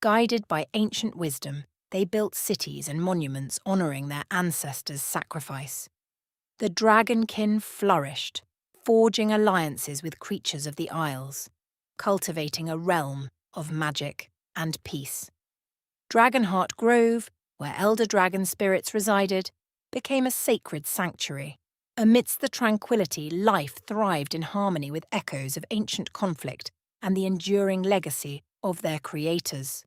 Guided by ancient wisdom, they built cities and monuments honouring their ancestors' sacrifice. The dragonkin flourished, forging alliances with creatures of the Isles, cultivating a realm of magic and peace. Dragonheart Grove, where elder dragon spirits resided, became a sacred sanctuary, Amidst the tranquility, life thrived in harmony with echoes of ancient conflict and the enduring legacy of their creators.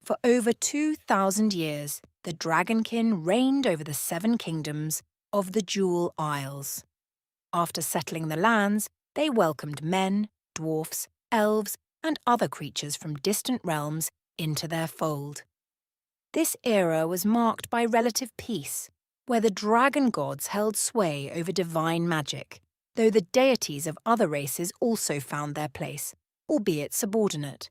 For over 2,000 years, the Dragonkin reigned over the 7 kingdoms of the Jewel Isles. After settling the lands, they welcomed men, dwarfs, elves, and other creatures from distant realms into their fold. This era was marked by relative peace, where the dragon gods held sway over divine magic, though the deities of other races also found their place, albeit subordinate.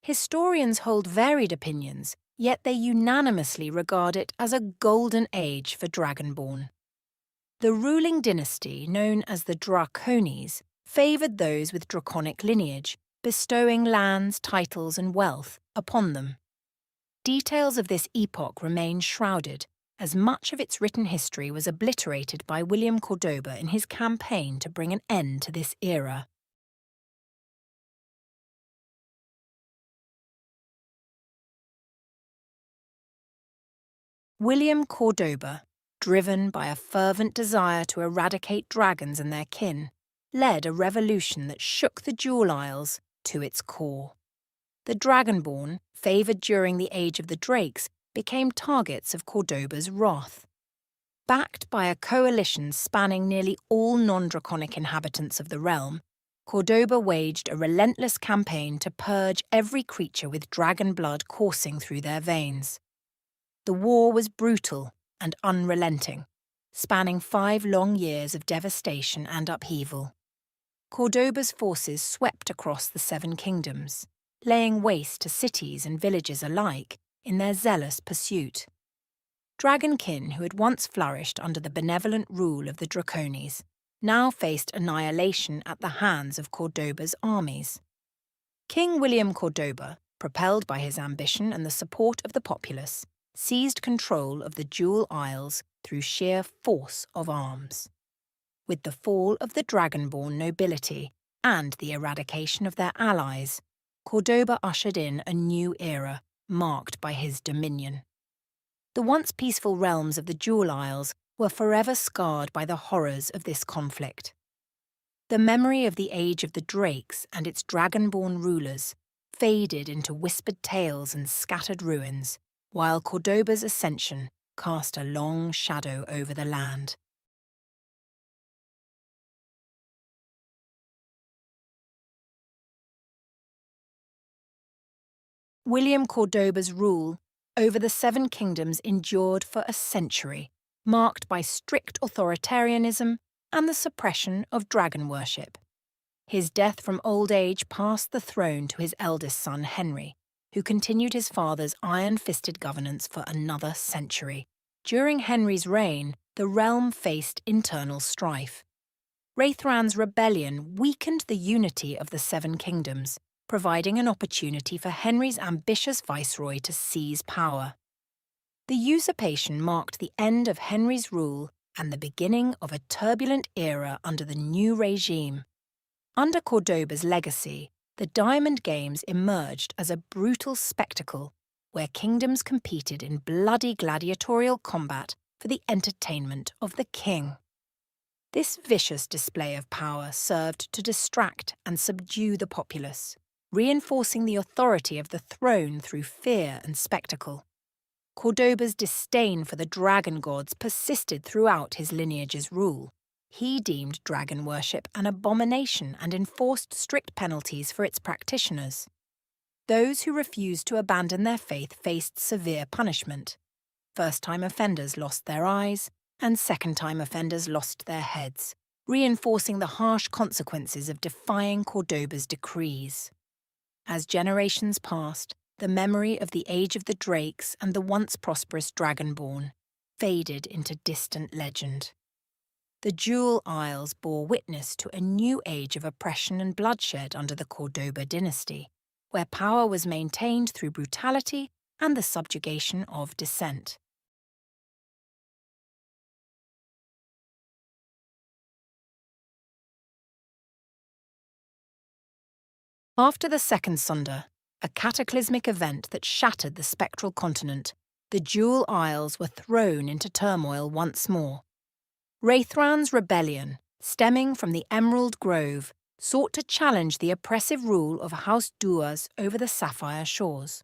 Historians hold varied opinions, yet they unanimously regard it as a golden age for Dragonborn. The ruling dynasty, known as the Draconis, favoured those with draconic lineage, bestowing lands, titles and wealth upon them. Details of this epoch remain shrouded, as much of its written history was obliterated by William Cordoba in his campaign to bring an end to this era. William Cordoba, driven by a fervent desire to eradicate dragons and their kin, led a revolution that shook the Jewel Isles to its core. The Dragonborn, favoured during the Age of the Drakes, became targets of Cordoba's wrath. Backed by a coalition spanning nearly all non-draconic inhabitants of the realm, Cordoba waged a relentless campaign to purge every creature with dragon blood coursing through their veins. The war was brutal and unrelenting, spanning 5 long years of devastation and upheaval. Cordoba's forces swept across the 7 kingdoms, laying waste to cities and villages alike in their zealous pursuit. Dragonkin, who had once flourished under the benevolent rule of the Draconis, now faced annihilation at the hands of Cordoba's armies. King William Cordoba, propelled by his ambition and the support of the populace, seized control of the Jewel Isles through sheer force of arms. With the fall of the Dragonborn nobility and the eradication of their allies, Cordoba ushered in a new era marked by his dominion. The once peaceful realms of the Jewel Isles were forever scarred by the horrors of this conflict. The memory of the Age of the Drakes and its dragonborn rulers faded into whispered tales and scattered ruins, while Cordoba's ascension cast a long shadow over the land. William Cordoba's rule over the 7 kingdoms endured for a century, marked by strict authoritarianism and the suppression of dragon worship. His death from old age passed the throne to his eldest son Henry, who continued his father's iron-fisted governance for another century. During Henry's reign, the realm faced internal strife. Raithran's rebellion weakened the unity of the 7 kingdoms, providing an opportunity for Henry's ambitious viceroy to seize power. The usurpation marked the end of Henry's rule and the beginning of a turbulent era under the new regime. Under Cordoba's legacy, the Diamond Games emerged as a brutal spectacle where kingdoms competed in bloody gladiatorial combat for the entertainment of the king. This vicious display of power served to distract and subdue the populace, reinforcing the authority of the throne through fear and spectacle. Cordoba's disdain for the dragon gods persisted throughout his lineage's rule. He deemed dragon worship an abomination and enforced strict penalties for its practitioners. Those who refused to abandon their faith faced severe punishment. First-time offenders lost their eyes, and second-time offenders lost their heads, reinforcing the harsh consequences of defying Cordoba's decrees. As generations passed, the memory of the Age of the Drakes and the once prosperous Dragonborn faded into distant legend. The Jewel Isles bore witness to a new age of oppression and bloodshed under the Cordoba dynasty, where power was maintained through brutality and the subjugation of dissent. After the Second Sunder, a cataclysmic event that shattered the spectral continent, the Jewel Isles were thrown into turmoil once more. Raithran's rebellion, stemming from the Emerald Grove, sought to challenge the oppressive rule of House Duas over the Sapphire Shores.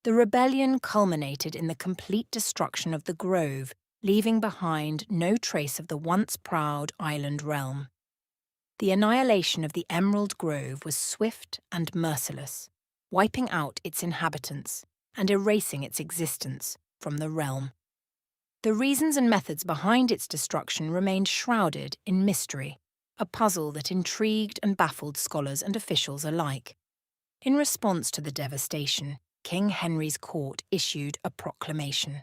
The rebellion culminated in the complete destruction of the Grove, leaving behind no trace of the once proud island realm. The annihilation of the Emerald Grove was swift and merciless, wiping out its inhabitants and erasing its existence from the realm. The reasons and methods behind its destruction remained shrouded in mystery, a puzzle that intrigued and baffled scholars and officials alike. In response to the devastation, King Henry's court issued a proclamation.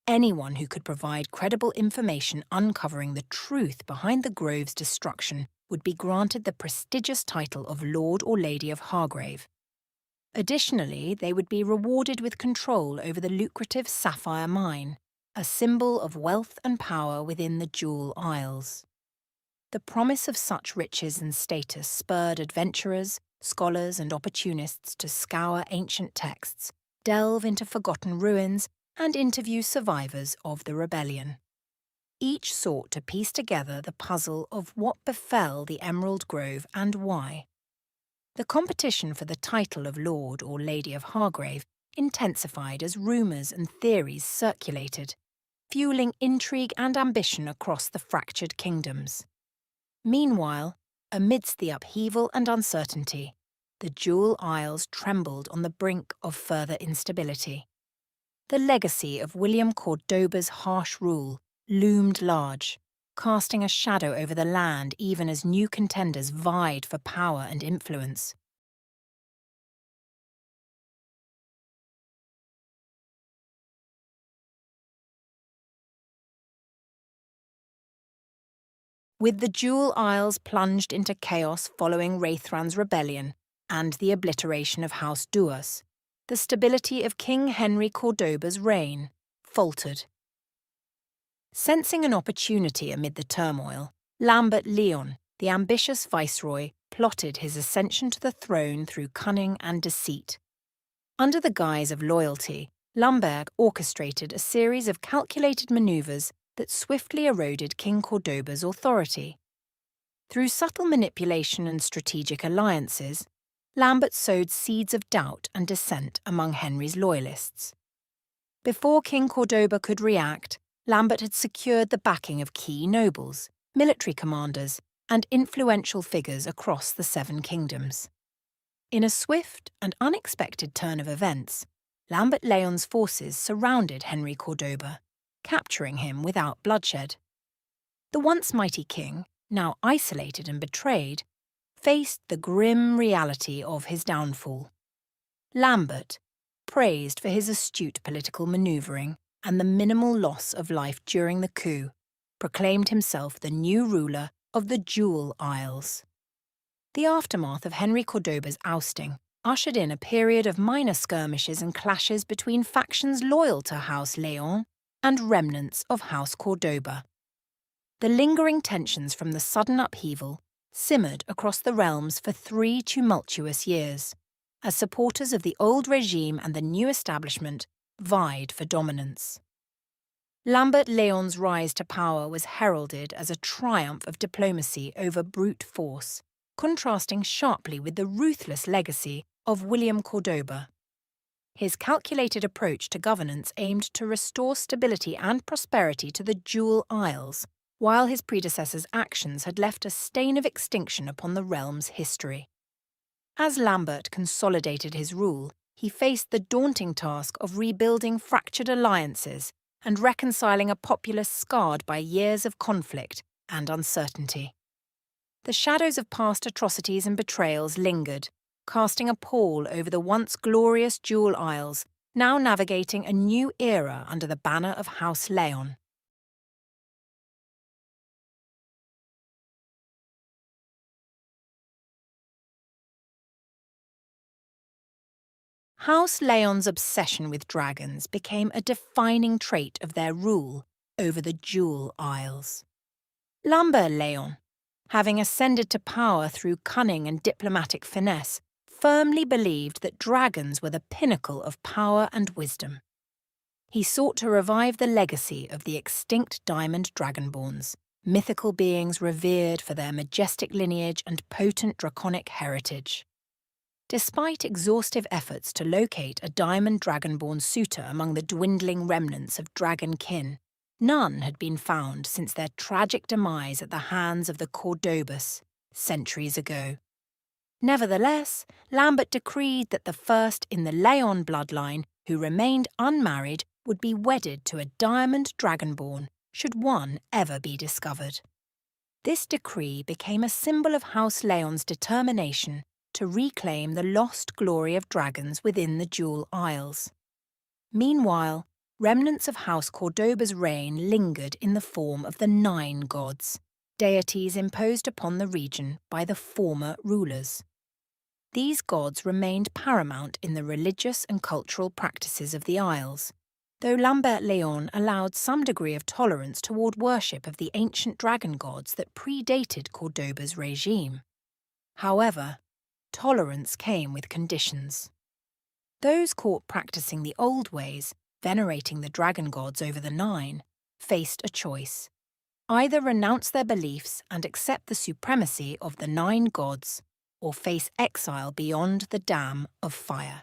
Anyone who could provide credible information uncovering the truth behind the Grove's destruction would be granted the prestigious title of Lord or Lady of Hargrave. Additionally, they would be rewarded with control over the lucrative Sapphire Mine, a symbol of wealth and power within the Jewel Isles. The promise of such riches and status spurred adventurers, scholars, and opportunists to scour ancient texts, delve into forgotten ruins, and interview survivors of the rebellion. Each sought to piece together the puzzle of what befell the Emerald Grove and why. The competition for the title of Lord or Lady of Hargrave intensified as rumours and theories circulated, fueling intrigue and ambition across the fractured kingdoms. Meanwhile, amidst the upheaval and uncertainty, the Jewel Isles trembled on the brink of further instability. The legacy of William Cordoba's harsh rule loomed large, casting a shadow over the land even as new contenders vied for power and influence. With the Jewel Isles plunged into chaos following Raithran's rebellion and the obliteration of House Duas, the stability of King Henry Cordoba's reign faltered. Sensing an opportunity amid the turmoil, Lambert Leon, the ambitious viceroy, plotted his ascension to the throne through cunning and deceit. Under the guise of loyalty, Lambert orchestrated a series of calculated manoeuvres that swiftly eroded King Cordoba's authority. Through subtle manipulation and strategic alliances, Lambert sowed seeds of doubt and dissent among Henry's loyalists. Before King Cordoba could react, Lambert had secured the backing of key nobles, military commanders, and influential figures across the Seven Kingdoms. In a swift and unexpected turn of events, Lambert Leon's forces surrounded Henry Cordoba, capturing him without bloodshed. The once mighty king, now isolated and betrayed, faced the grim reality of his downfall. Lambert, praised for his astute political manoeuvring and the minimal loss of life during the coup, proclaimed himself the new ruler of the Jewel Isles. The aftermath of Henry Cordoba's ousting ushered in a period of minor skirmishes and clashes between factions loyal to House Leon and remnants of House Cordoba. The lingering tensions from the sudden upheaval simmered across the realms for 3 tumultuous years, as supporters of the old regime and the new establishment vied for dominance. Lambert Leon's rise to power was heralded as a triumph of diplomacy over brute force, contrasting sharply with the ruthless legacy of William Cordoba. His calculated approach to governance aimed to restore stability and prosperity to the Jewel Isles, while his predecessor's actions had left a stain of extinction upon the realm's history. As Lambert consolidated his rule, he faced the daunting task of rebuilding fractured alliances and reconciling a populace scarred by years of conflict and uncertainty. The shadows of past atrocities and betrayals lingered, casting a pall over the once glorious Jewel Isles, now navigating a new era under the banner of House Leon. House Leon's obsession with dragons became a defining trait of their rule over the Jewel Isles. Lambert Leon, having ascended to power through cunning and diplomatic finesse, firmly believed that dragons were the pinnacle of power and wisdom. He sought to revive the legacy of the extinct diamond dragonborns, mythical beings revered for their majestic lineage and potent draconic heritage. Despite exhaustive efforts to locate a diamond dragonborn suitor among the dwindling remnants of dragon kin, none had been found since their tragic demise at the hands of the Cordobus centuries ago. Nevertheless, Lambert decreed that the first in the Leon bloodline who remained unmarried would be wedded to a diamond dragonborn should one ever be discovered. This decree became a symbol of House Leon's determination to reclaim the lost glory of dragons within the Jewel Isles. Meanwhile, remnants of House Cordoba's reign lingered in the form of the 9 gods, deities imposed upon the region by the former rulers. These gods remained paramount in the religious and cultural practices of the Isles, though Lambert Leon allowed some degree of tolerance toward worship of the ancient dragon gods that predated Cordoba's regime. However, tolerance came with conditions. Those caught practicing the old ways, venerating the dragon gods over the 9, faced a choice. Either renounce their beliefs and accept the supremacy of the 9 gods, or face exile beyond the Dam of Fire.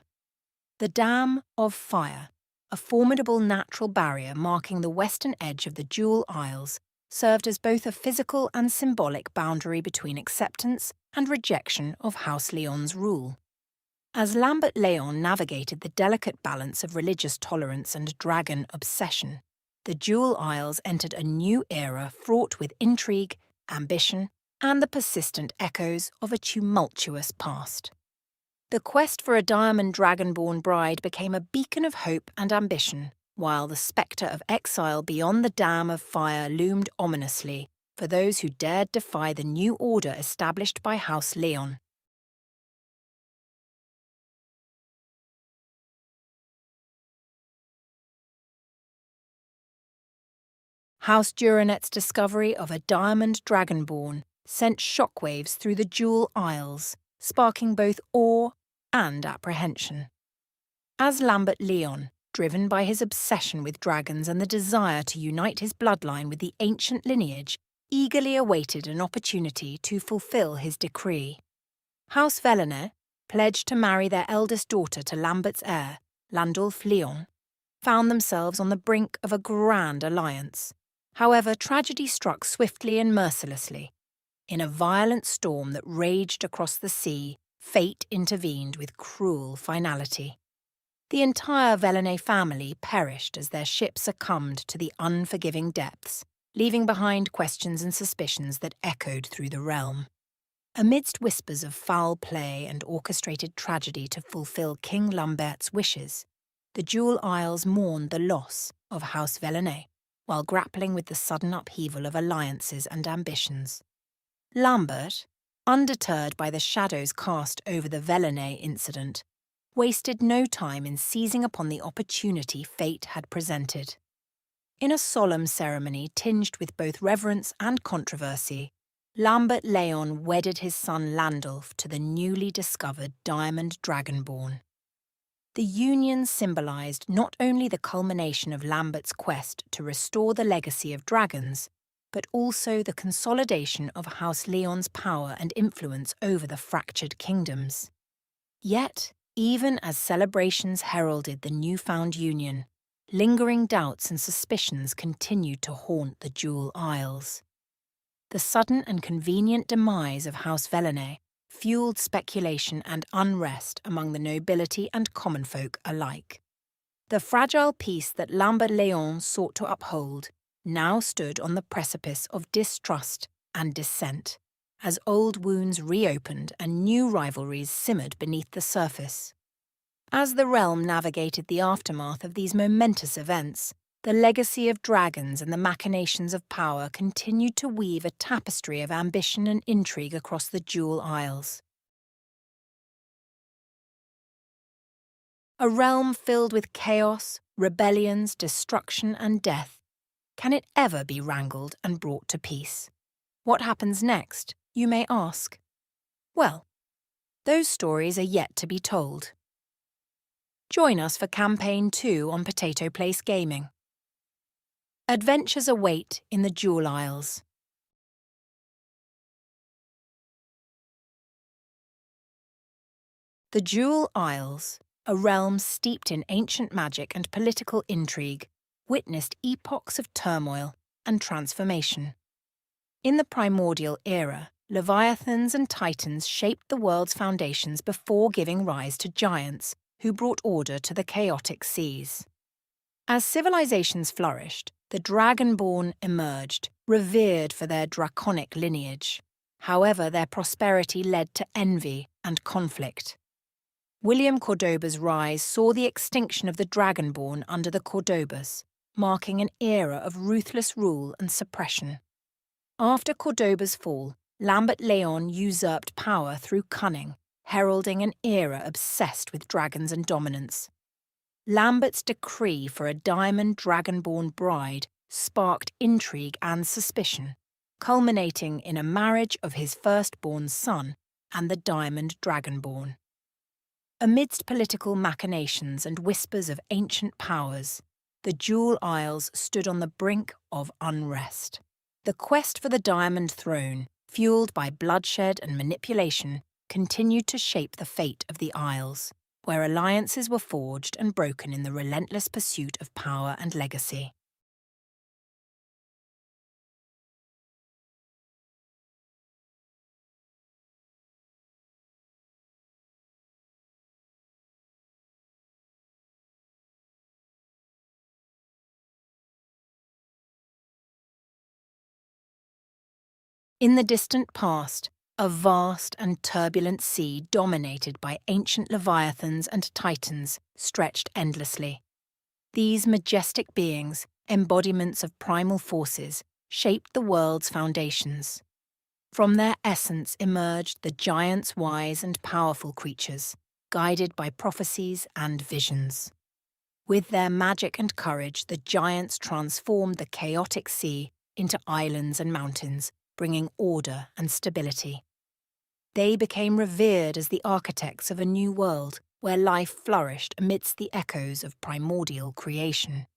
The Dam of Fire, a formidable natural barrier marking the western edge of the Jewel Isles, served as both a physical and symbolic boundary between acceptance and rejection of House Leon's rule. As Lambert Leon navigated the delicate balance of religious tolerance and dragon obsession, the Jewel Isles entered a new era fraught with intrigue, ambition, and the persistent echoes of a tumultuous past. The quest for a diamond dragonborn bride became a beacon of hope and ambition, while the spectre of exile beyond the Dam of Fire loomed ominously for those who dared defy the new order established by House Leon. House Duranet's discovery of a diamond dragonborn sent shockwaves through the Jewel Isles, sparking both awe and apprehension. As Lambert Leon, driven by his obsession with dragons and the desire to unite his bloodline with the ancient lineage, eagerly awaited an opportunity to fulfill his decree. House Velanet, pledged to marry their eldest daughter to Lambert's heir, Landulf Leon, found themselves on the brink of a grand alliance. However, tragedy struck swiftly and mercilessly. In a violent storm that raged across the sea, fate intervened with cruel finality. The entire Velanet family perished as their ship succumbed to the unforgiving depths, leaving behind questions and suspicions that echoed through the realm. Amidst whispers of foul play and orchestrated tragedy to fulfill King Lambert's wishes, the Jewel Isles mourned the loss of House Velanet, while grappling with the sudden upheaval of alliances and ambitions. Lambert, undeterred by the shadows cast over the Velanet incident, wasted no time in seizing upon the opportunity fate had presented. In a solemn ceremony tinged with both reverence and controversy, Lambert Leon wedded his son Landulf to the newly discovered diamond dragonborn. The union symbolised not only the culmination of Lambert's quest to restore the legacy of dragons, but also the consolidation of House Leon's power and influence over the fractured kingdoms. Yet, even as celebrations heralded the newfound union, lingering doubts and suspicions continued to haunt the Jewel Isles. The sudden and convenient demise of House Velanet fueled speculation and unrest among the nobility and common folk alike. The fragile peace that Lambert Leon sought to uphold now stood on the precipice of distrust and dissent, as old wounds reopened and new rivalries simmered beneath the surface. As the realm navigated the aftermath of these momentous events, the legacy of dragons and the machinations of power continued to weave a tapestry of ambition and intrigue across the Jewel Isles. A realm filled with chaos, rebellions, destruction, and death. Can it ever be wrangled and brought to peace? What happens next, you may ask? Well, Those stories are yet to be told. Join us for Campaign 2 on Potato Place Gaming. Adventures await in the Jewel Isles. The Jewel Isles, a realm steeped in ancient magic and political intrigue, witnessed epochs of turmoil and transformation. In the primordial era, Leviathans and Titans shaped the world's foundations before giving rise to giants who brought order to the chaotic seas. As civilizations flourished, the Dragonborn emerged, revered for their draconic lineage. However, their prosperity led to envy and conflict. William Cordoba's rise saw the extinction of the Dragonborn under the Cordobas, marking an era of ruthless rule and suppression. After Cordoba's fall, Lambert Leon usurped power through cunning, heralding an era obsessed with dragons and dominance. Lambert's decree for a diamond dragonborn bride sparked intrigue and suspicion, culminating in a marriage of his firstborn son and the diamond dragonborn. Amidst political machinations and whispers of ancient powers, the Jewel Isles stood on the brink of unrest. The quest for the Diamond Throne, fueled by bloodshed and manipulation, continued to shape the fate of the Isles, where alliances were forged and broken in the relentless pursuit of power and legacy. In the distant past, a vast and turbulent sea dominated by ancient leviathans and titans stretched endlessly. These majestic beings, embodiments of primal forces, shaped the world's foundations. From their essence emerged the giants' wise and powerful creatures, guided by prophecies and visions. With their magic and courage, the giants transformed the chaotic sea into islands and mountains, bringing order and stability. They became revered as the architects of a new world where life flourished amidst the echoes of primordial creation.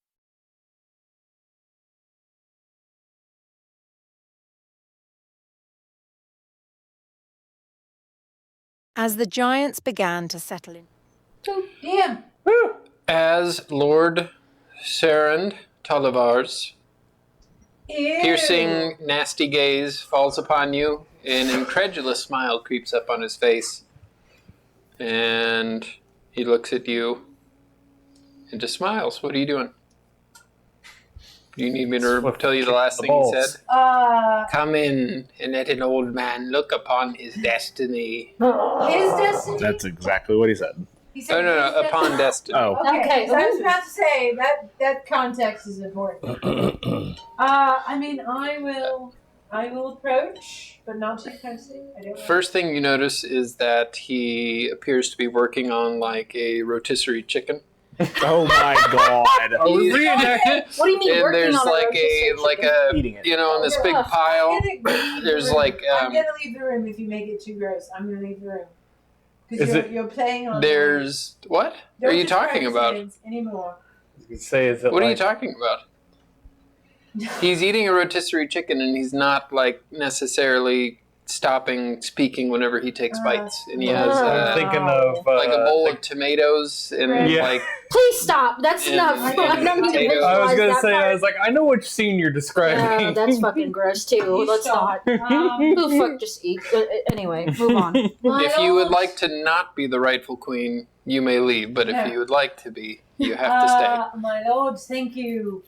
As the giants began to settle in... Damn. As Lord Sarand Tollivar's piercing, nasty gaze falls upon you, an incredulous smile creeps up on his face, and he looks at you and just smiles. What are you doing? Do you need me to tell you the last thing he said? Come in and let an old man look upon his destiny. His destiny? That's exactly what he said. He said No, his upon destiny. destiny. Oh. Okay, so I was about to say that context is important. I mean, I will approach, but not too closely. I don't know. First thing you notice is that he appears to be working on like a rotisserie chicken. Oh my god. What do you mean And working there's on like a Eating it. you know, on this big pile. There's like I'm gonna leave the room if you make it too gross. I'm gonna leave the room Is because you're playing on. there's what Don't are you just talking try about? kids anymore? Say, is it What are you like, talking about? He's eating a rotisserie chicken and he's not like necessarily stopping speaking whenever he takes bites. And he has I'm thinking of like a bowl of tomatoes and Yeah. like Please stop. That's And- not. and I don't need to potatoes. I was visualize gonna that say, part. I was like, I know which scene you're describing. Yeah, that's fucking gross too. You Let's stop. not. Who the fuck just eat? Anyway, move on. if you would like to not be the rightful queen, you may leave. But Yeah. if you would like to be, you have to stay. My lords, thank you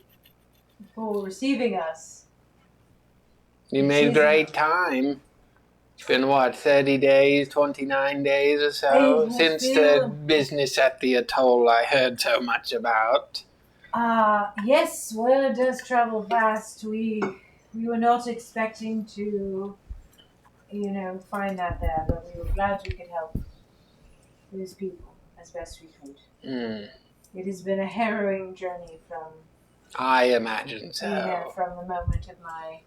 for receiving us. You made great time. It's been what, 30 days, 29 days or so Hey, since yeah. the business at the atoll I heard so much about. Yes, word does travel fast. We were not expecting to, find that there, but we were glad we could help those people as best we could. It has been a harrowing journey from, I imagine so. from the moment of my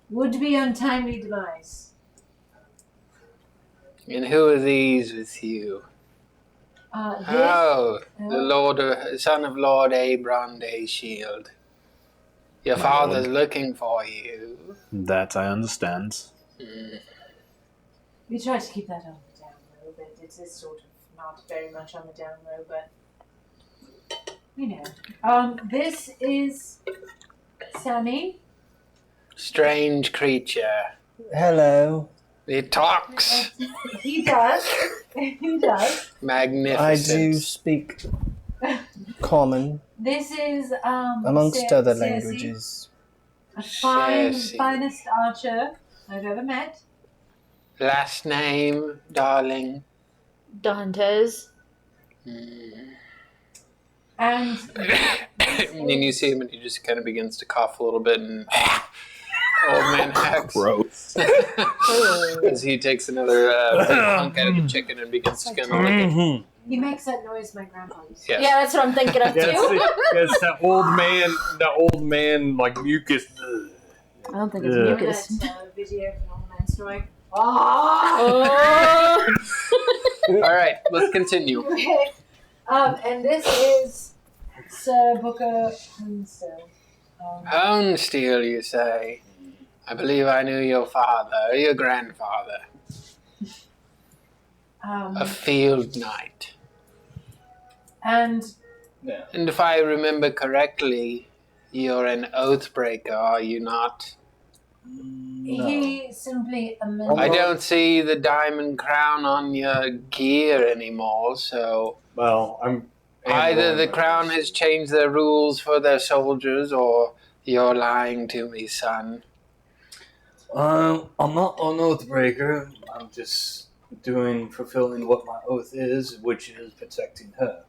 would-be untimely demise. And who are these with you? This, Oh, the son of Lord Abron Dayshield. Your My father's lord. looking for you. That I understand. we try to keep that on the down low, but it is sort of not very much on the down low, but you know. This is Sammy. Strange creature. Hello. He talks. He does. He does. I Magnificent. do speak common, This is amongst other Cersei, languages. a Cersei. finest archer I've ever met. Last name, darling. Dantes. And And then you see him and he just kind of begins to cough a little bit and old man hacks Gross. as he takes another big hunk out of the chicken and begins to kind of lick it. Mm-hmm. he makes that noise my grandpa used to. Yes. Yeah, that's what I'm thinking of Yeah, too. it's that old man, like mucus. I don't think it's Yeah. Remember mucus. that video of an old man snoring? Oh. All right, let's continue. Okay. And this is Sir Booker Hunstone. Houndsteel, you say? I believe I knew your father, your grandfather. A field knight. And And if I remember correctly, you're an oathbreaker, are you not? he simply amended. I don't see the diamond crown on your gear anymore, so Well, I'm either the crown has changed their rules for their soldiers, or you're lying to me, son. I'm not an oathbreaker. I'm just fulfilling what my oath is, which is protecting her.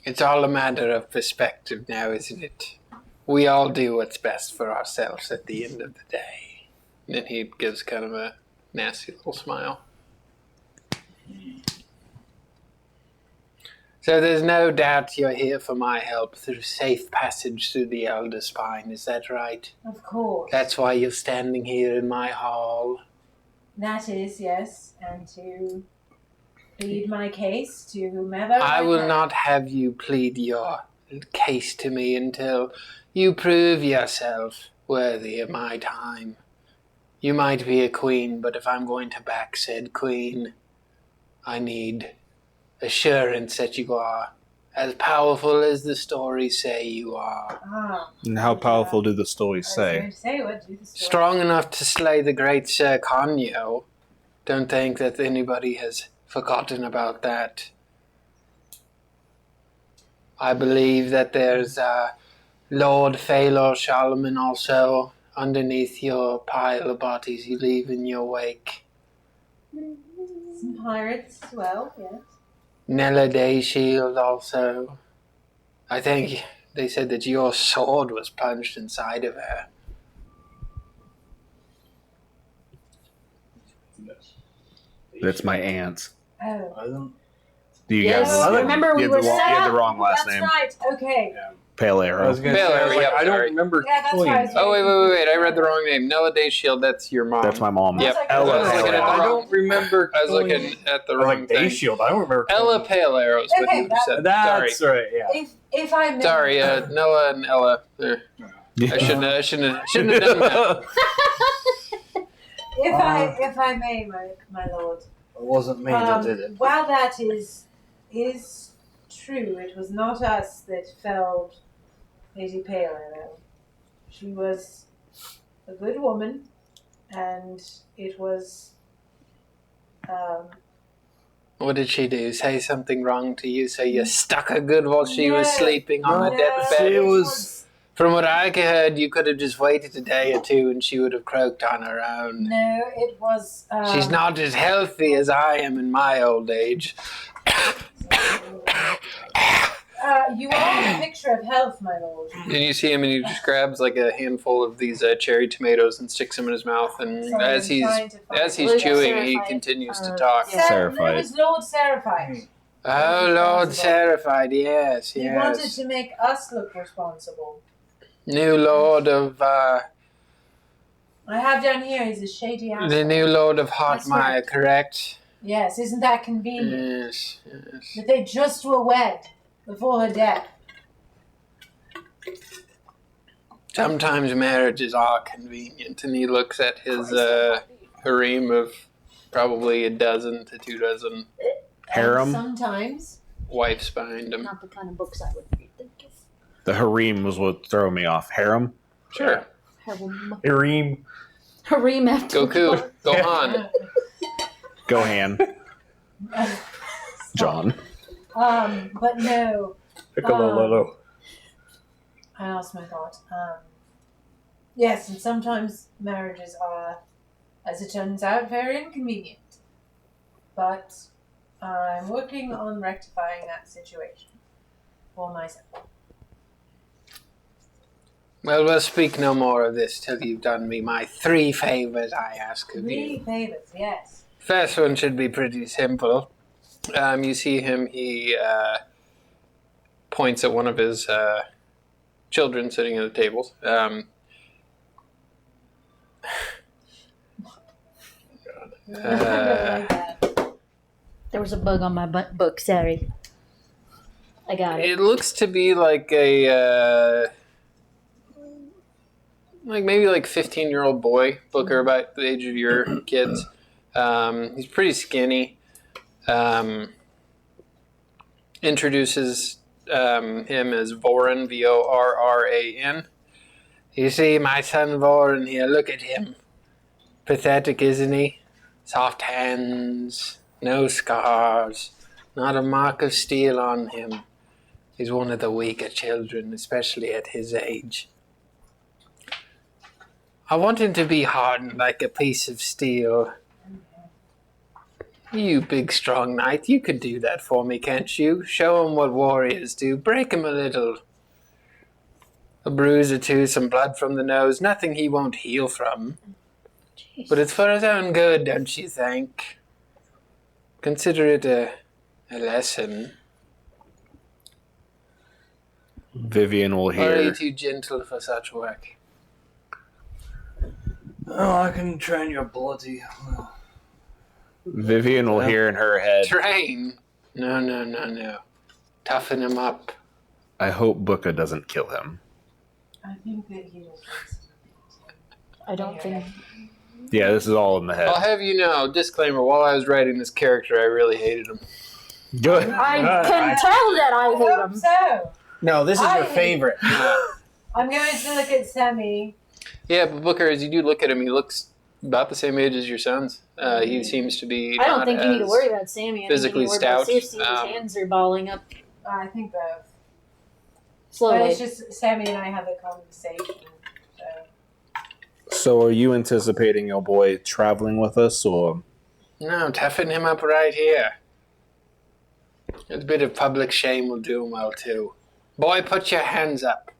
It's all a matter of perspective now, isn't it? We all do what's best for ourselves at the end of the day. And then he gives kind of a nasty little smile. So there's no doubt you're here for my help through safe passage through the Elder Spine, is that right? Of course. That's why you're standing here in my hall. That is, yes. And to plead my case to whomever. I will can. not have you plead your case to me until you prove yourself worthy of my time. You might be a queen, but if I'm going to back said queen, I need assurance that you are as powerful as the stories say you are. Ah, And how powerful do the stories I was say? going to say, what do the stories Strong enough to slay the great Sir Conyo. Don't think that anybody has forgotten about that. I believe that there's Lord Phalor Charlemagne also underneath your pile of bodies you leave in your wake. Some pirates as well, yes. Nella Dayshield also. I think they said that your sword was punched inside of her. That's my aunt. Oh. I don't. Do you Yes, guys? remember we you were had the wrong, you had the set wrong last That's name. right, okay. Pale I Arrow. was gonna Bail say, I, Area, was like, yep, I don't sorry. remember. Yeah, that's Queen. right. Oh, wait. I read the wrong name. Nella Dayshield, that's your mom. That's my mom. Yep. That's Ella I was Pale looking at Arrow. the I wrong- don't remember. I was Queen. looking at the I was wrong like thing. Dayshield. I don't remember. Ella Queen. Pale Arrow is what Okay, you would have said. That's Sorry. right. Yeah. If I may. Sorry, Noah and Ella. There. I shouldn't have done that. If I may, my lord. It wasn't me that did it. While that is true, it was not us that felled Lady Pale Arrow. She was a good woman, and it was. What did she do? Say something wrong to you so you stuck her good while she was No, sleeping on her no, deathbed? It was. From what I heard, you could have just waited a day or two and she would have croaked on her own. No, it was. She's not as healthy as I am in my old age. You are a picture of health, my lord. And you see him and he just grabs like a handful of these cherry tomatoes and sticks them in his mouth. And Sorry, as I'm trying to find he's it. chewing, he Seraphite. continues to talk. Yeah. Seraphite. It was Lord Seraphite. Oh, Lord Seraphite, yes, He wanted yes. to make us look responsible. New Lord of, I have down here, he's a shady asshole. the new Lord of That's Hotmire, right. correct? Yes, isn't that convenient? Yes, yes. That they just were wed before her death. Sometimes marriages are convenient, and he looks at his harem of probably a dozen to 24 Harem. Sometimes. wives behind him. Not the kind of books I would read. Thank you. The harem was what threw me off. Harem? Sure. Ireem. Harem after Goku, Gohan. Gohan. John. But no. Piccolo. I lost my thought. Yes, and sometimes marriages are, as it turns out, very inconvenient. But I'm working on rectifying that situation for myself. Well, we'll speak no more of this till you've done me my 3 favors I ask of you. 3 favors, yes. First one should be pretty simple. You see him, he points at one of his children sitting at the tables. There was a bug on my book. Sorry. I got it. It looks to be like a maybe 15-year-old boy, Booker, about the age of your kids. He's pretty skinny. Introduces him as Voran, Vorran. You see my son Voran here, look at him. Pathetic, isn't he? Soft hands, no scars, not a mark of steel on him. He's one of the weaker children, especially at his age. I want him to be hardened like a piece of steel. You big strong knight, you could do that for me, can't you? Show him what warriors do. Break him a little. A bruise or two, some blood from the nose, nothing he won't heal from. Jeez. But it's for his own good, don't you think? Consider it a lesson. Vivian will Or are you hear. too gentle for such work? Oh, I can train your bloody. Vivian will hear in her head. Train? No. Toughen him up. I hope Booka doesn't kill him. I think that he was I don't think. Yeah, this is all in the head. I'll have you know, disclaimer, while I was writing this character, I really hated him. Good. I can tell that I hate hope him. so. No, this is I your hate- favorite. I'm going to look at Sammy. Yeah, but Booker, as you do look at him, he looks about the same age as your son's. He seems to be I don't not think you need to as- worry about Sammy. I physically think you need to worry about stout. Cersei. His hands are balling up I think both. But slowly. it's just Sammy and I have a conversation. So. So are you anticipating your boy traveling with us, or? No, toughen him up right here. A bit of public shame will do him well, too. Boy, put your hands up.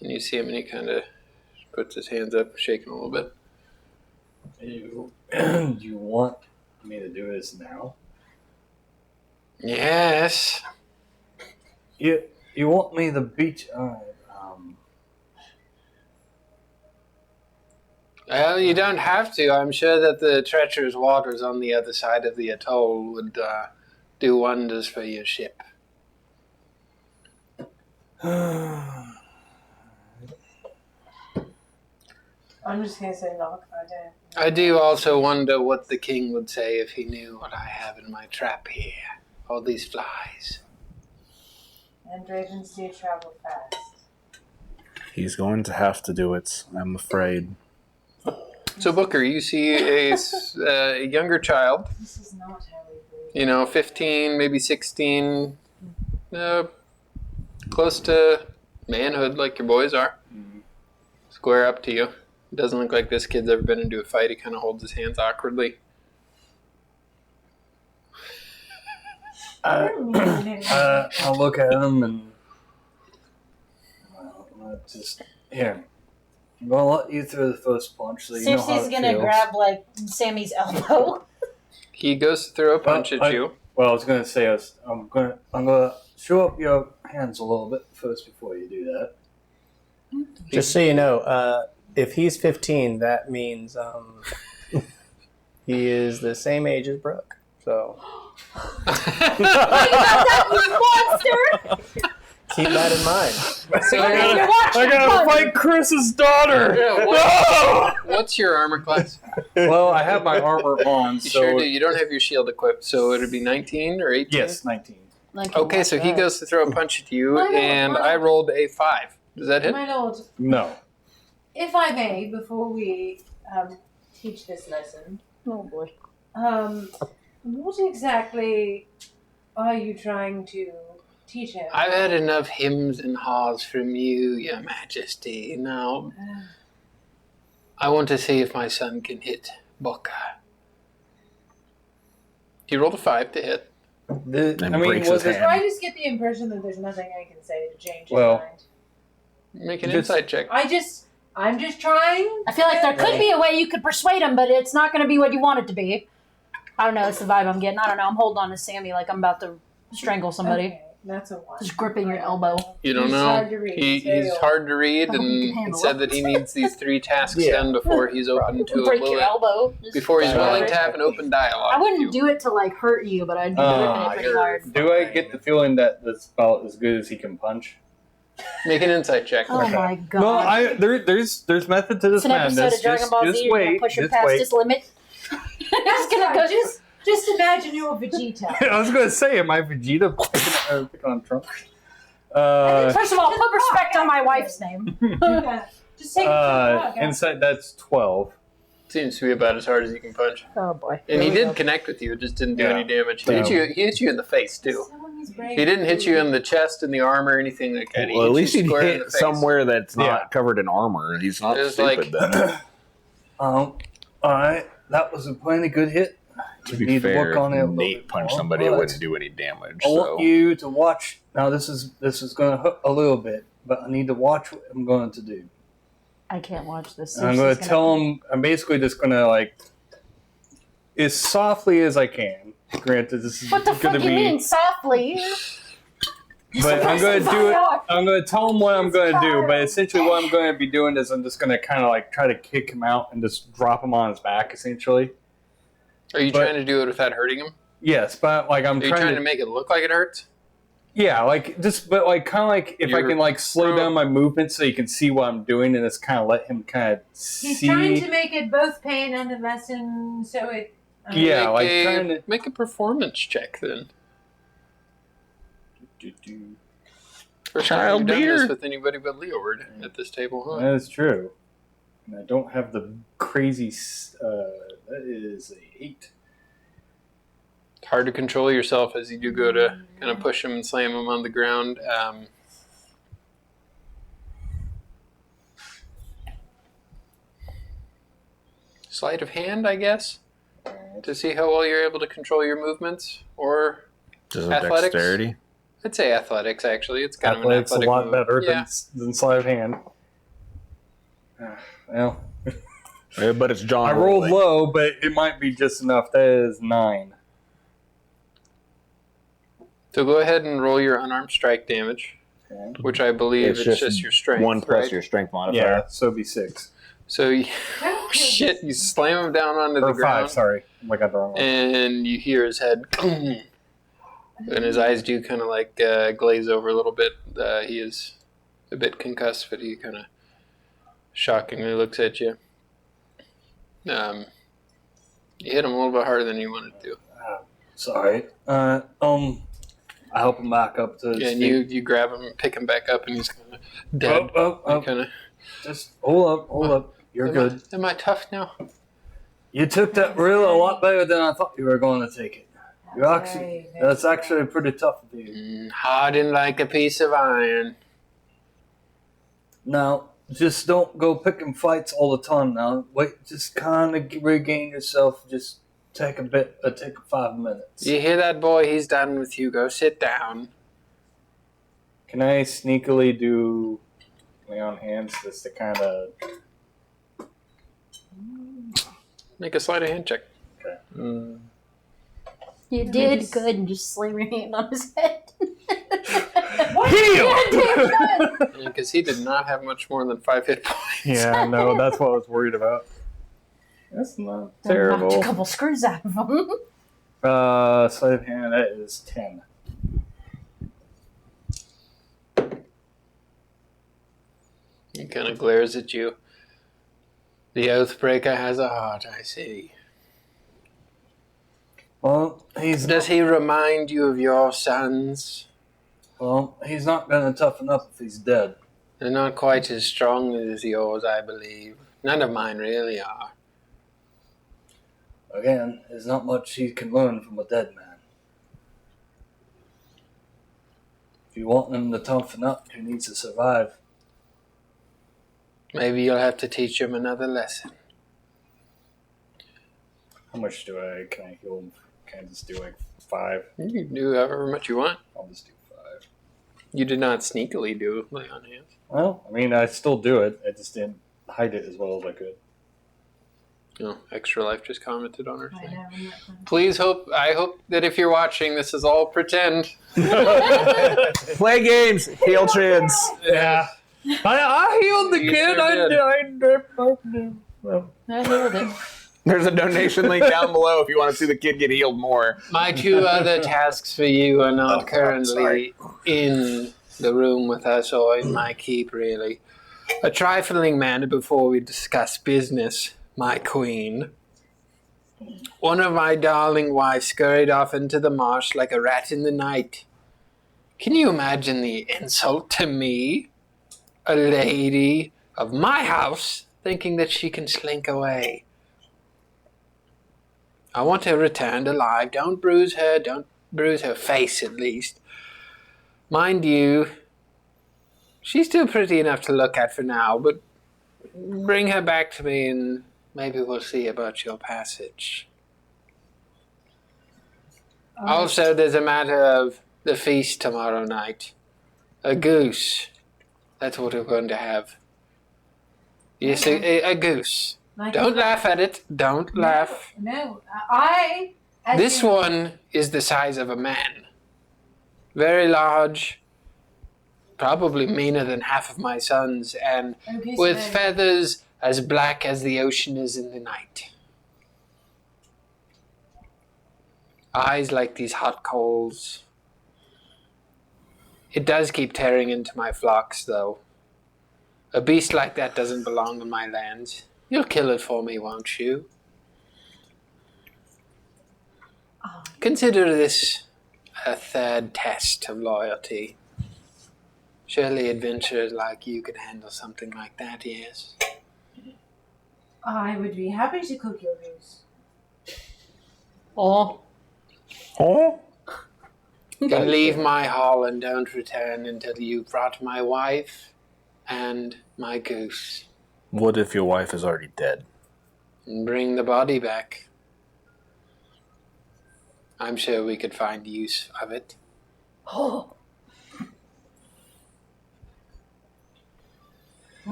And you see him, and he kind of puts his hands up, shaking a little bit. You want me to do this now? Yes. You want me to beat? Well, you don't have to. I'm sure that the treacherous waters on the other side of the atoll would do wonders for your ship. I'm just going to say look. I do also wonder what the king would say if he knew what I have in my trap here. All these flies. And ravens do travel fast. He's going to have to do it, I'm afraid. So, Booker, you see a younger child, This is not how we breathe. 15, maybe 16, close to manhood like your boys are. Square up to you. Doesn't look like this kid's ever been into a fight. He kind of holds his hands awkwardly. I'll look at him and just here. I'm gonna let you through the first punch, so you know how Cersei's it gonna feels. grab Sammy's elbow. He goes to throw a punch at you. Well, I was gonna say I'm gonna show up your hands a little bit first before you do that. Just so you know, if he's 15, that means he is the same age as Brooke. So So Monster! Keep that in mind. So I gotta fight Chris's daughter. Yeah, what's your armor class? Well, I have my armor on, You so sure do. You don't have your shield equipped, so it'd be 19 or 18? yes, 19. Okay, so he goes to throw a punch at you, My lord, and my I lord. rolled a 5. Does that hit? My lord, No. if I may, before we teach this lesson, Oh boy. what exactly are you trying to teach him? I've had enough hymns and haws from you, your majesty. Now, I want to see if my son can hit Boca. He rolled a 5 to hit. And breaks his was it? hand. I just get the impression that there's nothing I can say to change his Well- mind. Make an Just- insight check. I'm just trying. I feel like there could be a way you could persuade him, but it's not going to be what you want it to be. I don't know. It's the vibe I'm getting. I don't know. I'm holding on to Sammy like I'm about to strangle somebody. Okay, that's a one. Just gripping your elbow. You don't He's know. hard to read. It's very He's old. hard to read, I hope you and can he handle said it. that he needs these 3 tasks Yeah. done before he's open to Break your elbow. Just- before he's Right. willing to have an open dialogue. I with wouldn't you. do it to like hurt you, but I'd be gripping it pretty hard. Do I get the feeling that that's about as good as he can punch? Make an insight check. Oh my god. No, there's method to this It's an episode madness. of Dragon Just, Ball just Z. You're gonna wait. push him Just past wait. his limit. Just gonna go. Just imagine you're Vegeta. I was gonna say, am I Vegeta picking on Trump? First of all, put respect on my wife's name. Just take it to the dog. Insight, that's 12. Seems to be about as hard as you can punch. Oh boy. And he did connect with you, it just didn't do Yeah. any damage. He hit you in the face too. He didn't hit you in the chest, in the arm, or anything like that. He Well, at hit least you he square in hit the face. somewhere that's not Yeah. covered in armor. He's not It was stupid like- then. Alright, that was a plenty good hit. To be need to fair, work on it a if little Nate bit punched more, somebody, it but wouldn't do any damage. I So want you to watch. Now, this is going to hurt a little bit, but I need to watch what I'm going to do. I can't watch this. And I'm going to tell him. I'm basically just going to like, as softly as I can. Granted, this is What the going fuck to you be. mean softly? But I'm going to do it. I'm going to tell him what I'm going to do. But essentially, what I'm going to be doing is I'm just going to kind of like try to kick him out and just drop him on his back. Essentially, Are you But- trying to do it without hurting him? yes. But like I'm Are you trying trying to make it look like it hurts? Yeah, like just, but like kind of like if I You're can like slow down my movement so you can see what I'm doing, and just kind of let him kind of He's see. trying to make it both pain and a lesson, so it. Yeah, Make like a, trying to. make a performance check then. First time Child you've done dear. this with anybody but Leeward at this table, huh? That is true. And I don't have the crazy. That is a 8. It's hard to control yourself as you do go to kind of push him and slam him on the ground. Sleight of hand, I guess, to see how well you're able to control your movements. Or just athletics? dexterity. I'd say athletics, actually. It's kind Athletics of an a athletic lot move. better Yeah. than sleight of hand. Well, Yeah, but it's John. I rolled rolling. low, but it might be just enough. That is 9. So go ahead and roll your unarmed strike damage, Okay. which I believe It's it's just just your strength. 1 plus right? your strength modifier. Yeah, so it'd be 6 So you, shit, you slam him down onto the or ground. 5. Sorry, I got the wrong one. And you hear his head, and his eyes do kind of like glaze over a little bit. He is a bit concussed, but he kind of shockingly looks at you. You hit him a little bit harder than you wanted to. Sorry. I help him back up to his And feet. you grab him and pick him back up, and he's kind of dead. Oh. Kind of. Just hold up. You're good. Am I tough now? You took that reel a lot better than I thought you were going to take it. That's actually pretty tough of you. Hardened like a piece of iron. Now, just don't go picking fights all the time now. Wait, just kind of regain yourself. Just take 5 minutes. You hear that, boy? He's done with you. Go sit down. Can I sneakily do lay on hands just to kind of... Make a sleight of hand check. You did good and just slam your hand on his head. Because he did not have much more than 5 hit points. Yeah, no, that's what I was worried about. That's not Knocked a terrible. couple screws out of him. Sleight of hand, that is 10. He kind of glares at you. The Oathbreaker has a heart, I see. Well, Does he remind you of your sons? he's not gonna toughen up if he's dead. They're not quite as strong as yours, I believe. None of mine really are. Again, there's not much he can learn from a dead man. If you want him to toughen up, he needs to survive. Maybe you'll have to teach him another lesson. How much can I heal him? Can I just do like 5? You can do however much you want. I'll just do 5. You did not sneakily do lay on hands. Well, I mean, I still do it. I just didn't hide it as well as I could. Oh, Extra Life just commented on her I thing. know. I hope that if you're watching, this is all pretend. Play games, heal trids. Yeah. I healed the You kid. sure did. I healed it. There's a donation link down below if you want to see the kid get healed more. My 2 other tasks for you are not currently sorry. in the room with us or in my keep, really. A trifling matter before we discuss business, my queen. One of my darling wives scurried off into the marsh like a rat in the night. Can you imagine the insult to me? A lady of my house thinking that she can slink away. I want her returned alive. Don't bruise her face at least. Mind you, she's still pretty enough to look at for now, but bring her back to me and maybe we'll see about your passage. Also, there's a matter of the feast tomorrow night. A goose. That's what we're going to have. Yes, a goose. Don't laugh at it. Don't laugh. No, This one is the size of a man. Very large. Probably meaner than half of my sons, and with feathers as black as the ocean is in the night. Eyes like these hot coals. It does keep tearing into my flocks, though. A beast like that doesn't belong on my lands. You'll kill it for me, won't you? Consider this a third test of loyalty. Surely adventurers like you could handle something like that, yes? I would be happy to cook your goose. Oh. Oh? Then leave my hall and don't return until you've brought my wife and my goose. What if your wife is already dead? And bring the body back. I'm sure we could find use of it. Oh.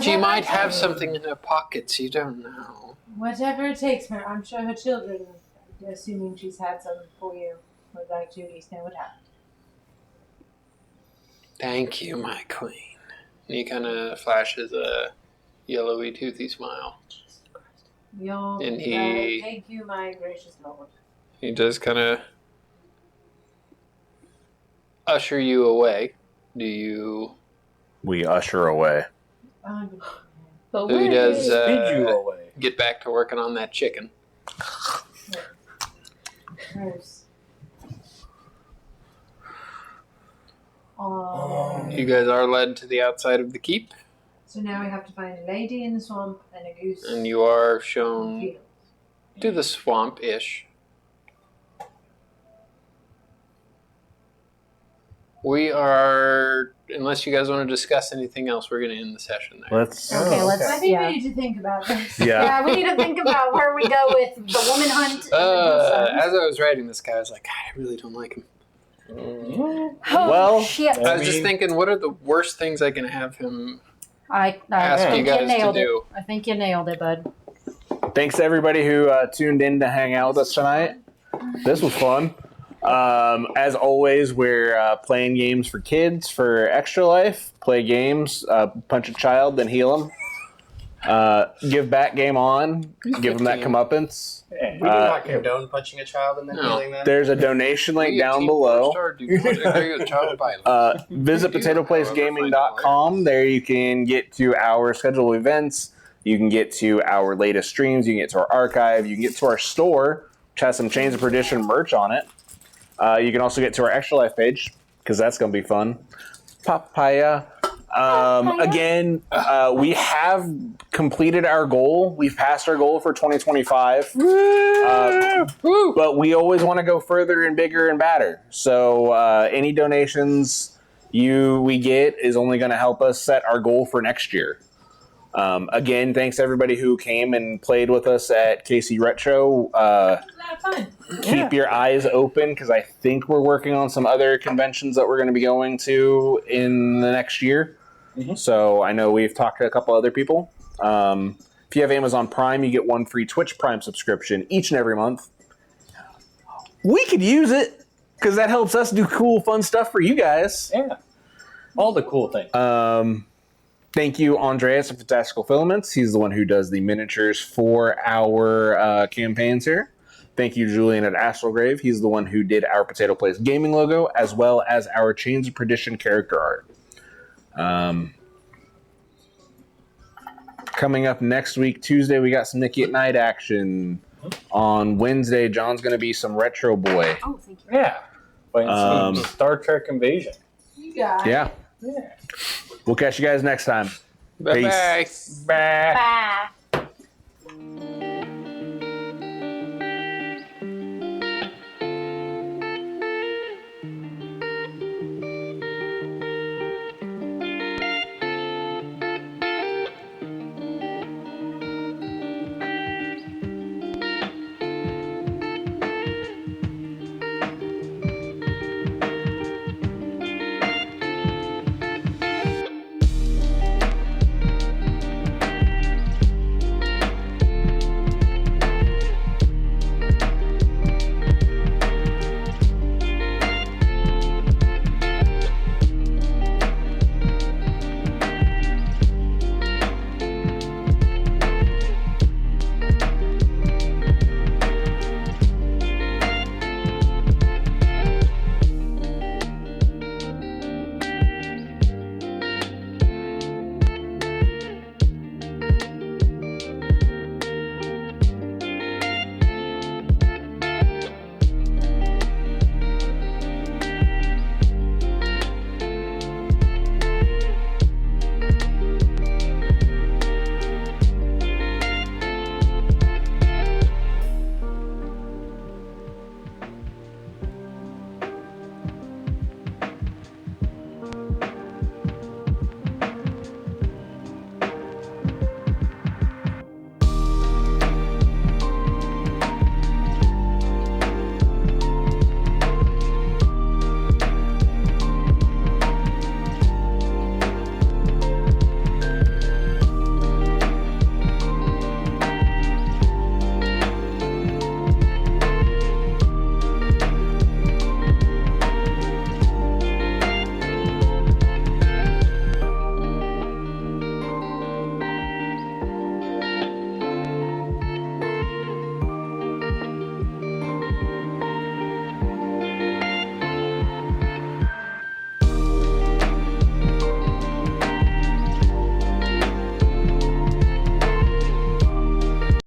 She might have something in her pockets, you don't know. Whatever it takes her, I'm sure her children, assuming she's had some for you, would like to at least know what happened. Thank you, my queen. And he kind of flashes a yellowy, toothy smile. And Thank you, my gracious lord. He does kind of usher you away. Do you... We usher away. So he does Speed you away. get back to working on that chicken. Gross. You guys are led to the outside of the keep, So now we have to find a lady in the swamp and a goose. and you are in the shown field. to the swamp-ish. We are, unless you guys want to discuss anything else, we're going to end the session there. Let's. Okay, let's. I think Yeah. we need to think about this. Yeah. Yeah, we need to think about where we go with the woman hunt. And the As I was writing this guy, I was like, God, I really don't like him. oh, Well, shit. I was just thinking, what are the worst things I can have him I ask you think guys you to nailed it. do? I think you nailed it, bud. Thanks to everybody who tuned in to hang out with us tonight. This was fun. As always, we're playing games for kids for Extra Life. Play games, punch a child, then heal them. Give back, game on. Give them that 15. comeuppance. We do not condone punching a child and then No. healing them. There's a donation link We at down Team below. 4-Star do not agree with child violence. Visit We do, however, PotatoPlaceGaming.com. There you can get to our scheduled events. You can get to our latest streams. You can get to our archive. You can get to our store, which has some Chains of Perdition merch on it. You can also get to our Extra Life page, because that's going to be fun. Papaya. Again, we have completed our goal. We've passed our goal for 2025. But we always want to go further and bigger and badder. So any donations we get is only going to help us set our goal for next year. Again, thanks to everybody who came and played with us at KC Retro. A lot of fun. Keep your eyes open, because I think we're working on some other conventions that we're going to be going to in the next year. Mhm. So I know we've talked to a couple other people. If you have Amazon Prime, you get one free Twitch Prime subscription each and every month. We could use it, because that helps us do cool, fun stuff for you guys. Yeah. All the cool things. Thank you, Andreas of Fantastical Filaments. He's the one who does the miniatures for our campaigns here. Thank you, Julian at Astralgrave. He's the one who did our Potato Place gaming logo, as well as our Chains of Perdition character art. Coming up next week, Tuesday, we got some Nikki at Night action. On Wednesday, John's going to be some Retro Boy. Oh, thank you. Yeah. Playing some Star Trek Invasion. You got Yeah. Yeah. We'll catch you guys next time. Bye-bye. Peace. Bye. Bye.